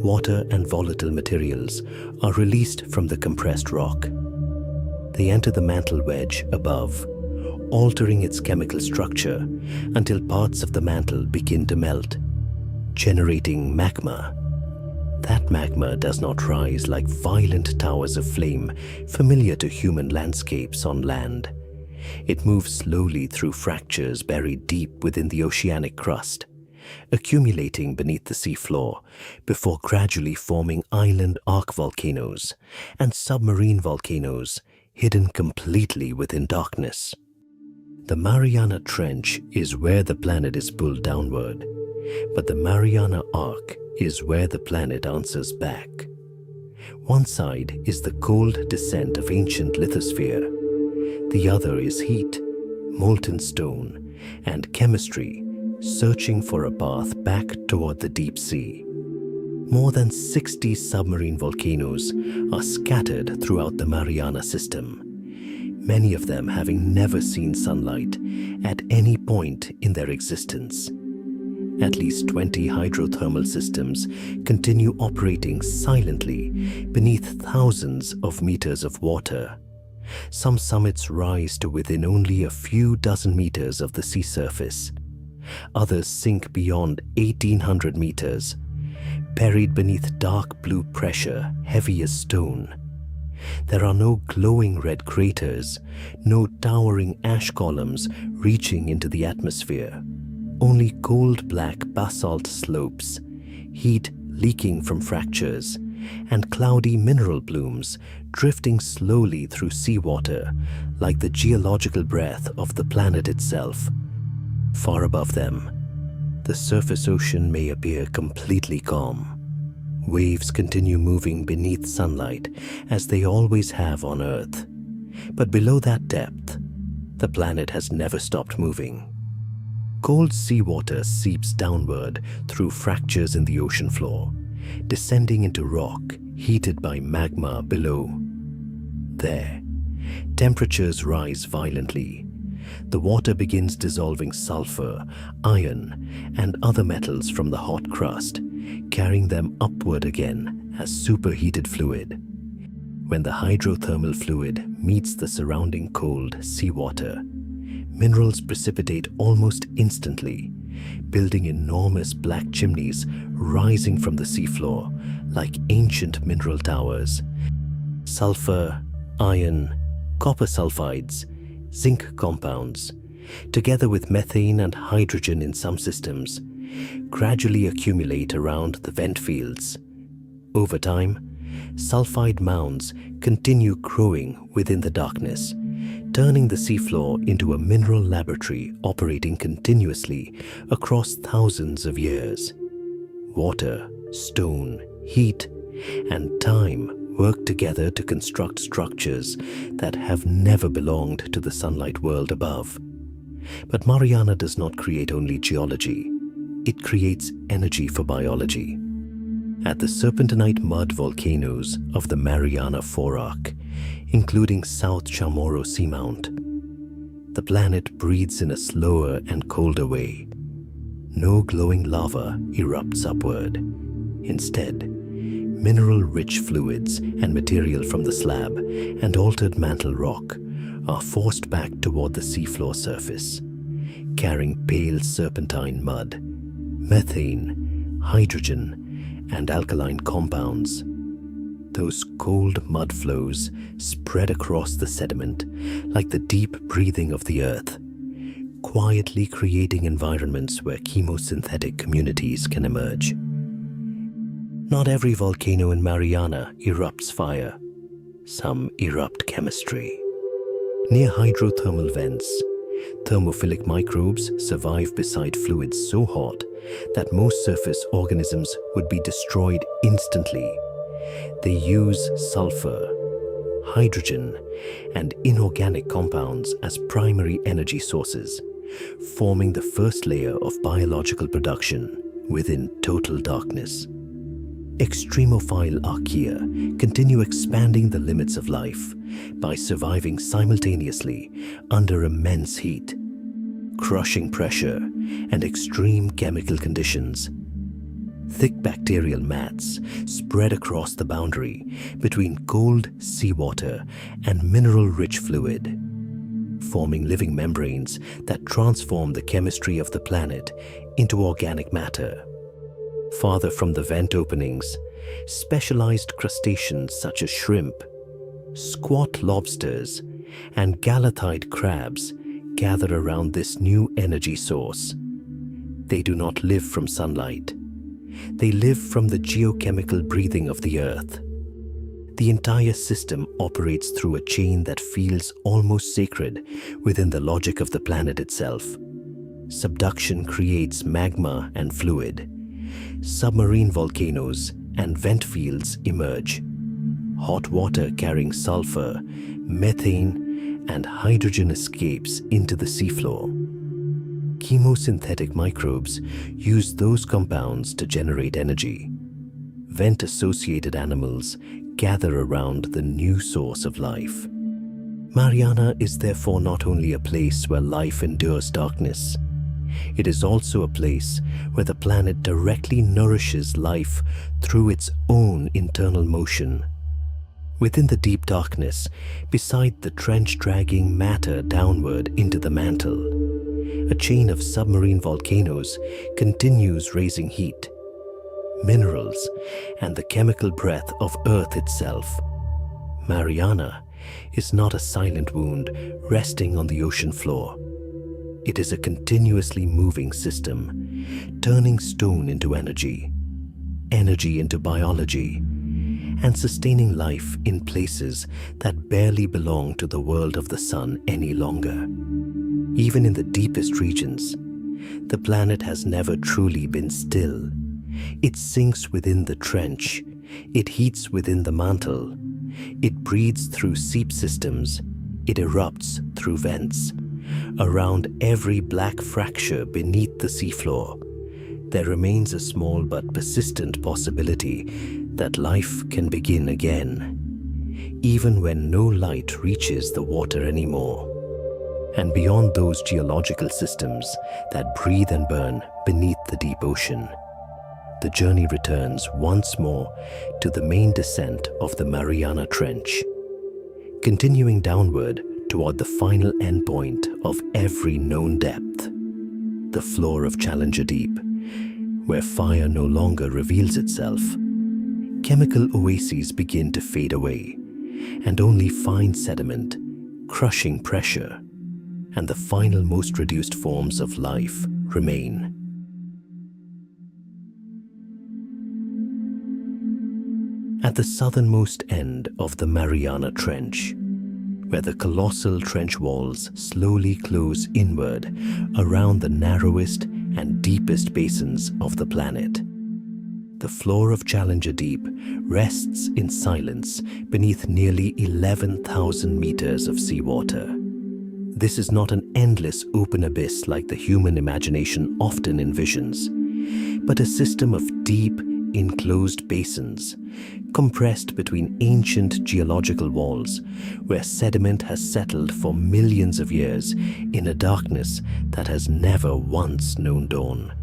water and volatile materials are released from the compressed rock. They enter the mantle wedge above, altering its chemical structure until parts of the mantle begin to melt, generating magma. That magma does not rise like violent towers of flame familiar to human landscapes on land. It moves slowly through fractures buried deep within the oceanic crust, accumulating beneath the seafloor before gradually forming island arc volcanoes and submarine volcanoes hidden completely within darkness. The Mariana Trench is where the planet is pulled downward, but the Mariana Arc is where the planet answers back. One side is the cold descent of ancient lithosphere. The other is heat, molten stone, and chemistry searching for a path back toward the deep sea. More than 60 submarine volcanoes are scattered throughout the Mariana system, many of them having never seen sunlight at any point in their existence. At least 20 hydrothermal systems continue operating silently beneath thousands of meters of water. Some summits rise to within only a few dozen meters of the sea surface. Others sink beyond 1,800 meters, buried beneath dark blue pressure heavy as stone. There are no glowing red craters, no towering ash columns reaching into the atmosphere, only cold black basalt slopes, heat leaking from fractures, and cloudy mineral plumes drifting slowly through seawater like the geological breath of the planet itself. Far above them, the surface ocean may appear completely calm. Waves continue moving beneath sunlight as they always have on Earth. But below that depth, the planet has never stopped moving. Cold seawater seeps downward through fractures in the ocean floor, descending into rock heated by magma below. There, temperatures rise violently. The water begins dissolving sulfur, iron, and other metals from the hot crust, carrying them upward again as superheated fluid. When the hydrothermal fluid meets the surrounding cold seawater, minerals precipitate almost instantly, building enormous black chimneys rising from the seafloor like ancient mineral towers. Sulfur, iron, copper sulfides, zinc compounds, together with methane and hydrogen in some systems, gradually accumulate around the vent fields. Over time, sulfide mounds continue growing within the darkness, turning the seafloor into a mineral laboratory operating continuously across thousands of years. Water, stone, heat, and time work together to construct structures that have never belonged to the sunlight world above. But Mariana does not create only geology. It creates energy for biology. At the serpentinite mud volcanoes of the Mariana Forearc, including South Chamorro Seamount, the planet breathes in a slower and colder way. No glowing lava erupts upward. Instead, mineral-rich fluids and material from the slab and altered mantle rock are forced back toward the seafloor surface, carrying pale serpentine mud, methane, hydrogen, and alkaline compounds. Those cold mud flows spread across the sediment like the deep breathing of the earth, quietly creating environments where chemosynthetic communities can emerge. Not every volcano in Mariana erupts fire. Some erupt chemistry. Near hydrothermal vents, thermophilic microbes survive beside fluids so hot that most surface organisms would be destroyed instantly. They use sulfur, hydrogen, and inorganic compounds as primary energy sources, forming the first layer of biological production within total darkness. Extremophile archaea continue expanding the limits of life by surviving simultaneously under immense heat, crushing pressure, and extreme chemical conditions. Thick bacterial mats spread across the boundary between cold seawater and mineral-rich fluid, forming living membranes that transform the chemistry of the planet into organic matter. Farther from the vent openings, specialized crustaceans such as shrimp, squat lobsters, and galathite crabs gather around this new energy source. They do not live from sunlight. They live from the geochemical breathing of the earth. The entire system operates through a chain that feels almost sacred within the logic of the planet itself. Subduction creates magma and fluid. Submarine volcanoes and vent fields emerge. Hot water carrying sulfur, methane, and hydrogen escapes into the seafloor. Chemosynthetic microbes use those compounds to generate energy. Vent-associated animals gather around the new source of life. Mariana is therefore not only a place where life endures darkness. It is also a place where the planet directly nourishes life through its own internal motion. Within the deep darkness, beside the trench dragging matter downward into the mantle, a chain of submarine volcanoes continues raising heat, minerals, and the chemical breath of Earth itself. Mariana is not a silent wound resting on the ocean floor. It is a continuously moving system, turning stone into energy, energy into biology, and sustaining life in places that barely belong to the world of the sun any longer. Even in the deepest regions, the planet has never truly been still. It sinks within the trench, it heats within the mantle, it breathes through seep systems, it erupts through vents. Around every black fracture beneath the seafloor, there remains a small but persistent possibility that life can begin again, even when no light reaches the water anymore. And beyond those geological systems that breathe and burn beneath the deep ocean, the journey returns once more to the main descent of the Mariana Trench, continuing downward toward the final endpoint of every known depth, the floor of Challenger Deep, where fire no longer reveals itself. Chemical oases begin to fade away, and only fine sediment, crushing pressure, and the final most reduced forms of life remain. At the southernmost end of the Mariana Trench, where the colossal trench walls slowly close inward around the narrowest and deepest basins of the planet, the floor of Challenger Deep rests in silence beneath nearly 11,000 meters of seawater. This is not an endless open abyss like the human imagination often envisions, but a system of deep, enclosed basins, compressed between ancient geological walls, where sediment has settled for millions of years in a darkness that has never once known dawn.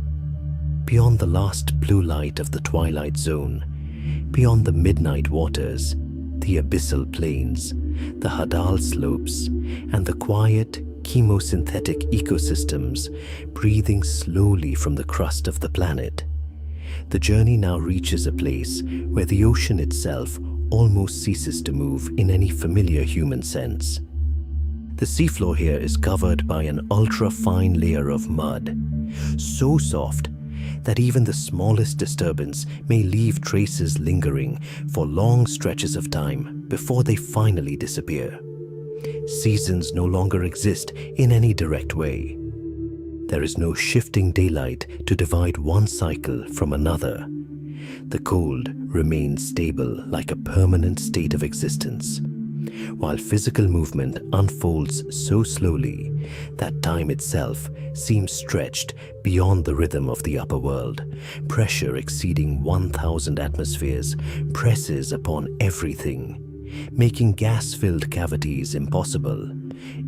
Beyond the last blue light of the twilight zone, beyond the midnight waters, the abyssal plains, the Hadal slopes, and the quiet, chemosynthetic ecosystems breathing slowly from the crust of the planet, the journey now reaches a place where the ocean itself almost ceases to move in any familiar human sense. The seafloor here is covered by an ultra-fine layer of mud, so soft that even the smallest disturbance may leave traces lingering for long stretches of time before they finally disappear. Seasons no longer exist in any direct way. There is no shifting daylight to divide one cycle from another. The cold remains stable like a permanent state of existence, while physical movement unfolds so slowly that time itself seems stretched beyond the rhythm of the upper world. Pressure exceeding 1,000 atmospheres presses upon everything, making gas-filled cavities impossible,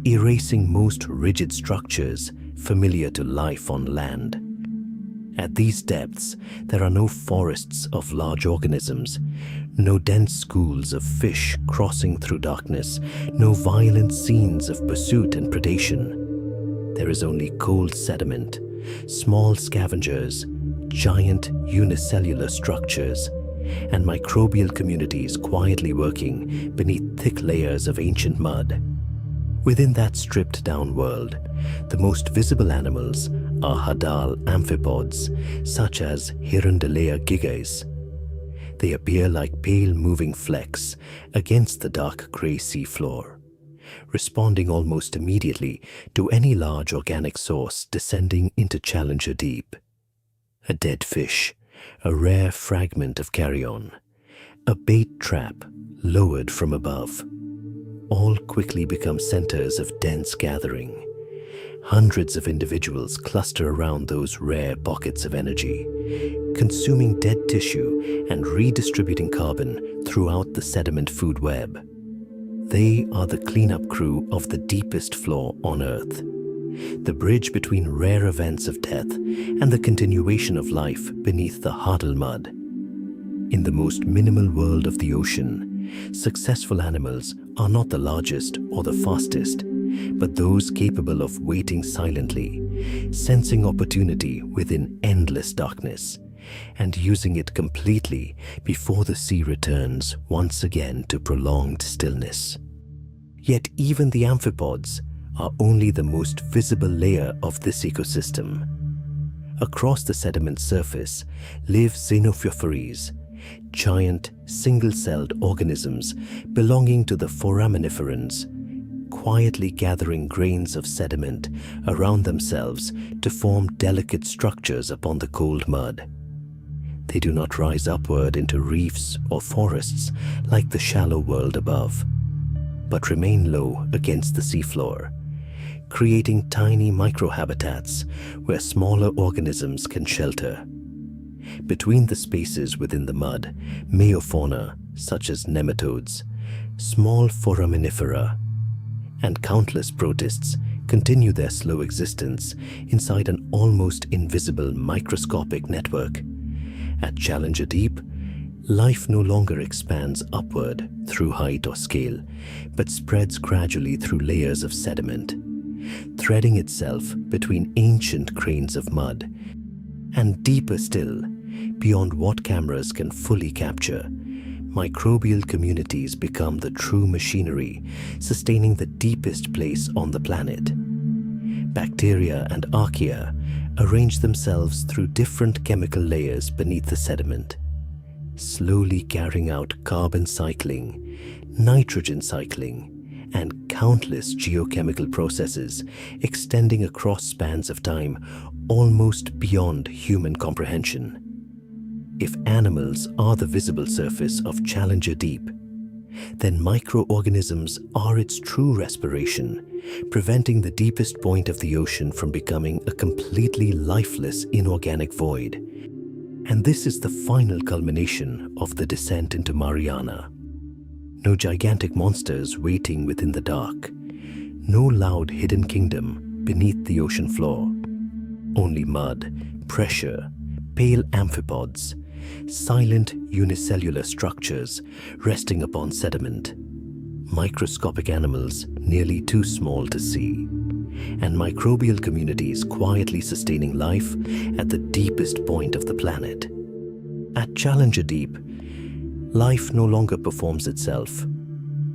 erasing most rigid structures familiar to life on land. At these depths, there are no forests of large organisms, no dense schools of fish crossing through darkness, no violent scenes of pursuit and predation. There is only cold sediment, small scavengers, giant unicellular structures, and microbial communities quietly working beneath thick layers of ancient mud. Within that stripped-down world, the most visible animals are Hadal amphipods, such as Hirundellea gigas. They appear like pale moving flecks against the dark grey seafloor, responding almost immediately to any large organic source descending into Challenger Deep. A dead fish, a rare fragment of carrion, a bait trap lowered from above, all quickly become centers of dense gathering. Hundreds of individuals cluster around those rare pockets of energy, consuming dead tissue and redistributing carbon throughout the sediment food web. They are the cleanup crew of the deepest floor on Earth, the bridge between rare events of death and the continuation of life beneath the Hadal mud. In the most minimal world of the ocean, successful animals are not the largest or the fastest, but those capable of waiting silently, sensing opportunity within endless darkness, and using it completely before the sea returns once again to prolonged stillness. Yet even the amphipods are only the most visible layer of this ecosystem. Across the sediment surface live xenophorees, giant single-celled organisms belonging to the foraminiferans, quietly gathering grains of sediment around themselves to form delicate structures upon the cold mud. They do not rise upward into reefs or forests like the shallow world above, but remain low against the seafloor, creating tiny microhabitats where smaller organisms can shelter. Between the spaces within the mud, meiofauna such as nematodes, small foraminifera, and countless protists continue their slow existence inside an almost invisible microscopic network. At Challenger Deep, life no longer expands upward through height or scale, but spreads gradually through layers of sediment, threading itself between ancient grains of mud. And deeper still, beyond what cameras can fully capture, microbial communities become the true machinery sustaining the deepest place on the planet. Bacteria and archaea arrange themselves through different chemical layers beneath the sediment, slowly carrying out carbon cycling, nitrogen cycling, and countless geochemical processes extending across spans of time almost beyond human comprehension. If animals are the visible surface of Challenger Deep, then microorganisms are its true respiration, preventing the deepest point of the ocean from becoming a completely lifeless inorganic void. And this is the final culmination of the descent into Mariana. No gigantic monsters waiting within the dark, no loud hidden kingdom beneath the ocean floor. Only mud, pressure, pale amphipods, silent unicellular structures resting upon sediment, microscopic animals nearly too small to see, and microbial communities quietly sustaining life at the deepest point of the planet. At Challenger Deep, life no longer performs itself.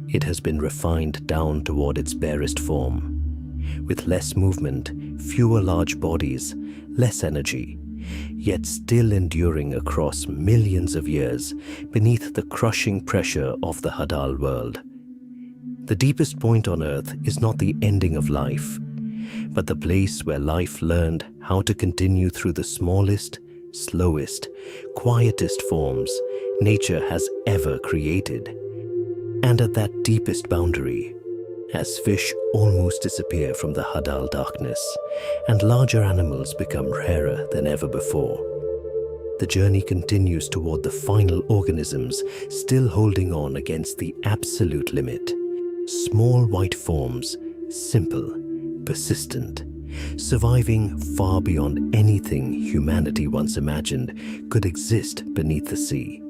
It has been refined down toward its barest form. With less movement, fewer large bodies, less energy, yet still enduring across millions of years beneath the crushing pressure of the Hadal world. The deepest point on Earth is not the ending of life, but the place where life learned how to continue through the smallest, slowest, quietest forms nature has ever created. And at that deepest boundary, as fish almost disappear from the Hadal darkness and larger animals become rarer than ever before, the journey continues toward the final organisms still holding on against the absolute limit. Small white forms, simple, persistent, surviving far beyond anything humanity once imagined could exist beneath the sea.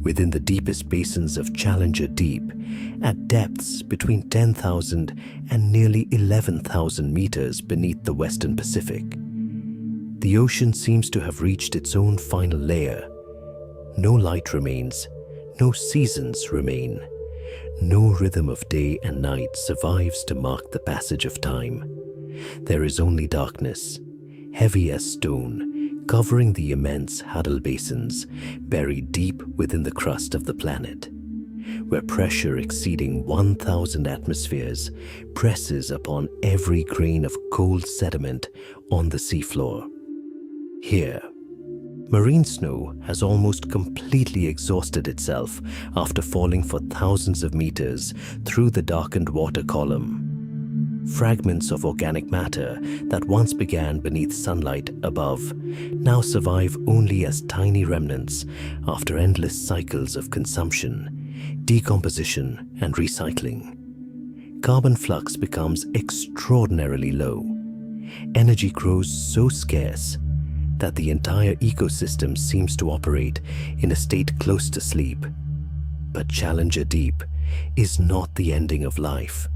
Within the deepest basins of Challenger Deep, at depths between 10,000 and nearly 11,000 meters beneath the Western Pacific, the ocean seems to have reached its own final layer. No light remains, no seasons remain, no rhythm of day and night survives to mark the passage of time. There is only darkness, heavy as stone, covering the immense Hadal basins buried deep within the crust of the planet, where pressure exceeding 1,000 atmospheres presses upon every grain of cold sediment on the seafloor. Here, marine snow has almost completely exhausted itself after falling for thousands of meters through the darkened water column. Fragments of organic matter that once began beneath sunlight above now survive only as tiny remnants after endless cycles of consumption, decomposition, and recycling. Carbon flux becomes extraordinarily low. Energy grows so scarce that the entire ecosystem seems to operate in a state close to sleep. But Challenger Deep is not the ending of life.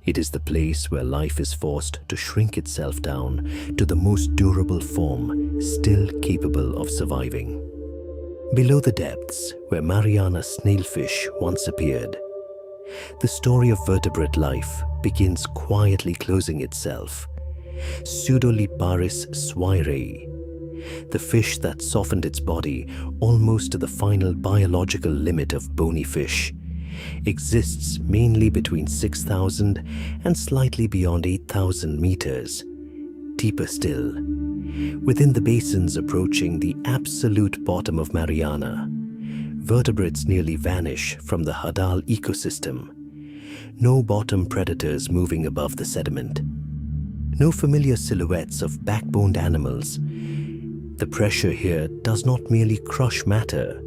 It is the place where life is forced to shrink itself down to the most durable form still capable of surviving. Below the depths where Mariana snailfish once appeared, the story of vertebrate life begins quietly closing itself. Pseudoliparis swirei, the fish that softened its body almost to the final biological limit of bony fish, exists mainly between 6,000 and slightly beyond 8,000 meters. Deeper still, within the basins approaching the absolute bottom of Mariana, vertebrates nearly vanish from the Hadal ecosystem. No bottom predators moving above the sediment. No familiar silhouettes of backboned animals. The pressure here does not merely crush matter.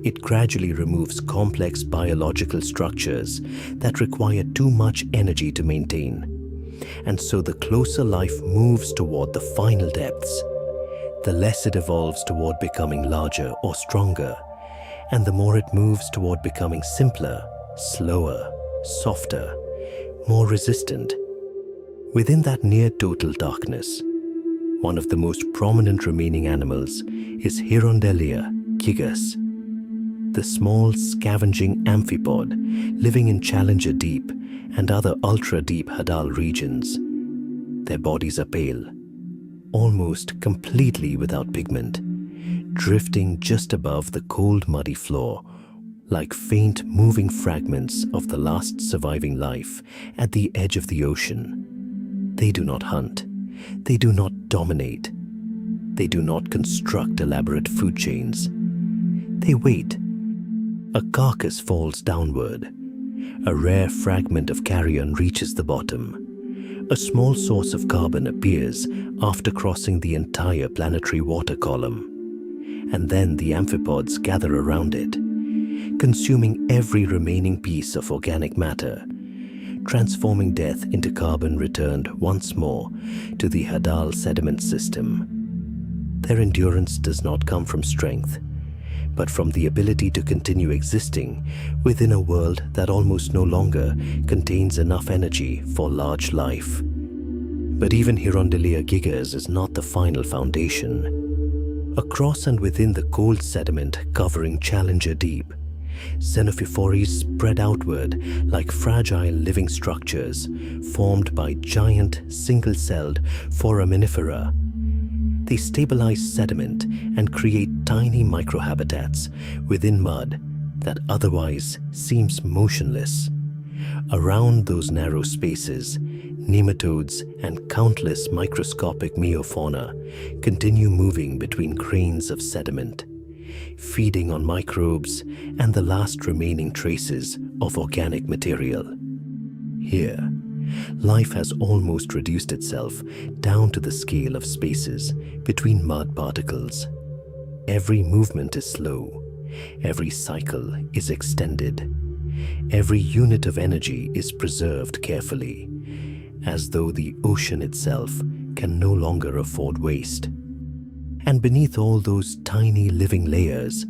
It gradually removes complex biological structures that require too much energy to maintain. And so the closer life moves toward the final depths, the less it evolves toward becoming larger or stronger, and the more it moves toward becoming simpler, slower, softer, more resistant. Within that near-total darkness, one of the most prominent remaining animals is Hirondelia gigas, the small scavenging amphipod living in Challenger Deep and other ultra-deep Hadal regions. Their bodies are pale, almost completely without pigment, drifting just above the cold muddy floor, like faint moving fragments of the last surviving life at the edge of the ocean. They do not hunt. They do not dominate. They do not construct elaborate food chains. They wait. A carcass falls downward. A rare fragment of carrion reaches the bottom. A small source of carbon appears after crossing the entire planetary water column. And then the amphipods gather around it, consuming every remaining piece of organic matter, transforming death into carbon returned once more to the Hadal sediment system. Their endurance does not come from strength, but from the ability to continue existing within a world that almost no longer contains enough energy for large life. But even Hirondelia gigas is not the final foundation. Across and within the cold sediment covering Challenger Deep, Xenophiphories spread outward like fragile living structures formed by giant single-celled foraminifera. They stabilize sediment and create tiny microhabitats within mud that otherwise seems motionless. Around those narrow spaces, nematodes and countless microscopic meiofauna continue moving between grains of sediment, feeding on microbes and the last remaining traces of organic material. Here, life has almost reduced itself down to the scale of spaces between mud particles. Every movement is slow. Every cycle is extended. Every unit of energy is preserved carefully, as though the ocean itself can no longer afford waste. And beneath all those tiny living layers,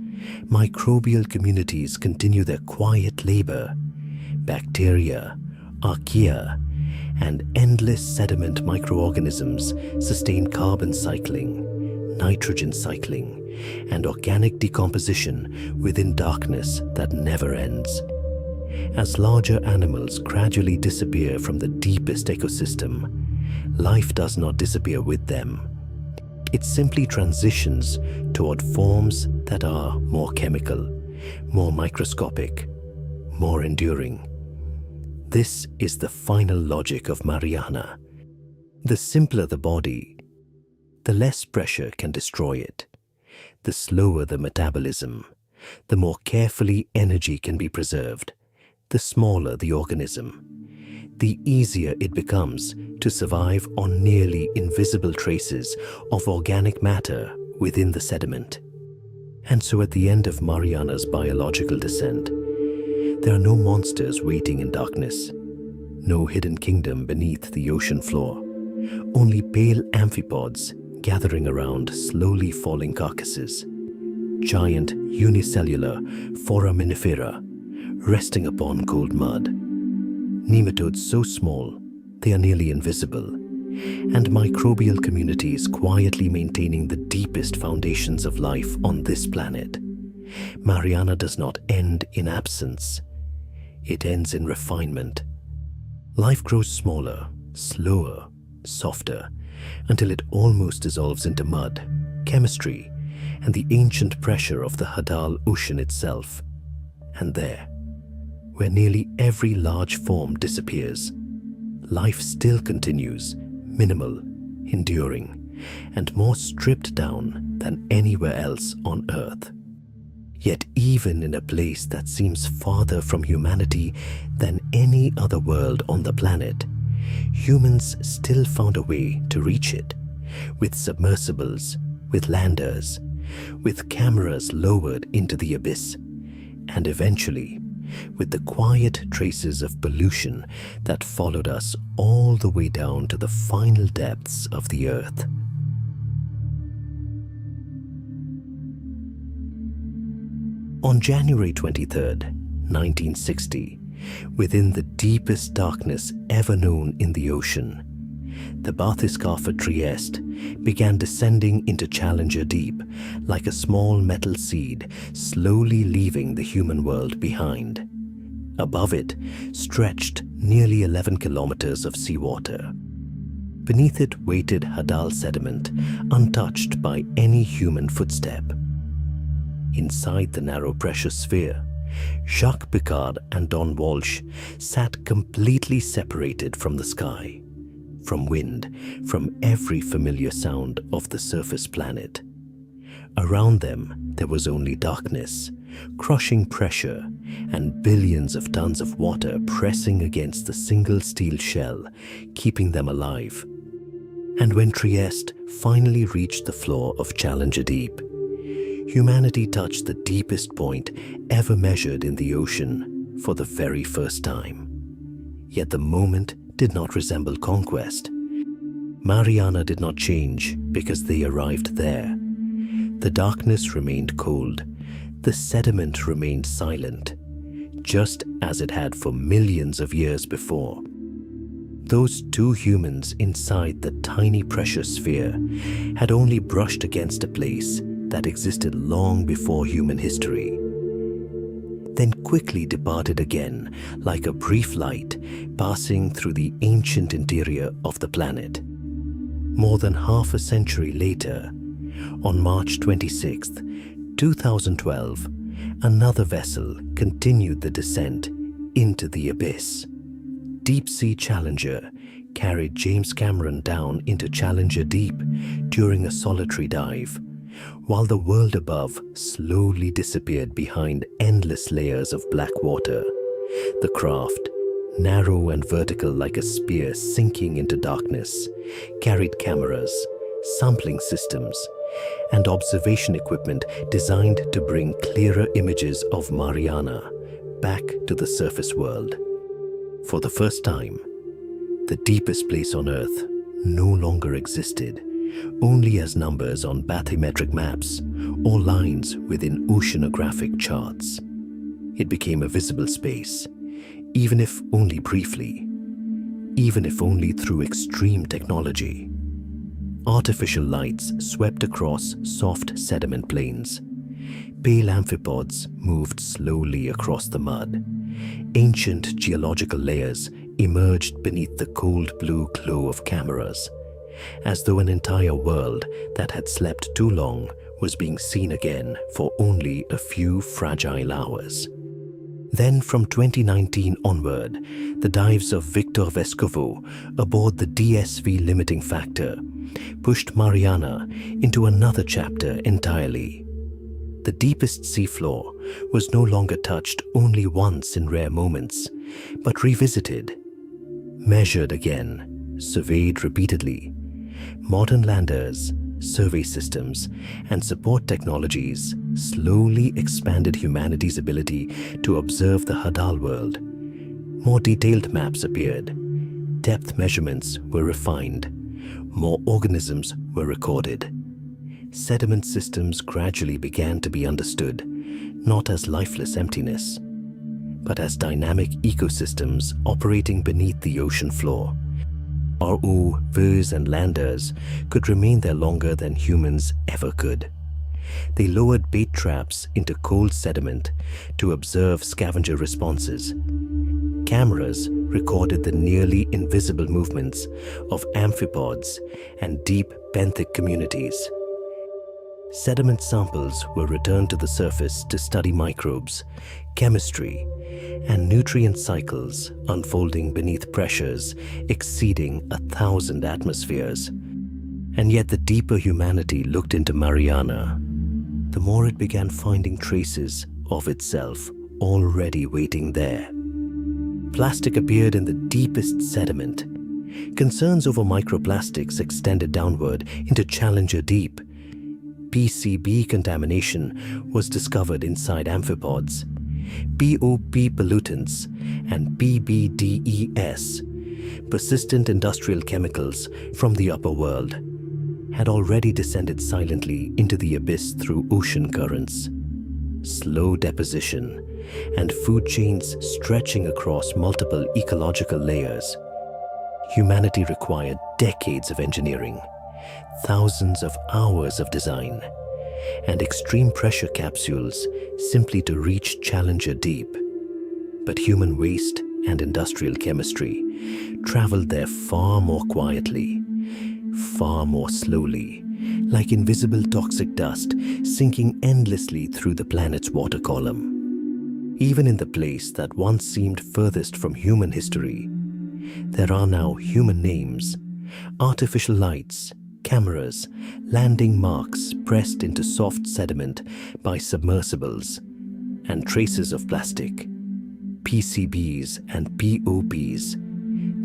microbial communities continue their quiet labor. Bacteria, archaea, and endless sediment microorganisms sustain carbon cycling, nitrogen cycling, and organic decomposition within darkness that never ends. As larger animals gradually disappear from the deepest ecosystem, life does not disappear with them. It simply transitions toward forms that are more chemical, more microscopic, more enduring. This is the final logic of Mariana. The simpler the body, the less pressure can destroy it. The slower the metabolism, the more carefully energy can be preserved. The smaller the organism, the easier it becomes to survive on nearly invisible traces of organic matter within the sediment. And so at the end of Mariana's biological descent, there are no monsters waiting in darkness, no hidden kingdom beneath the ocean floor, only pale amphipods gathering around slowly falling carcasses, giant unicellular foraminifera resting upon cold mud, nematodes so small they are nearly invisible, and microbial communities quietly maintaining the deepest foundations of life on this planet. Mariana does not end in absence. It ends in refinement. Life grows smaller, slower, softer, until it almost dissolves into mud, chemistry, and the ancient pressure of the Hadal Ocean itself. And there, where nearly every large form disappears, life still continues, minimal, enduring, and more stripped down than anywhere else on Earth. Yet even in a place that seems farther from humanity than any other world on the planet, humans still found a way to reach it, with submersibles, with landers, with cameras lowered into the abyss, and eventually with the quiet traces of pollution that followed us all the way down to the final depths of the earth. On January 23rd, 1960, within the deepest darkness ever known in the ocean, the bathysphere Trieste began descending into Challenger Deep like a small metal seed slowly leaving the human world behind. Above it stretched nearly 11 kilometers of seawater. Beneath it waited Hadal sediment, untouched by any human footstep. Inside the narrow pressure sphere, Jacques Picard and Don Walsh sat completely separated from the sky, from wind, from every familiar sound of the surface planet. Around them, there was only darkness, crushing pressure, and billions of tons of water pressing against the single steel shell, keeping them alive. And when Trieste finally reached the floor of Challenger Deep, humanity touched the deepest point ever measured in the ocean for the very first time. Yet the moment did not resemble conquest. Mariana did not change because they arrived there. The darkness remained cold. The sediment remained silent, just as it had for millions of years before. Those two humans inside the tiny pressure sphere had only brushed against a place that existed long before human history, then quickly departed again like a brief light passing through the ancient interior of the planet. More than half a century later, on March 26th, 2012, another vessel continued the descent into the abyss. Deep Sea Challenger carried James Cameron down into Challenger Deep during a solitary dive, while the world above slowly disappeared behind endless layers of black water. The craft, narrow and vertical like a spear sinking into darkness, carried cameras, sampling systems, and observation equipment designed to bring clearer images of Mariana back to the surface world. For the first time, the deepest place on Earth no longer existed only as numbers on bathymetric maps or lines within oceanographic charts. It became a visible space, even if only briefly, even if only through extreme technology. Artificial lights swept across soft sediment plains. Pale amphipods moved slowly across the mud. Ancient geological layers emerged beneath the cold blue glow of cameras, as though an entire world that had slept too long was being seen again for only a few fragile hours. Then from 2019 onward, the dives of Victor Vescovo aboard the DSV limiting factor pushed Mariana into another chapter entirely. The deepest seafloor was no longer touched only once in rare moments, but revisited, measured again, surveyed repeatedly. Modern landers, survey systems, and support technologies slowly expanded humanity's ability to observe the Hadal world. More detailed maps appeared. Depth measurements were refined. More organisms were recorded. Sediment systems gradually began to be understood, not as lifeless emptiness, but as dynamic ecosystems operating beneath the ocean floor. ROVs and landers could remain there longer than humans ever could. They lowered bait traps into cold sediment to observe scavenger responses. Cameras recorded the nearly invisible movements of amphipods and deep benthic communities. Sediment samples were returned to the surface to study microbes, chemistry, and nutrient cycles unfolding beneath pressures exceeding 1,000 atmospheres. And yet the deeper humanity looked into Mariana, the more it began finding traces of itself already waiting there. Plastic appeared in the deepest sediment. Concerns over microplastics extended downward into Challenger Deep. PCB contamination was discovered inside amphipods. POP pollutants and PBDES, persistent industrial chemicals from the upper world, had already descended silently into the abyss through ocean currents. Slow deposition and food chains stretching across multiple ecological layers. Humanity required decades of engineering, thousands of hours of design, and extreme pressure capsules simply to reach Challenger Deep. But human waste and industrial chemistry traveled there far more quietly, far more slowly, like invisible toxic dust sinking endlessly through the planet's water column. Even in the place that once seemed furthest from human history, there are now human names, artificial lights, cameras, landing marks pressed into soft sediment by submersibles, and traces of plastic, PCBs and POPs,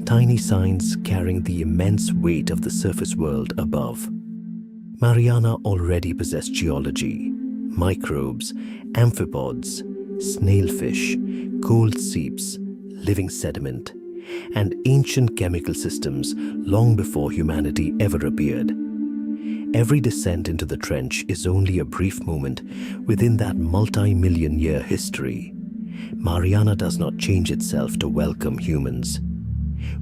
tiny signs carrying the immense weight of the surface world above. Mariana already possessed geology, microbes, amphipods, snailfish, cold seeps, living sediment, and ancient chemical systems long before humanity ever appeared. Every descent into the trench is only a brief moment within that multi-million-year history. Mariana does not change itself to welcome humans.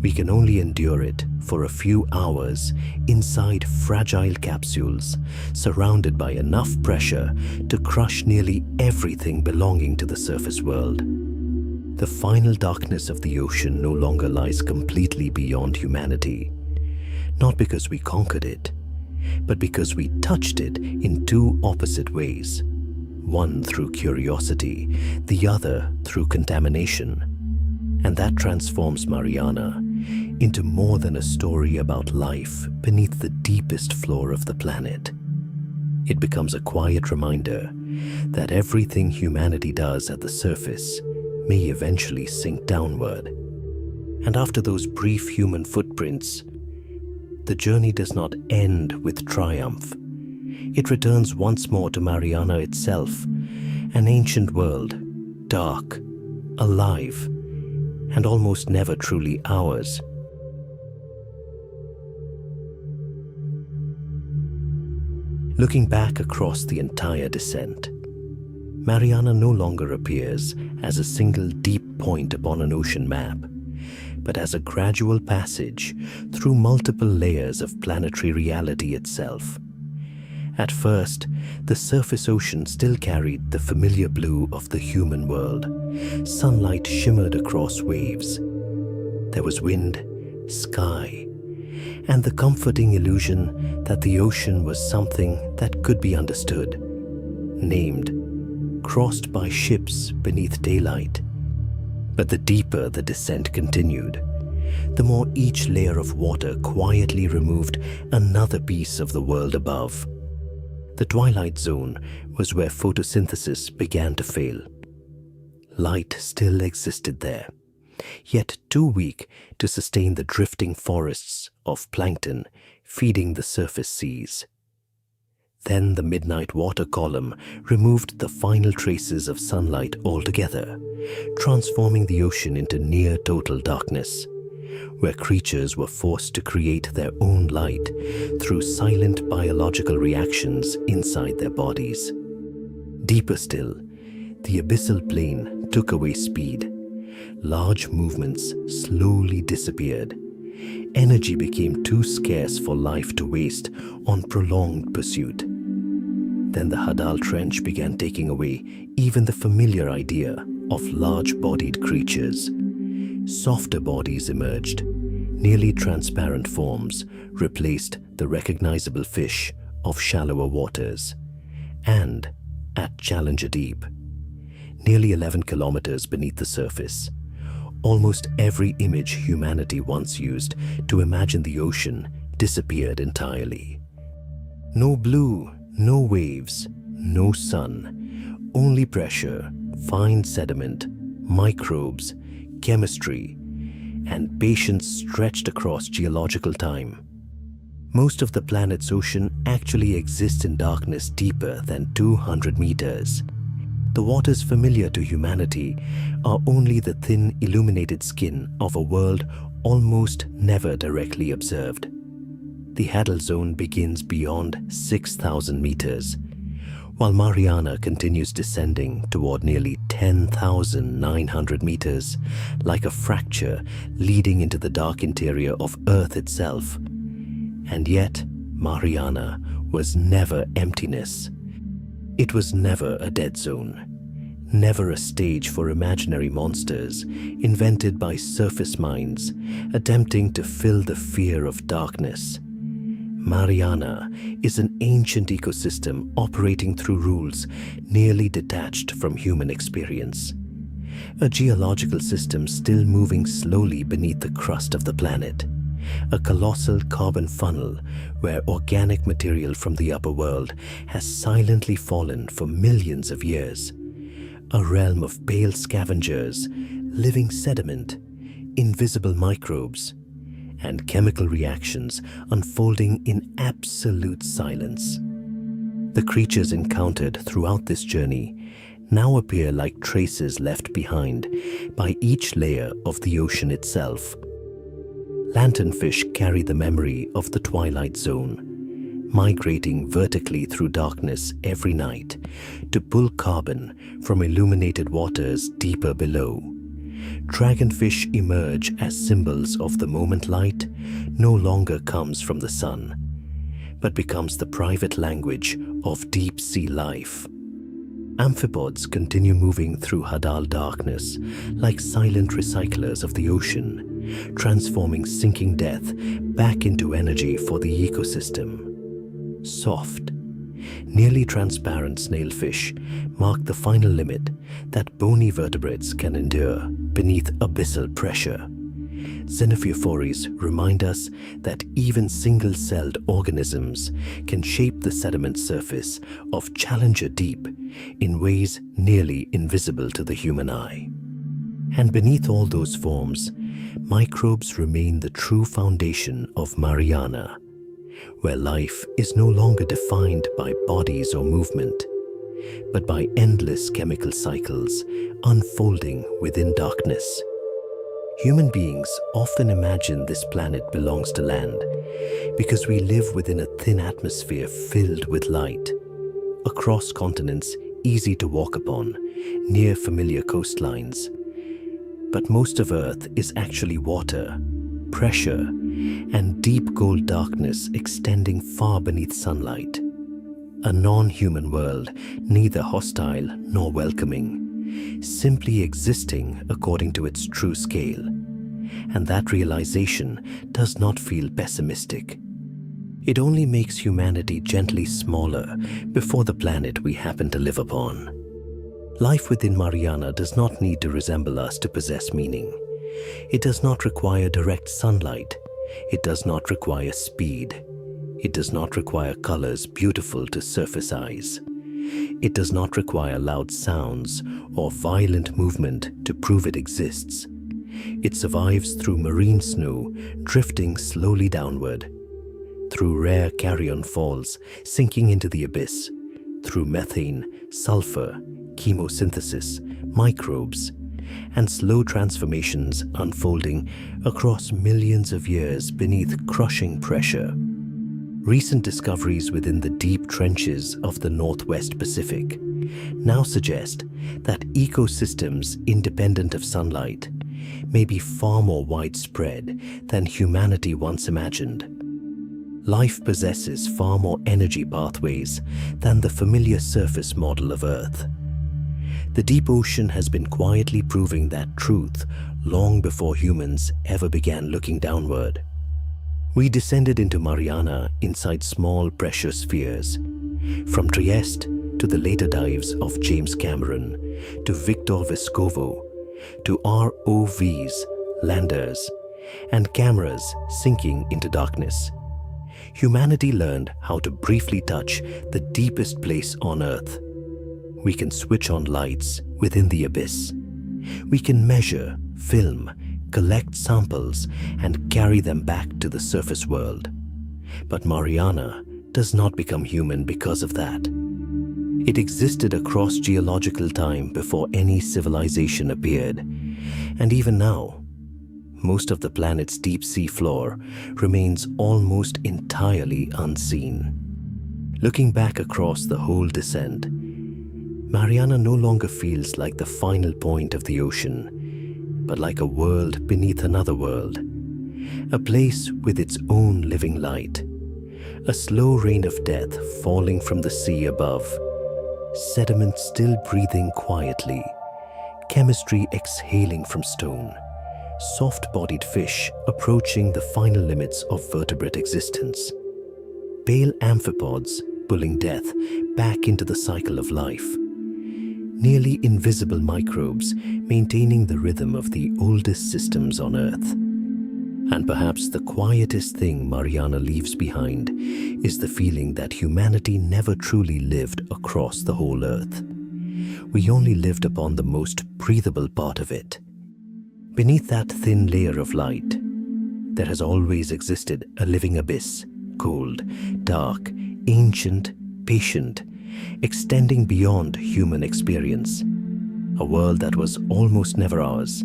We can only endure it for a few hours inside fragile capsules, surrounded by enough pressure to crush nearly everything belonging to the surface world. The final darkness of the ocean no longer lies completely beyond humanity, not because we conquered it, but because we touched it in two opposite ways, one through curiosity, the other through contamination. And that transforms Mariana into more than a story about life beneath the deepest floor of the planet. It becomes a quiet reminder that everything humanity does at the surface may eventually sink downward. And after those brief human footprints, the journey does not end with triumph. It returns once more to Mariana itself, an ancient world, dark, alive, and almost never truly ours. Looking back across the entire descent, Mariana no longer appears as a single deep point upon an ocean map, but as a gradual passage through multiple layers of planetary reality itself. At first, the surface ocean still carried the familiar blue of the human world. Sunlight shimmered across waves. There was wind, sky, and the comforting illusion that the ocean was something that could be understood, named, crossed by ships beneath daylight. But the deeper the descent continued, the more each layer of water quietly removed another piece of the world above. The twilight zone was where photosynthesis began to fail. Light still existed there, yet too weak to sustain the drifting forests of plankton feeding the surface seas. Then the midnight water column removed the final traces of sunlight altogether, transforming the ocean into near total darkness, where creatures were forced to create their own light through silent biological reactions inside their bodies. Deeper still, the abyssal plane took away speed. Large movements slowly disappeared. Energy became too scarce for life to waste on prolonged pursuit. Then the Hadal Trench began taking away even the familiar idea of large-bodied creatures. Softer bodies emerged. Nearly transparent forms replaced the recognizable fish of shallower waters. And at Challenger Deep, nearly 11 kilometers beneath the surface, almost every image humanity once used to imagine the ocean disappeared entirely. No blue, no waves, no sun, only pressure, fine sediment, microbes, chemistry, and patience stretched across geological time. Most of the planet's ocean actually exists in darkness deeper than 200 meters. The waters familiar to humanity are only the thin illuminated skin of a world almost never directly observed. The Hadal zone begins beyond 6,000 meters, while Mariana continues descending toward nearly 10,900 meters, like a fracture leading into the dark interior of Earth itself. And yet, Mariana was never emptiness. It was never a dead zone, never a stage for imaginary monsters invented by surface minds attempting to fill the fear of darkness. Mariana is an ancient ecosystem operating through rules nearly detached from human experience. A geological system still moving slowly beneath the crust of the planet. A colossal carbon funnel where organic material from the upper world has silently fallen for millions of years. A realm of pale scavengers, living sediment, invisible microbes, and chemical reactions unfolding in absolute silence. The creatures encountered throughout this journey now appear like traces left behind by each layer of the ocean itself. Lanternfish carry the memory of the Twilight Zone, migrating vertically through darkness every night to pull carbon from illuminated waters deeper below. Dragonfish emerge as symbols of the moment light no longer comes from the sun, but becomes the private language of deep-sea life. Amphipods continue moving through Hadal darkness like silent recyclers of the ocean, transforming sinking death back into energy for the ecosystem. Soft, nearly transparent snailfish mark the final limit that bony vertebrates can endure beneath abyssal pressure. Xenophyophores remind us that even single-celled organisms can shape the sediment surface of Challenger Deep in ways nearly invisible to the human eye. And beneath all those forms, microbes remain the true foundation of Mariana, where life is no longer defined by bodies or movement, but by endless chemical cycles unfolding within darkness. Human beings often imagine this planet belongs to land because we live within a thin atmosphere filled with light, across continents easy to walk upon, near familiar coastlines. But most of Earth is actually water, pressure, and deep cold darkness extending far beneath sunlight. A non-human world, neither hostile nor welcoming, simply existing according to its true scale. And that realization does not feel pessimistic. It only makes humanity gently smaller before the planet we happen to live upon. Life within Mariana does not need to resemble us to possess meaning. It does not require direct sunlight. It does not require speed. It does not require colors beautiful to surface eyes. It does not require loud sounds or violent movement to prove it exists. It survives through marine snow drifting slowly downward, through rare carrion falls sinking into the abyss, through methane, sulfur, chemosynthesis, microbes, and slow transformations unfolding across millions of years beneath crushing pressure. Recent discoveries within the deep trenches of the Northwest Pacific now suggest that ecosystems independent of sunlight may be far more widespread than humanity once imagined. Life possesses far more energy pathways than the familiar surface model of Earth. The deep ocean has been quietly proving that truth long before humans ever began looking downward. We descended into Mariana inside small pressure spheres, from Trieste to the later dives of James Cameron, to Victor Vescovo, to ROVs, landers, and cameras sinking into darkness. humanity learned how to briefly touch the deepest place on Earth. We can switch on lights within the abyss. We can measure, film, collect samples, and carry them back to the surface world. But Mariana does not become human because of that. It existed across geological time before any civilization appeared, and even now, most of the planet's deep sea floor remains almost entirely unseen. Looking back across the whole descent, Mariana no longer feels like the final point of the ocean, but like a world beneath another world, a place with its own living light, a slow rain of death falling from the sea above, sediment still breathing quietly, chemistry exhaling from stone, soft-bodied fish approaching the final limits of vertebrate existence, pale amphipods pulling death back into the cycle of life, nearly invisible microbes maintaining the rhythm of the oldest systems on Earth. And perhaps the quietest thing Mariana leaves behind is the feeling that humanity never truly lived across the whole Earth. We only lived upon the most breathable part of it. Beneath that thin layer of light, there has always existed a living abyss, cold, dark, ancient, patient, extending beyond human experience. A world that was almost never ours,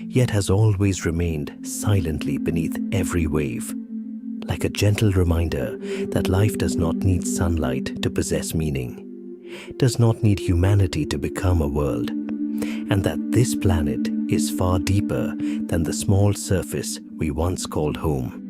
yet has always remained silently beneath every wave, like a gentle reminder that life does not need sunlight to possess meaning, does not need humanity to become a world, and that this planet is far deeper than the small surface we once called home.